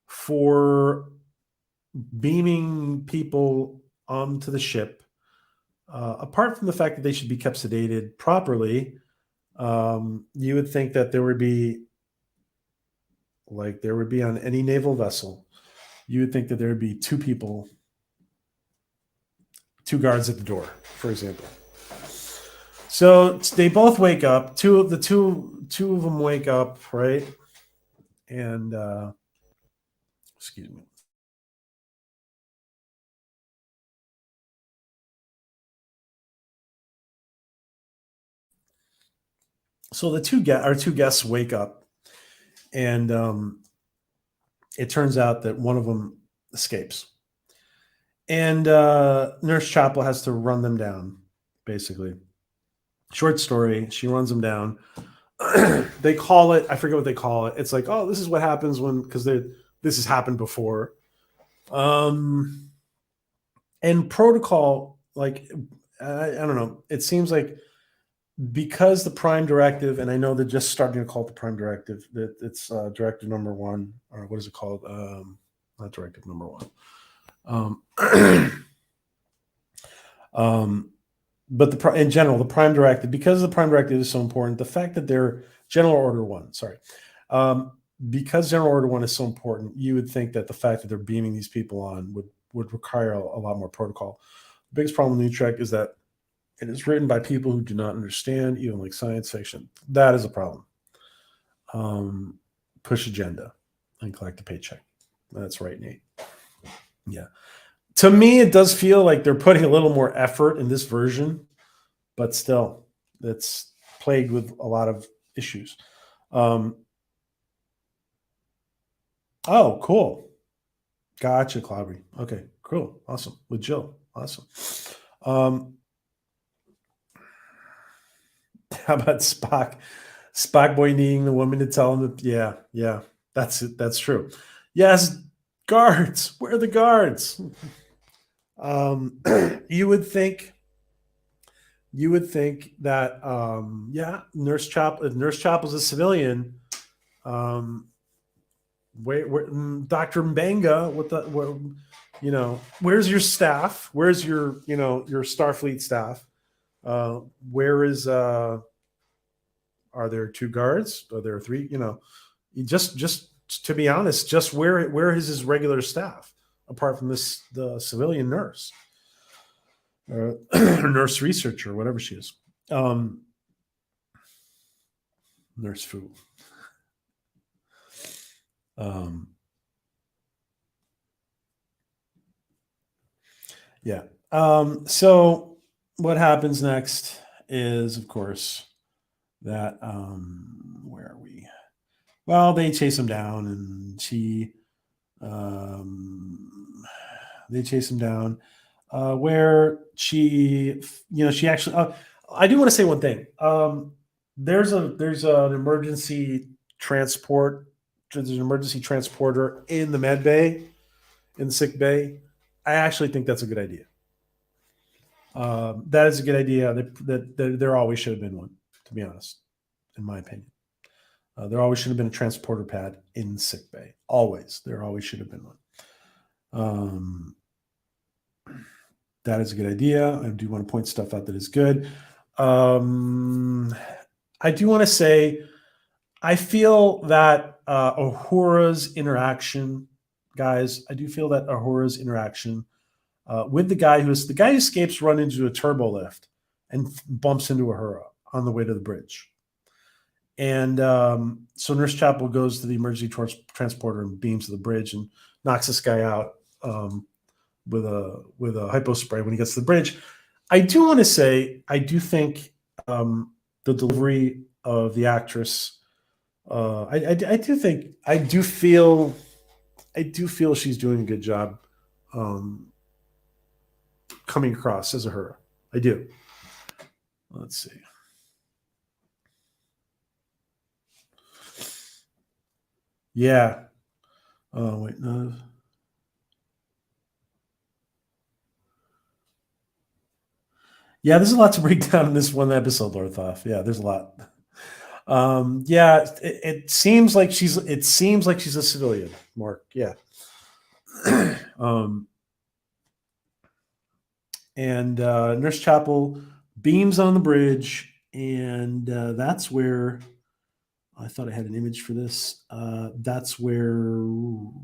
S1: for beaming people onto the ship, apart from the fact that they should be kept sedated properly, you would think that there would be, like there would be on any naval vessel, you would think that there would be two guards at the door, for example. So they both wake up. Two of them wake up, right? And excuse me. So the our two guests wake up, and it turns out that one of them escapes, and Nurse Chapel has to run them down. Basically, short story. She runs them down. They call it, I forget what they call it. It's like, oh, this is what happens when, because this has happened before. And protocol, like, I don't know. It seems like because the Prime Directive, and I know they're just starting to call it the Prime Directive, that it's Directive Number 1, or what is it called? Not Directive Number 1. But in general, the Prime Directive, because the Prime Directive is so important, the fact that they're General Order 1, sorry, because General Order 1 is so important, you would think that the fact that they're beaming these people on would require a lot more protocol. The biggest problem with New Trek is that it is written by people who do not understand, even like science fiction. That is a problem. Push agenda and collect a paycheck. That's right, Nate. Yeah. To me, it does feel like they're putting a little more effort in this version, but still, it's plagued with a lot of issues. Oh, cool. Gotcha, Clobbery. Okay, cool. Awesome. With Jill. Awesome. How about Spock? Spock boy needing the woman to tell him that, yeah, that's it. That's true. Yes, guards. Where are the guards? You would think that yeah, Nurse Chapel's a civilian. Where Dr. Mbenga, where's your staff? Where's your Starfleet staff? Where is are there two guards? Are there three? Just to be honest, just where is his regular staff apart from the civilian nurse, or nurse researcher, whatever she is, nurse Fu. Yeah. So what happens next is, of course, that where are we? Well, they chase him down, and they chase him down, where she actually. I do want to say one thing. There's an emergency transport. There's an emergency transporter in the med bay, in the sick bay. I actually think that's a good idea. That is a good idea. That there always should have been one, to be honest, in my opinion. There always should have been a transporter pad in sick bay. Always. There always should have been one. That is a good idea. I do want to point stuff out that is good. I do want to say, I feel that Uhura's interaction, guys, I do feel that Uhura's interaction with the guy who escapes, run into a turbo lift and bumps into Uhura on the way to the bridge. And so Nurse Chapel goes to the emergency transporter and beams to the bridge and knocks this guy out with a hypo spray when he gets to the bridge. I do want to say, I do think the delivery of the actress. I do think I do feel she's doing a good job um, coming across as a her. I do. Let's see. Yeah. Oh wait, no. Yeah, there's a lot to break down in this one episode, Lorthoff. Yeah, there's a lot. Yeah, it seems like she's a civilian, Mark. Yeah. um, and Nurse Chapel beams on the bridge, and that's where I thought I had an image for this. That's where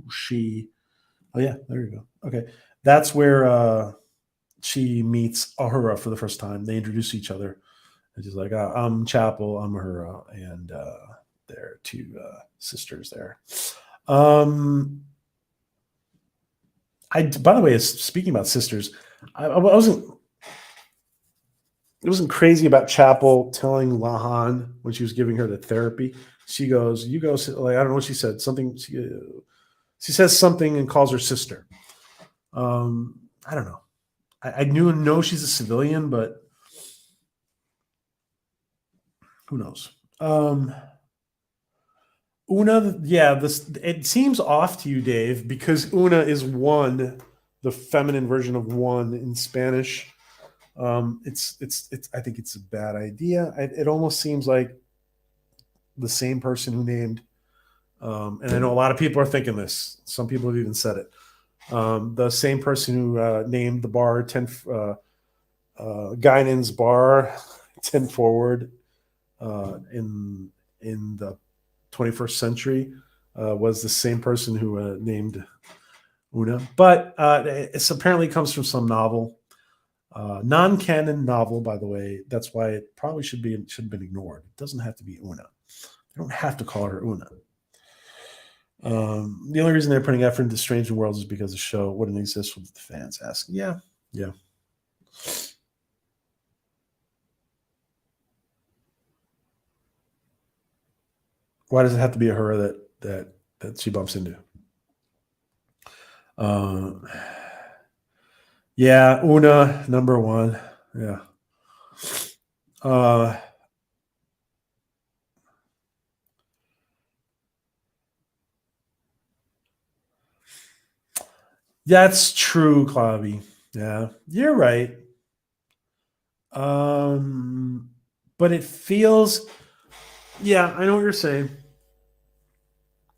S1: she. Oh yeah, there you go. Okay, that's where she meets Ahura for the first time. They introduce each other, and she's like, "I'm Chapel, I'm Ahura," and they're two sisters there. Um, by the way, speaking about sisters, I wasn't. It wasn't crazy about Chapel telling Lahan when she was giving her the therapy. She goes, "You go." Like I don't know what she said. Something. She says something and calls her sister. I don't know. I know she's a civilian, but who knows? Una, yeah, this it seems off to you, Dave, because Una is one, the feminine version of one in Spanish. It's. I think it's a bad idea. It almost seems like the same person who named, and I know a lot of people are thinking this. Some people have even said it. The same person who named the bar 10 Guinan's bar 10 forward in the 21st century was the same person who named Una. But it apparently comes from some novel. Non-canon novel, by the way. That's why it probably should have been ignored. It doesn't have to be Una. They don't have to call her Una. The only reason they're putting effort into Strange New Worlds is because the show wouldn't exist with the fans asking. Yeah. Why does it have to be a her that she bumps into? Yeah, Una number one. Yeah. That's true, Clavi. Yeah, you're right. But it feels. Yeah, I know what you're saying.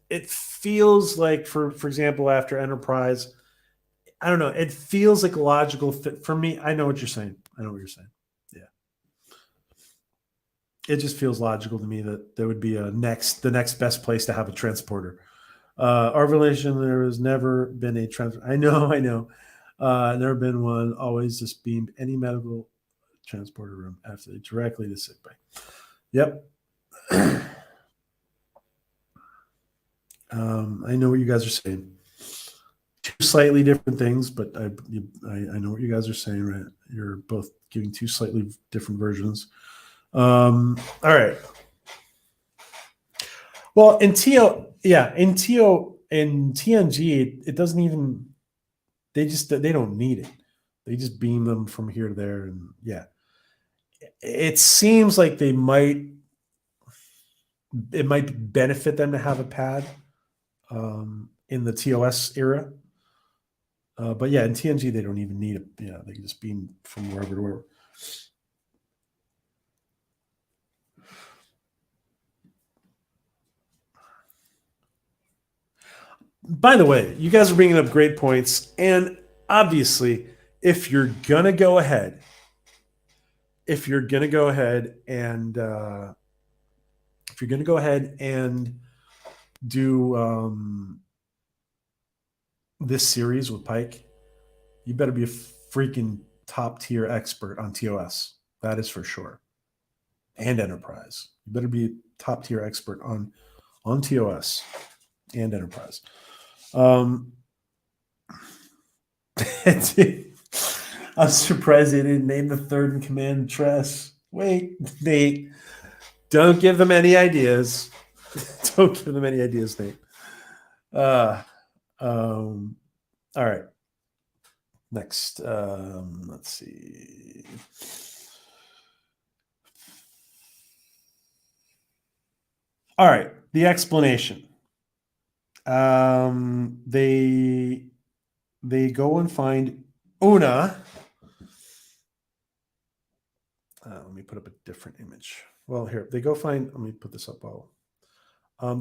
S1: It feels like, for example, after Enterprise, I don't know. It feels like a logical fit for me. I know what you're saying. Yeah, it just feels logical to me that there would be the next best place to have a transporter. Our relation, there has never been a transport. I know. Never been one. Always just beamed any medical transporter room after directly to sick bay. Yep. I know what you guys are saying. Two slightly different things, but I know what you guys are saying. Right? You're both giving two slightly different versions. All right. Well, in TNG, it doesn't even. They don't need it. They just beam them from here to there, and yeah, it seems like it might benefit them to have a pad in the TOS era. But yeah, in TNG they don't even need it. Yeah, they can just beam from wherever to wherever. By the way, you guys are bringing up great points, and obviously, if you're gonna go ahead and do this series with Pike, you better be a freaking top tier expert on TOS. That is for sure. And Enterprise. You better be a top tier expert on TOS and Enterprise. I'm surprised they didn't name the third in command Tress. Wait, Nate. Don't give them any ideas. Don't give them any ideas, Nate. Uh, all right. Next, let's see. All right, the explanation. They go and find Una. Let me put up a different image. Well, here they go find. Let me put this up.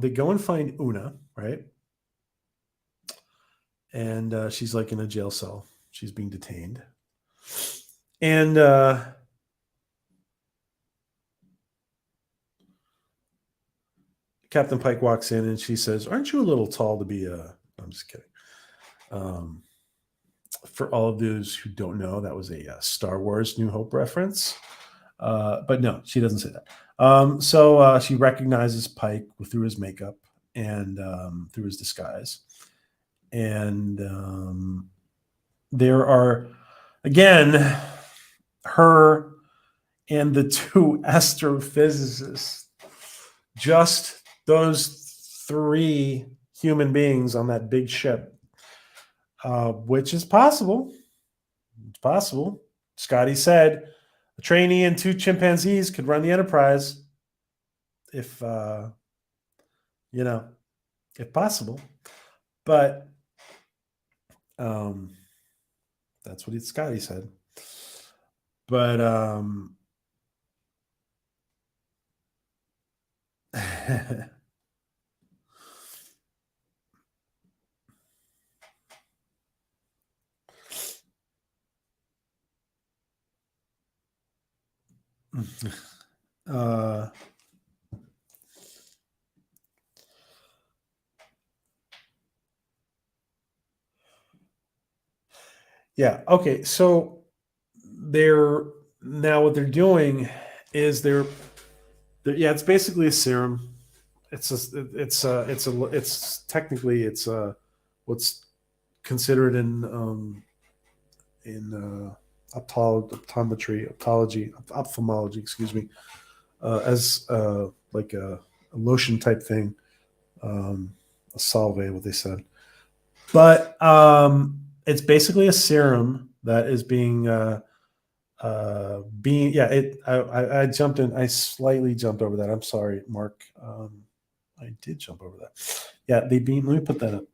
S1: They go and find Una, right? And she's like in a jail cell. She's being detained, and Captain Pike walks in and she says, "Aren't you a little tall to be a?" I'm just kidding. Um, for all of those who don't know, that was a Star Wars New Hope reference. But no, she doesn't say that. So she recognizes Pike through his makeup and through his disguise. And there are, again, her and the two astrophysicists, just those three human beings on that big ship, which is possible. It's possible. Scotty said a trainee and two chimpanzees could run the Enterprise if, if possible. But that's what Scotty said. But yeah. Okay. So what they're doing is yeah, it's basically a serum. It's technically what's considered in ophthalmology, excuse me, as like a lotion type thing, a salve, what they said. But it's basically a serum that is being yeah. I jumped in. I slightly jumped over that. I'm sorry, Mark. I did jump over that. Yeah, they beam. Let me put that up.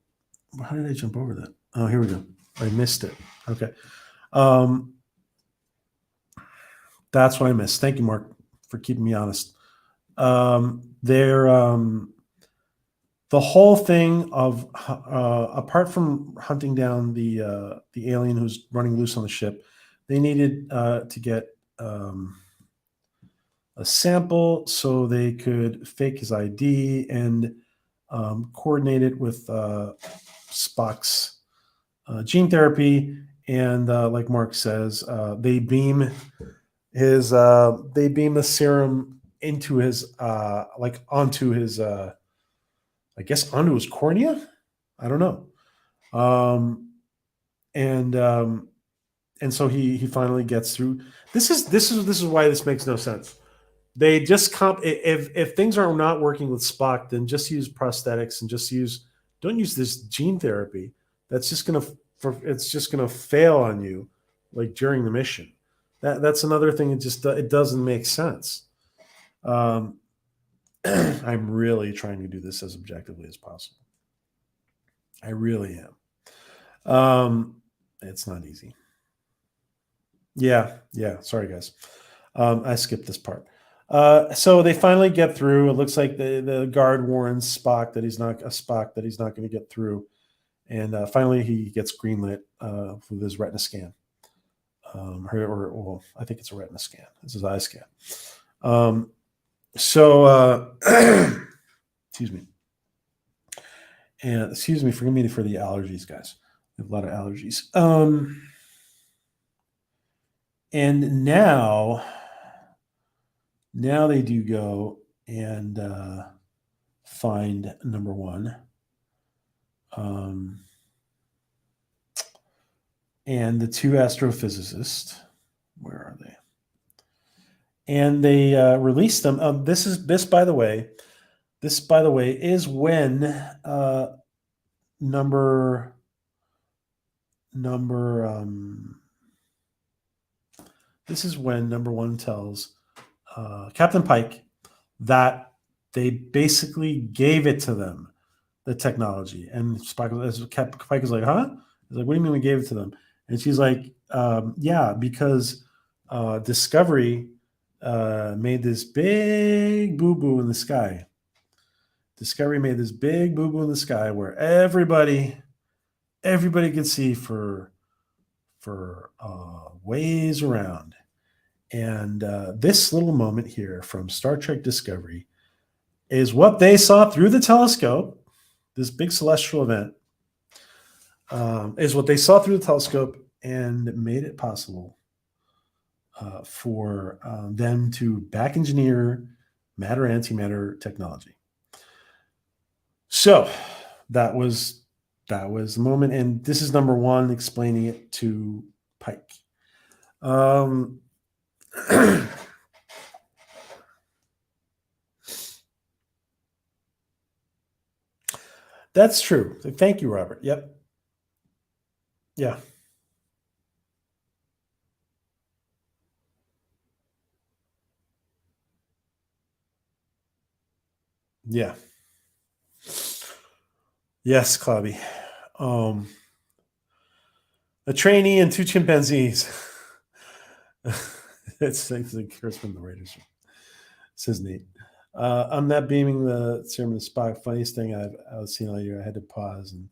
S1: How did I jump over that? Oh, here we go. I missed it. Okay. That's what I missed. Thank you, Mark, for keeping me honest. The whole thing of apart from hunting down the alien who's running loose on the ship, they needed to get a sample so they could fake his ID and coordinate it with Spock's gene therapy. And like Mark says, they beam the serum into his onto his I guess onto his cornea. I don't know. Um, and so he finally gets through. This is why this makes no sense. They just if things are not working with Spock, then just use prosthetics and don't use this gene therapy. That's just gonna fail on you, like during the mission. That's another thing. It doesn't make sense. Um, I'm really trying to do this as objectively as possible. I really am. It's not easy. Yeah, yeah. Sorry, guys. I skipped this part. So they finally get through. It looks like the guard warns Spock that he's not going to get through, and finally he gets greenlit with his retina scan. Well, I think it's a retina scan. It's his eye scan. So excuse me, and excuse me, forgive me for the allergies, guys. I have a lot of allergies. And now they do go and find number one. And the two astrophysicists, where are they? and they released them. This by the way is when number this is when number one tells Captain Pike that they basically gave it to them, the technology. And Pike is like, huh? He's like, what do you mean we gave it to them? And she's like, yeah, because Discovery made this big boo-boo in the sky. Discovery made this big boo-boo in the sky where everybody could see for ways around. And this little moment here from Star Trek Discovery is what they saw through the telescope. This big celestial event is what they saw through the telescope and made it possible for them to back engineer matter-antimatter technology. So that was the moment, and this is number one explaining it to Pike. That's true. Thank you, Robert. Yep. Yeah. Yeah. Yes, Clobby. A trainee and two chimpanzees. It's like Crispin the Raiders. This is neat. I'm not beaming the Chairman Spock. Funniest thing I've seen all year. I had to pause and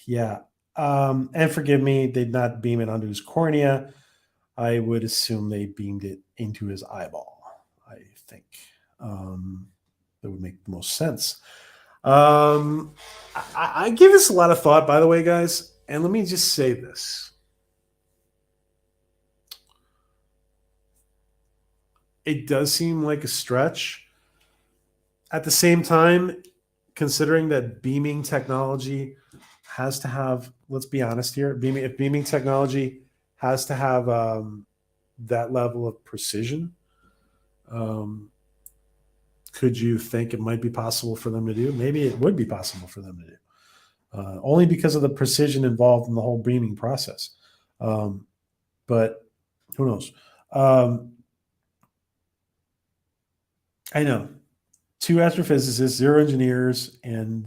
S1: yeah. And forgive me, they'd not beam it onto his cornea. I would assume they beamed it into his eyeball. I think that would make the most sense. I give this a lot of thought, by the way, guys. And let me just say this. It does seem like a stretch. At the same time, considering that beaming technology has to have, let's be honest here, if beaming technology has to have that level of precision, could you think it might be possible for them to do? Maybe it would be possible for them to do, only because of the precision involved in the whole beaming process. But who knows? I know. 2 astrophysicists, 0 engineers, and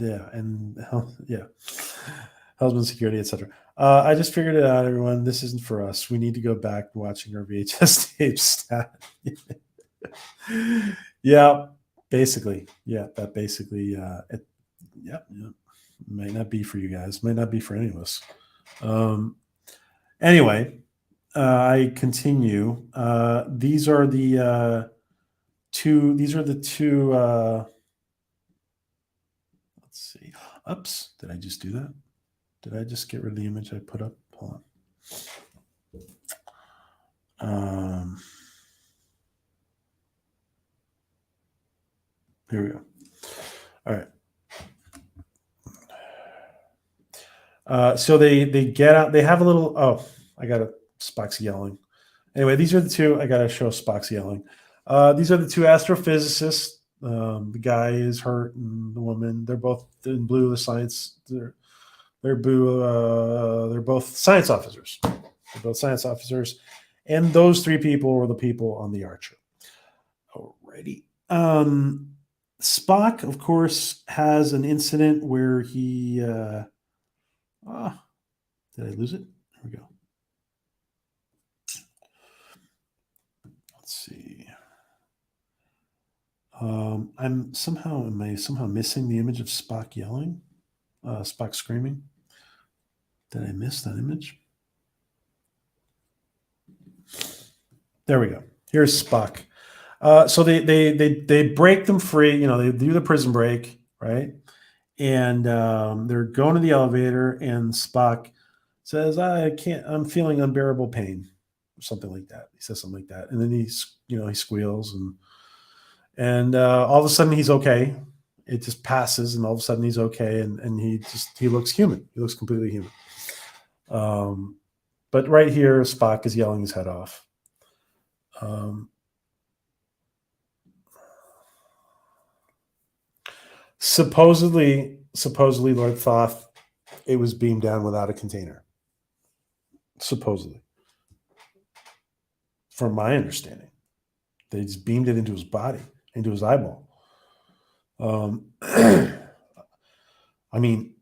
S1: husband security, etc. I just figured it out, everyone. This isn't for us. We need to go back watching our VHS tapes. Yeah, basically. Yeah, that basically. Might not be for you guys. Might not be for any of us. Anyway, I continue. These are the two. These are the two. Let's see. Oops! Did I just do that? Did I just get rid of the image I put up? Hold on. Here we go. All right. So they get out. They have a little. Oh, I got a Spock's yelling. Anyway, these are the two. I got to show Spock's yelling. These are the 2 astrophysicists. The guy is hurt, and the woman. They're both in blue. The science. They're blue. They're both science officers. They're both science officers, and those 3 people were the people on the Archer. Alrighty. Spock, of course, has an incident where he. Did I lose it? Here we go. Let's see. Am I somehow missing the image of Spock yelling? Spock screaming? Did I miss that image? There we go. Here's Spock. So they break them free. You know, they do the prison break, right? And they're going to the elevator, and Spock says, "I can't. I'm feeling unbearable pain," or something like that. He says something like that, and then he squeals, and all of a sudden he's okay. It just passes, and all of a sudden he's okay, and he looks human. He looks completely human. But right here, Spock is yelling his head off. Supposedly, Lord Thoth, it was beamed down without a container. Supposedly, from my understanding, they just beamed it into his body, into his eyeball. I mean,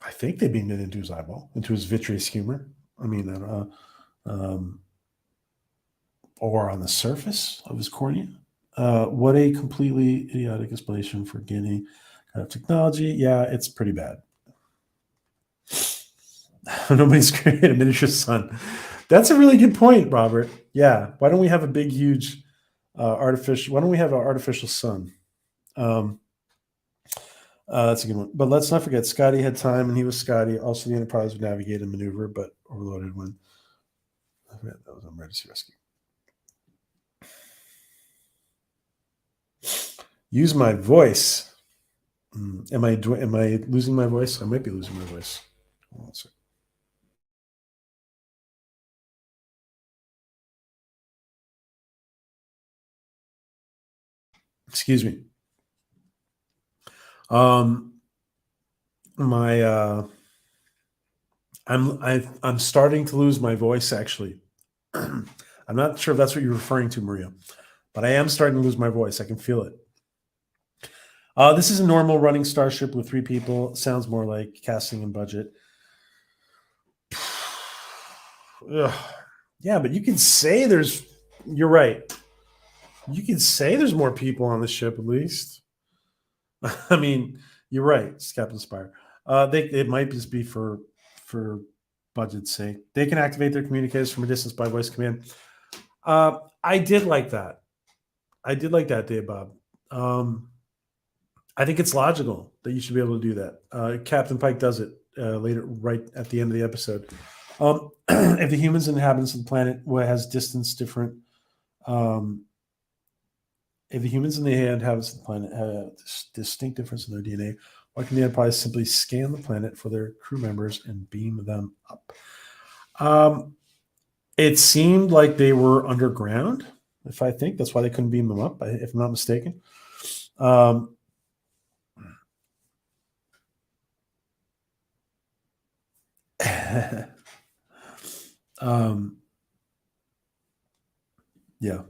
S1: I think they beamed it into his eyeball, into his vitreous humor. I mean, or on the surface of his cornea. What a completely idiotic explanation for getting kind of technology. Yeah, it's pretty bad. Nobody's created a miniature sun. That's a really good point, Robert. Yeah. Why don't we have a big, huge artificial? Why don't we have an artificial sun? That's a good one. But let's not forget, Scotty had time, and he was Scotty. Also, the Enterprise would navigate and maneuver, but overloaded when that was emergency rescue. Use my voice. Am I losing my voice? I might be losing my voice. Hold on a second. Excuse me. I'm starting to lose my voice, actually. I'm not sure if that's what you're referring to, Maria, but I am starting to lose my voice. I can feel it. This is a normal running starship with 3 people. Sounds more like casting and budget. Ugh. Yeah, but you can say you're right. You can say there's more people on the ship, at least. I mean, you're right. It's Captain Spire. It might just be for budget's sake. They can activate their communicators from a distance by voice command. I did like that. Dave Bob. I think it's logical that you should be able to do that. Captain Pike does it later, right at the end of the episode. If the humans and inhabitants of the planet has distance different, if the humans and the inhabitants of the planet have distinct difference in their DNA, why can the Enterprise simply scan the planet for their crew members and beam them up? It seemed like they were underground. If I think that's why they couldn't beam them up, if I'm not mistaken. Yeah.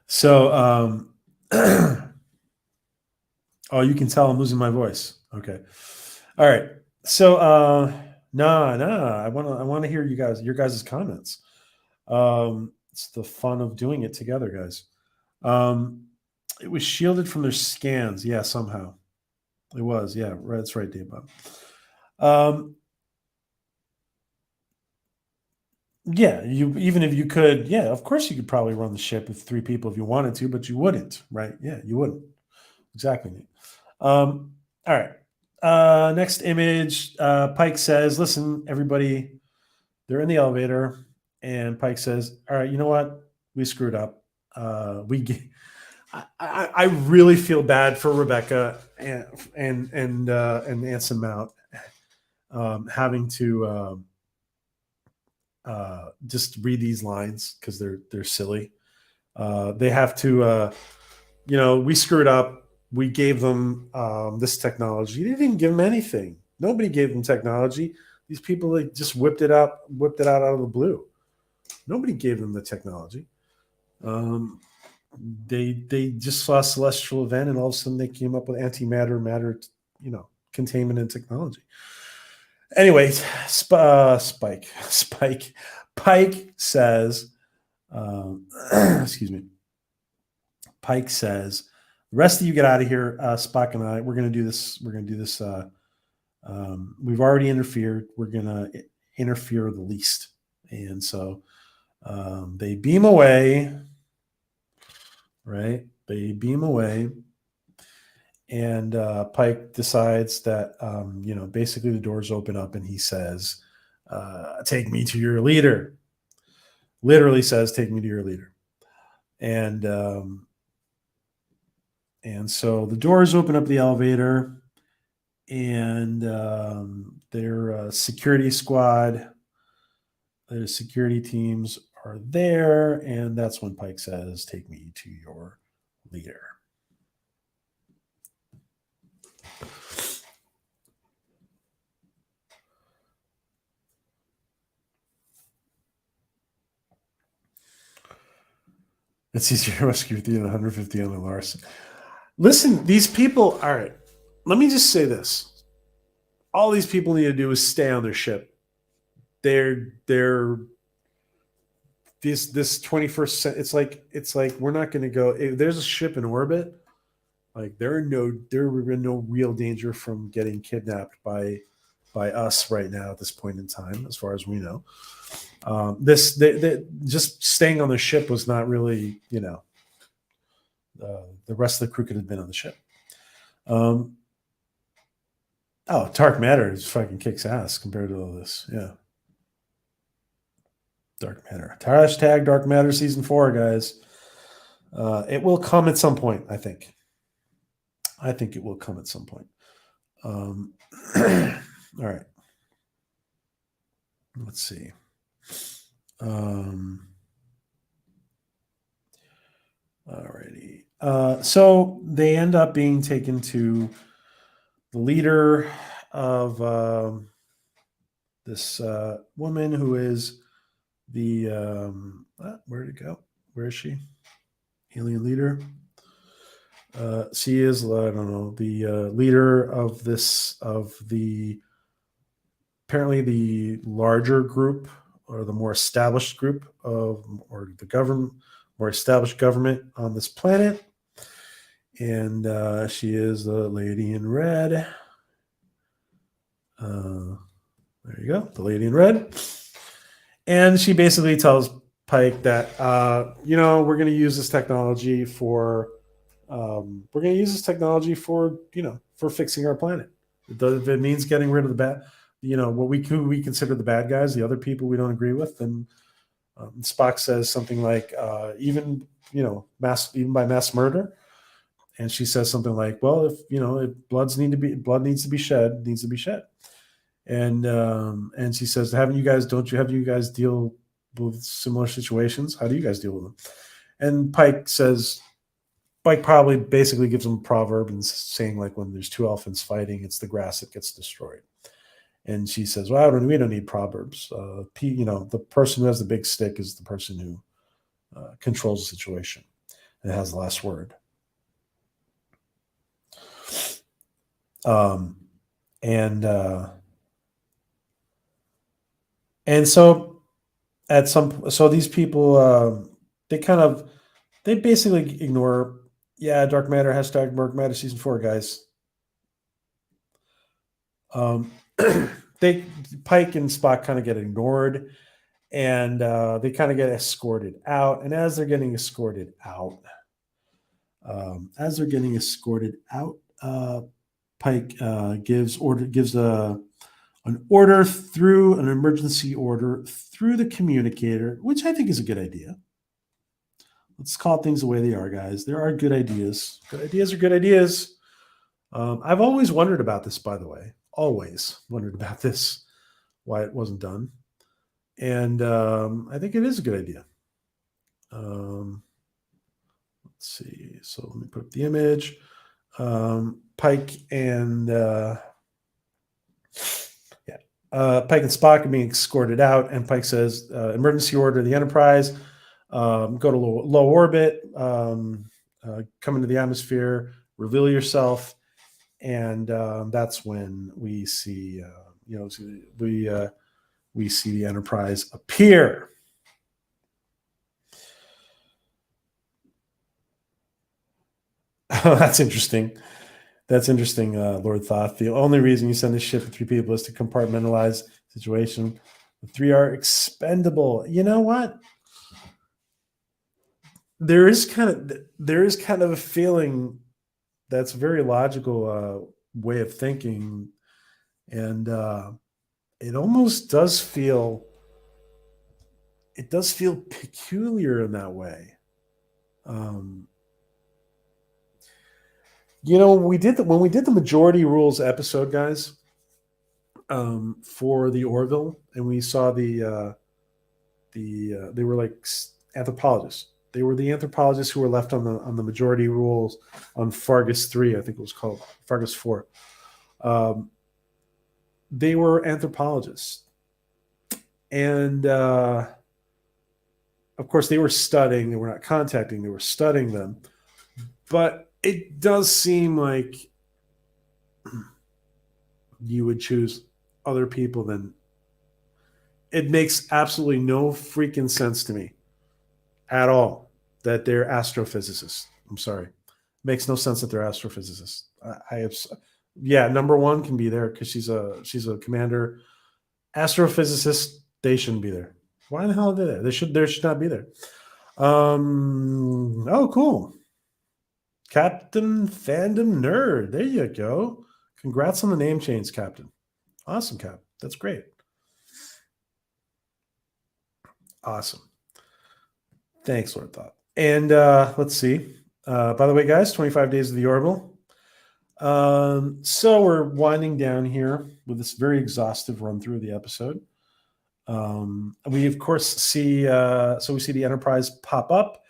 S1: So, oh, you can tell I'm losing my voice. Okay. All right. So, I want to hear your guys' comments. It's the fun of doing it together, guys. It was shielded from their scans. Yeah, somehow it was. Yeah, that's right, Dave Bob. Yeah, even if you could, yeah, of course you could probably run the ship with 3 people if you wanted to, but you wouldn't, right? Yeah, you wouldn't. Exactly. All right. Next image. Pike says, "Listen, everybody, they're in the elevator," and Pike says, "All right, you know what? We screwed up. I really feel bad for Rebecca and Anson Mount having to." Just read these lines because they're silly. They have to, we screwed up. We gave them this technology. They didn't give them anything. Nobody gave them technology. These people, they just whipped it out of the blue. Nobody gave them the technology. They just saw a celestial event, and all of a sudden they came up with antimatter, matter, containment and technology. Anyway, Pike says, excuse me. Pike says, "The rest of you get out of here. Spock and I, we're going to do this. We're going to do this. We've already interfered. We're going to interfere the least." And so they beam away, right? They beam away. And Pike decides that, basically the doors open up and he says, "Take me to your leader." Literally says, "Take me to your leader." And so the doors open up the elevator, and their security squad, their security teams are there, and that's when Pike says, "Take me to your leader." It's easier to rescue 3 than 150 on the Larson. Listen, these people. All right, let me just say this: all these people need to do is stay on their ship. They're this 21st. It's like we're not going to go. If there's a ship in orbit, like there are no real danger from getting kidnapped by us right now at this point in time, as far as we know. Just staying on the ship was not really, the rest of the crew could have been on the ship. Dark Matter is fucking kicks ass compared to all this. Yeah. Dark Matter. Hashtag Dark Matter season 4, guys. It will come at some point, I think. I think it will come at some point. All right. Let's see. Alrighty. So they end up being taken to the leader of this woman who is the where did it go? Where is she? Alien leader. She is, I don't know, the leader of the apparently the larger group, or the more established group or the government, more established government on this planet. And she is the lady in red. There you go, the lady in red. And she basically tells Pike that, we're going to use this technology for for fixing our planet. If it means getting rid of the bad, what we consider the bad guys, the other people we don't agree with, then Spock says something like, even by mass murder. And she says something like, well, if blood needs to be shed. And she says, don't you guys deal with similar situations? How do you guys deal with them? And Pike probably basically gives them a proverb and saying, like, when there's two elephants fighting, it's the grass that gets destroyed. And she says, well, we don't need proverbs. The person who has the big stick is the person who controls the situation and has the last word. And so these people, they basically ignore, Dark Matter, hashtag Dark Matter season 4, guys. Pike and Spock kind of get ignored, and they kind of get escorted out. And as they're getting escorted out, Pike gives an emergency order through the communicator, which I think is a good idea. Let's call things the way they are, guys. There are good ideas. Good ideas are good ideas. I've always wondered about this, by the way. Always wondered about this, why it wasn't done. And I think it is a good idea. Let's see. So let me put up the image. Pike and Pike and Spock are being escorted out, and Pike says, emergency order the Enterprise, go to low orbit, come into the atmosphere, reveal yourself. And that's when we see, we see the Enterprise appear. That's interesting. Lord Thoth. The only reason you send a ship with 3 people is to compartmentalize the situation. The 3 are expendable. You know what? There is kind of a feeling that's a very logical way of thinking, and it almost does feel peculiar in that way. when we did the majority rules episode, guys, for the Orville, and we saw they were like anthropologists. They were the anthropologists who were left on the majority rules on Fargus 3, I think it was called Fargus 4. Um, they were anthropologists, and of course they were studying. They were not contacting. They were studying them. But it does seem like you would choose other people than. It makes absolutely no freaking sense to me at all that they're astrophysicists. I'm sorry. It makes no sense that they're astrophysicists. I have, yeah, number one can be there because she's a commander. Astrophysicists, they shouldn't be there. Why the hell are they there? They should not be there. Oh, cool. Captain Fandom Nerd. There you go. Congrats on the name change, Captain. Awesome, Cap. That's great. Awesome. Thanks, Lord Thought. And let's see. By the way, guys, 25 Days of the Orville. So we're winding down here with this very exhaustive run through of the episode. We of course see we see the Enterprise pop up,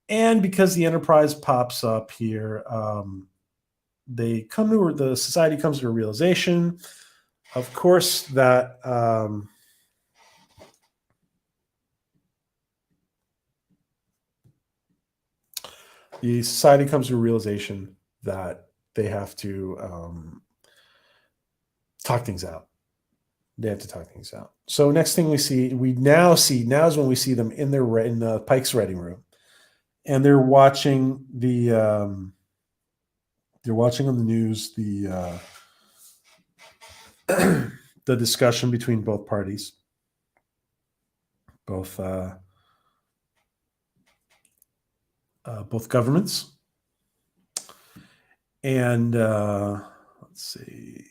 S1: and because the Enterprise pops up here, the society comes to a realization, of course, that the society comes to a realization that they have to talk things out. They have to talk things out. So next thing now is when we see them in the Pike's Reading Room, and they're watching on the news the discussion between both parties, both governments, and let's see.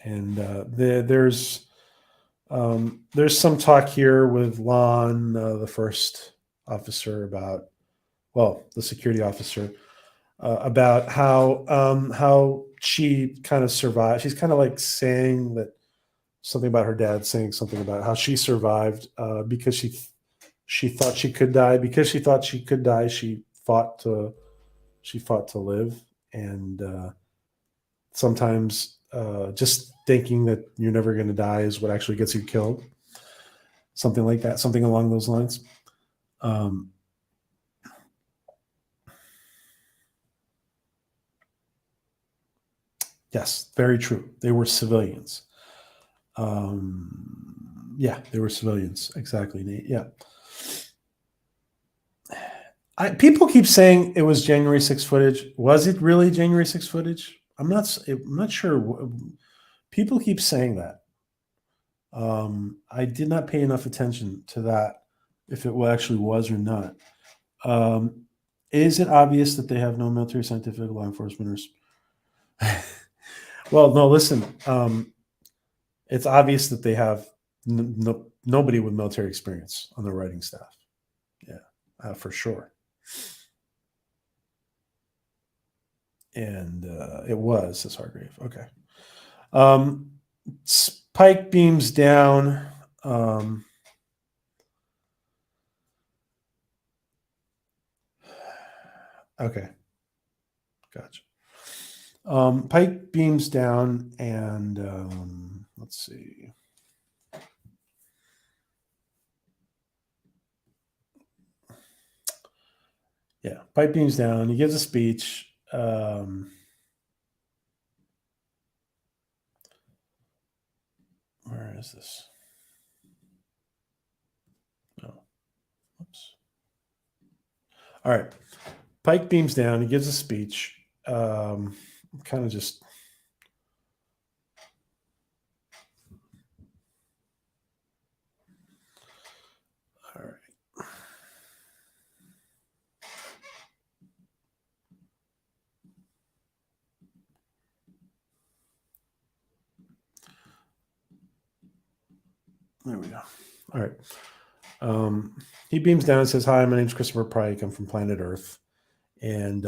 S1: And there's some talk here with Lon, the first officer, about the security officer, about how she kind of survived. She's kind of like saying that something about her dad, saying something about how she survived because she thought she could die. Because she thought she could die, she fought to live, and sometimes just thinking that you're never going to die is what actually gets you killed. Something like that, something along those lines. Yes, very true. They were civilians. Yeah, they were civilians. Exactly, Nate. Yeah. People keep saying it was January 6th footage. Was it really January 6th footage? I'm not sure. People keep saying that. I did not pay enough attention to that, if it actually was or not. Is it obvious that they have no military, scientific, law enforcement, or? Well, no. Listen, it's obvious that they have nobody with military experience on their writing staff. Yeah, for sure. And it was this Hargrave. Okay. Pike beams down. Okay. Gotcha. Pike beams down, and let's see. Yeah, Pike beams down. He gives a speech. Where is this? Oh, oops. All right. Pike beams down. He gives a speech. Kind of just. All right. There we go. All right. He beams down and says, "Hi, my name's Christopher Pike. I'm from planet Earth." And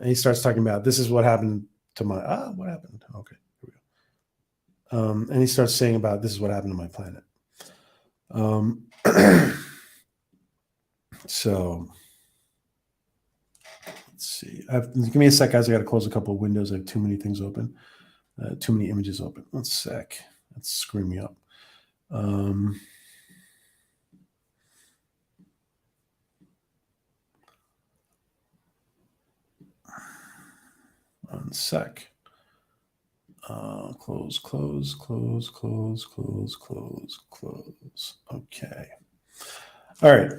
S1: he starts talking about, this is what happened to my, what happened? Okay, here we go. And he starts saying about, this is what happened to my planet. So let's see. Give me a sec, guys. I got to close a couple of windows. I have too many things open, too many images open. One sec. That's screwing me up. One sec. Close. Okay. All right.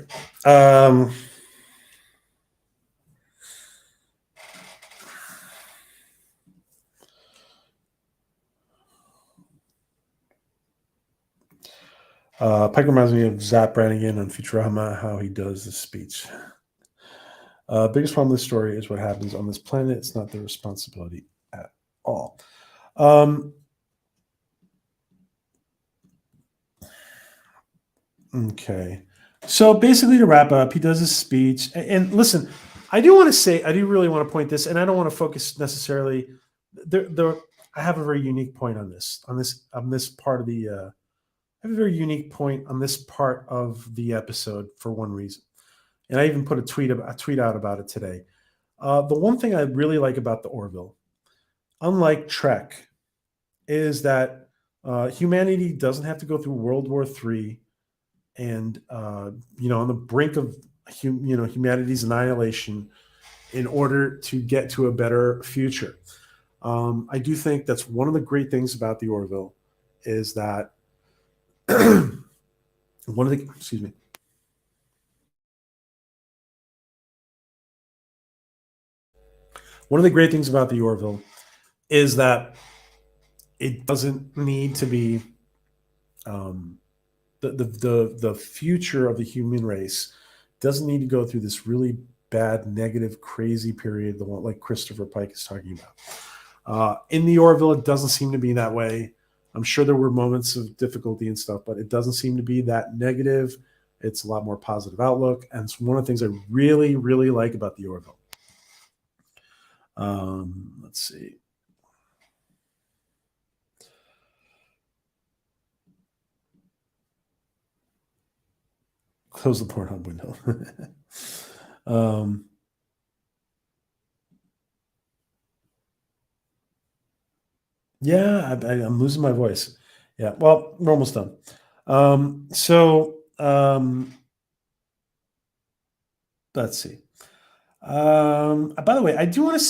S1: Pike reminds me of Zap Brannigan on Futurama, how he does this speech. Biggest problem with this story is what happens on this planet. It's not their responsibility at all. Okay. So basically, to wrap up, he does his speech. And listen, I do really want to point this, and I don't want to focus necessarily. I have a very unique point on this part of the. I have a very unique point on this part of the episode for one reason, and I even put a tweet out about it today. The one thing I really like about the Orville, unlike Trek, is that humanity doesn't have to go through World War III and on the brink of humanity's annihilation in order to get to a better future. I do think that's one of the great things about the Orville is that one of the great things about the Orville is that it doesn't need to be the future of the human race doesn't need to go through this really bad, negative, crazy period, the one like Christopher Pike is talking about. In the Orville, it doesn't seem to be that way. I'm sure there were moments of difficulty and stuff, but it doesn't seem to be that negative. It's a lot more positive outlook, and it's one of the things I really, really like about the Orville. Let's see. Close the Pornhub window. Yeah, I'm losing my voice. Yeah, well, we're almost done. Let's see. By the way, I do want to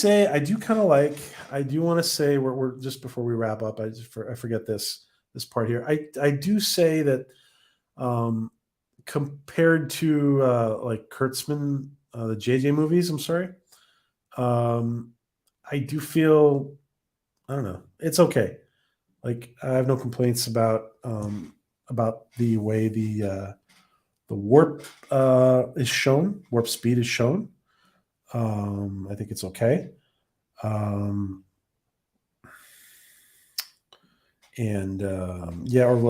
S1: say we're just before we wrap up. I forget this part here. I do say that compared to like Kurtzman, the JJ movies. I'm sorry. I do feel, I don't know. It's okay. Like I have no complaints about the way the warp is shown, warp speed is shown. I think it's okay. Orville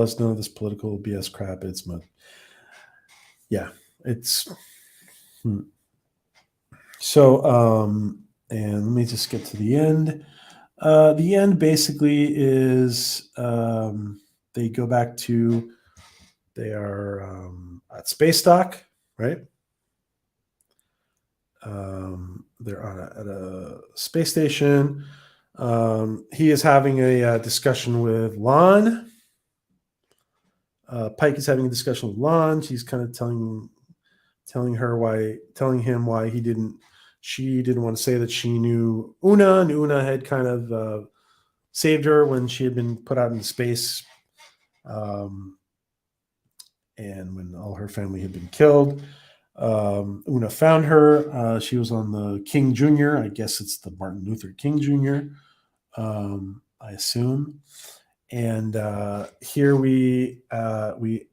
S1: has none of this political BS crap. It's so. And let me just get to the end. The end basically is they go back to, they are at space dock, right? They're at a space station. He is having a discussion with Lon. Pike is having a discussion with Lon. She's kind of telling him why she didn't want to say that she knew Una, and Una had kind of saved her when she had been put out into space, and when all her family had been killed. Una found her. She was on the King Jr. I guess it's the Martin Luther King Jr. I assume. And here we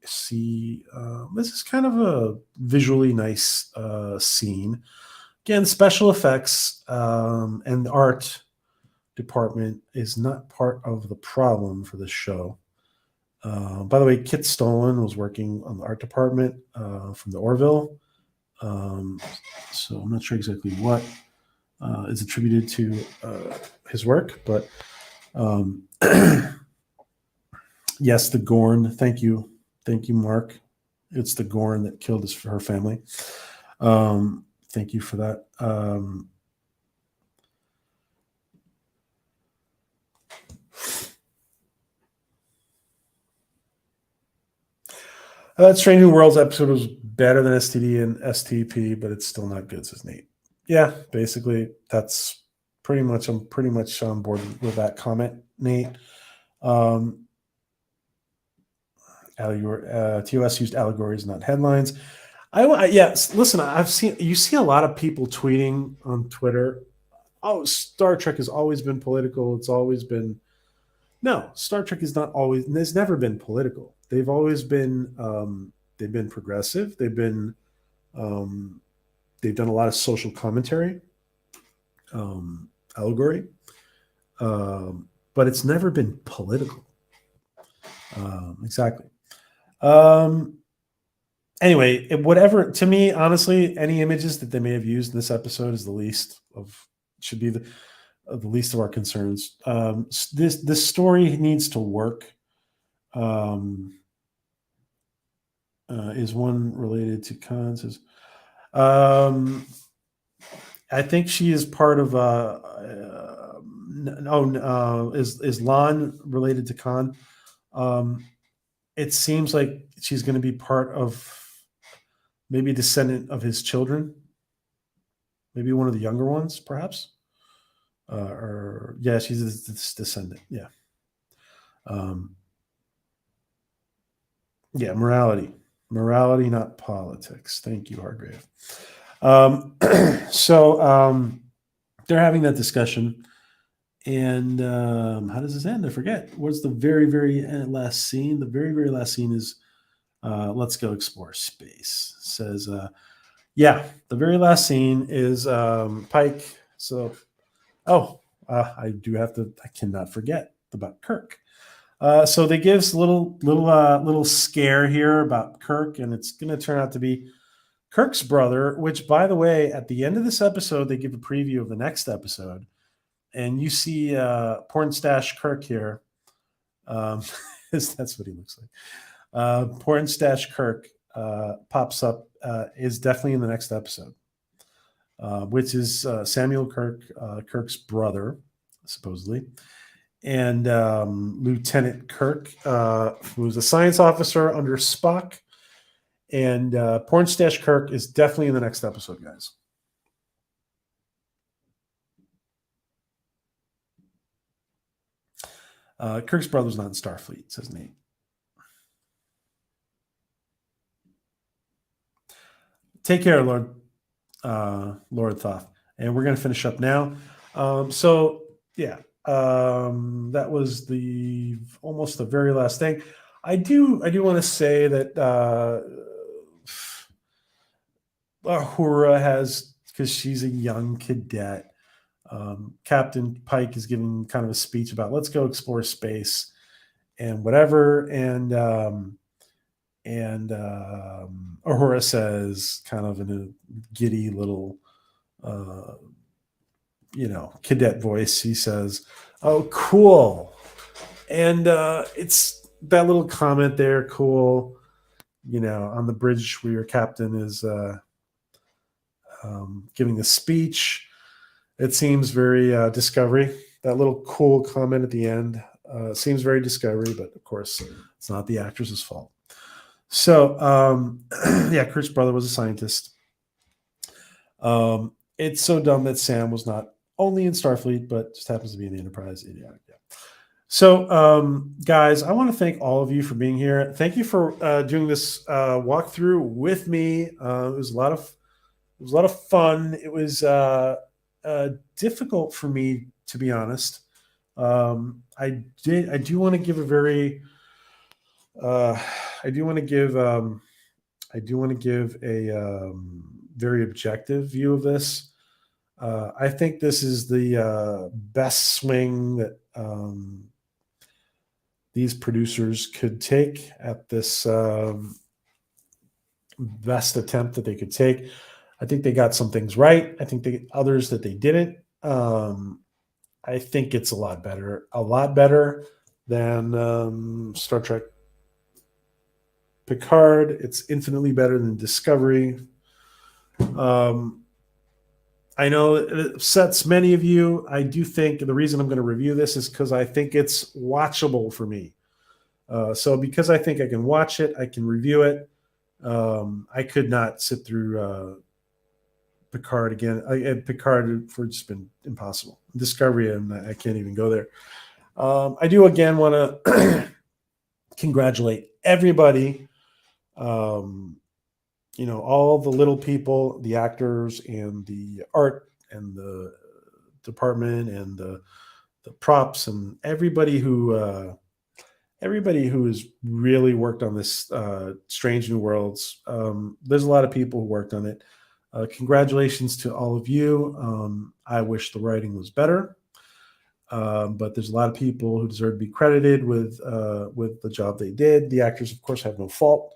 S1: see this is kind of a visually nice scene. Again, special effects and the art department is not part of the problem for this show. By the way, Kit Stolen was working on the art department from the Orville. So I'm not sure exactly what is attributed to his work, but yes, the Gorn. Thank you, Mark. It's the Gorn that killed her family. Thank you for that. Strange New Worlds episode was better than STD and STP, but it's still not good, says Nate. Yeah, basically, that's pretty much. I'm pretty much on board with that comment, Nate. TOS used allegories, not headlines. Yes. Listen, you see a lot of people tweeting on Twitter. Oh, Star Trek has always been political. It's always been no. Star Trek is not always. There's never been political. They've always been. They've been progressive. They've been. They've done a lot of social commentary, allegory, but it's never been political. Exactly. Anyway, whatever, to me, honestly, any images that they may have used in this episode is the least of should be the least of our concerns. This story needs to work. Is one related to cons? I think she is part of. Is Lon related to Khan? It seems like she's going to be part of maybe a descendant of his children, maybe one of the younger ones, perhaps. Or yeah, she's a descendant. Yeah. Yeah, morality, not politics. Thank you, Hargrave. So they're having that discussion. And how does this end? I forget. What's the very, very last scene? The very, very last scene is let's go explore space. Says, yeah, the very last scene is Pike. So, I cannot forget about Kirk. So they give us a little scare here about Kirk, and it's going to turn out to be Kirk's brother, which, by the way, at the end of this episode, they give a preview of the next episode. And you see porn stash Kirk here. That's what he looks like. Porn stash Kirk pops up, is definitely in the next episode, which is Samuel Kirk, Kirk's brother, supposedly. And Lieutenant Kirk, who's a science officer under Spock. And porn stash Kirk is definitely in the next episode, guys. Kirk's brother's not in Starfleet, says Nate. Take care, Lord Thoth. And we're going to finish up now. That was almost the very last thing. I do want to say that Uhura has, because she's a young cadet, Captain Pike is giving kind of a speech about let's go explore space and whatever, and Uhura says, kind of in a giddy little cadet voice, he says, "Oh, cool." And it's that little comment there, cool, on the bridge where your captain is giving a speech. It seems very Discovery. That little cool comment at the end seems very Discovery, but of course, it's not the actress's fault. So, Kurt's brother was a scientist. It's so dumb that Sam was not only in Starfleet, but just happens to be in the Enterprise. Idiotic. Yeah. So, guys, I want to thank all of you for being here. Thank you for doing this walkthrough with me. It was a lot of fun. It was difficult for me, to be honest. I do want to give a very very objective view of this. I think this is the best swing that these producers could take at this best attempt that they could take. I think they got some things right. I think they others that they didn't. I think it's a lot better than Star Trek Picard. It's infinitely better than Discovery. I know it upsets many of you. I do think the reason I'm going to review this is because I think it's watchable for me. So because I think I can watch it, I can review it. I could not sit through Picard again. Picard for just been impossible. Discovery, and I can't even go there. I do again want to congratulate everybody. All the little people, the actors and the art and the department and the props and everybody who has really worked on this Strange New Worlds. There's a lot of people who worked on it. Congratulations to all of you. I wish the writing was better, but there's a lot of people who deserve to be credited with the job they did. The actors, of course, have no fault.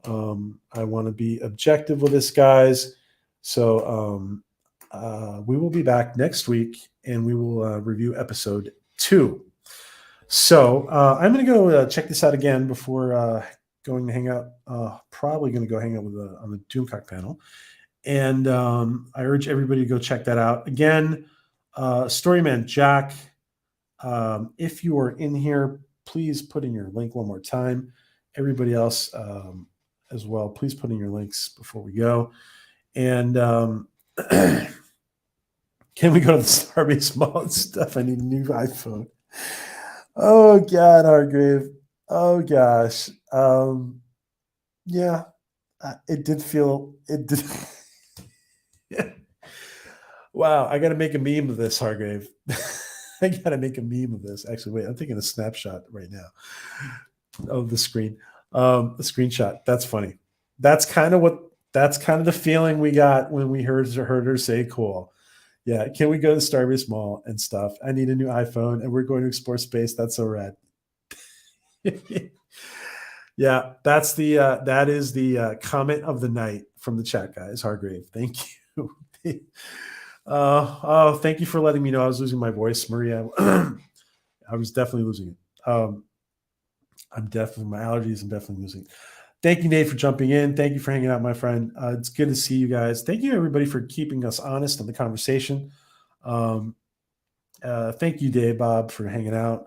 S1: I want to be objective with this, guys. So we will be back next week, and we will review episode 2. So I'm going to go check this out again before going to hang out. Probably going to go hang out on the Doomcock panel. And I urge everybody to go check that out. Again, Storyman Jack, if you are in here, please put in your link one more time. Everybody else as well, please put in your links before we go. And can we go to the Starbase Mall and stuff? I need a new iPhone. Oh, God, Hargrave. Oh, gosh. Yeah, it did. Wow, I got to make a meme of this, Hargrave. I got to make a meme of this. Actually, wait, I'm taking a snapshot right now of the screen. The screenshot. That's funny. That's kind of the feeling we got when we heard her say cool. Yeah, can we go to the Starbase Mall and stuff? I need a new iPhone, and we're going to explore space. That's so rad. Yeah, that is the comment of the night from the chat, guys. Hargrave, thank you. Thank you for letting me know I was losing my voice, Maria. I was definitely losing it. My allergies. I'm definitely losing it. Thank you, Nate, for jumping in. Thank you for hanging out, my friend. It's good to see you guys. Thank you, everybody, for keeping us honest in the conversation. Thank you, Dave, Bob, for hanging out.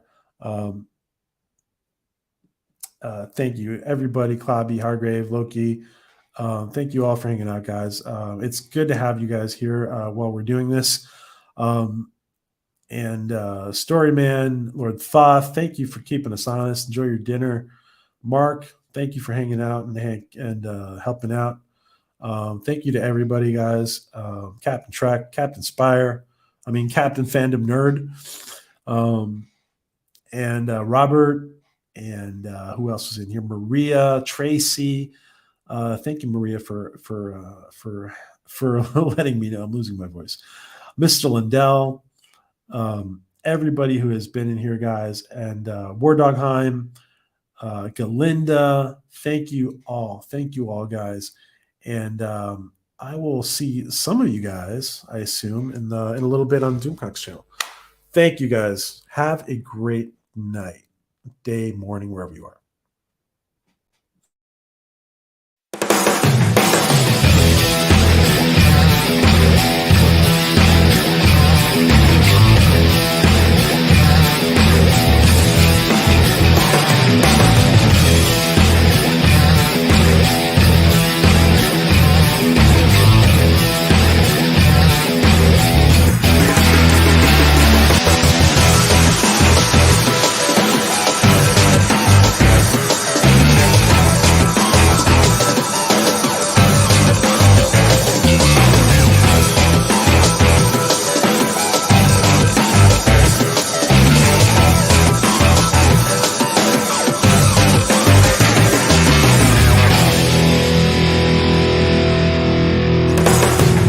S1: Thank you, everybody, Klobby, Hargrave, Loki. Thank you all for hanging out, guys. It's good to have you guys here while we're doing this. And Storyman, Lord Thoth, thank you for keeping us honest. Enjoy your dinner. Mark, thank you for hanging out and helping out. Thank you to everybody, guys. Captain Trek, Captain Spire, Captain Fandom Nerd, and Robert, and who else was in here? Maria, Tracy. Thank you, Maria, for letting me know I'm losing my voice. Mr. Lindell, everybody who has been in here, guys, and War Dogheim, Galinda, thank you all, guys, and I will see some of you guys, I assume, in a little bit on Doomcock's channel. Thank you, guys. Have a great night, day, morning, wherever you are.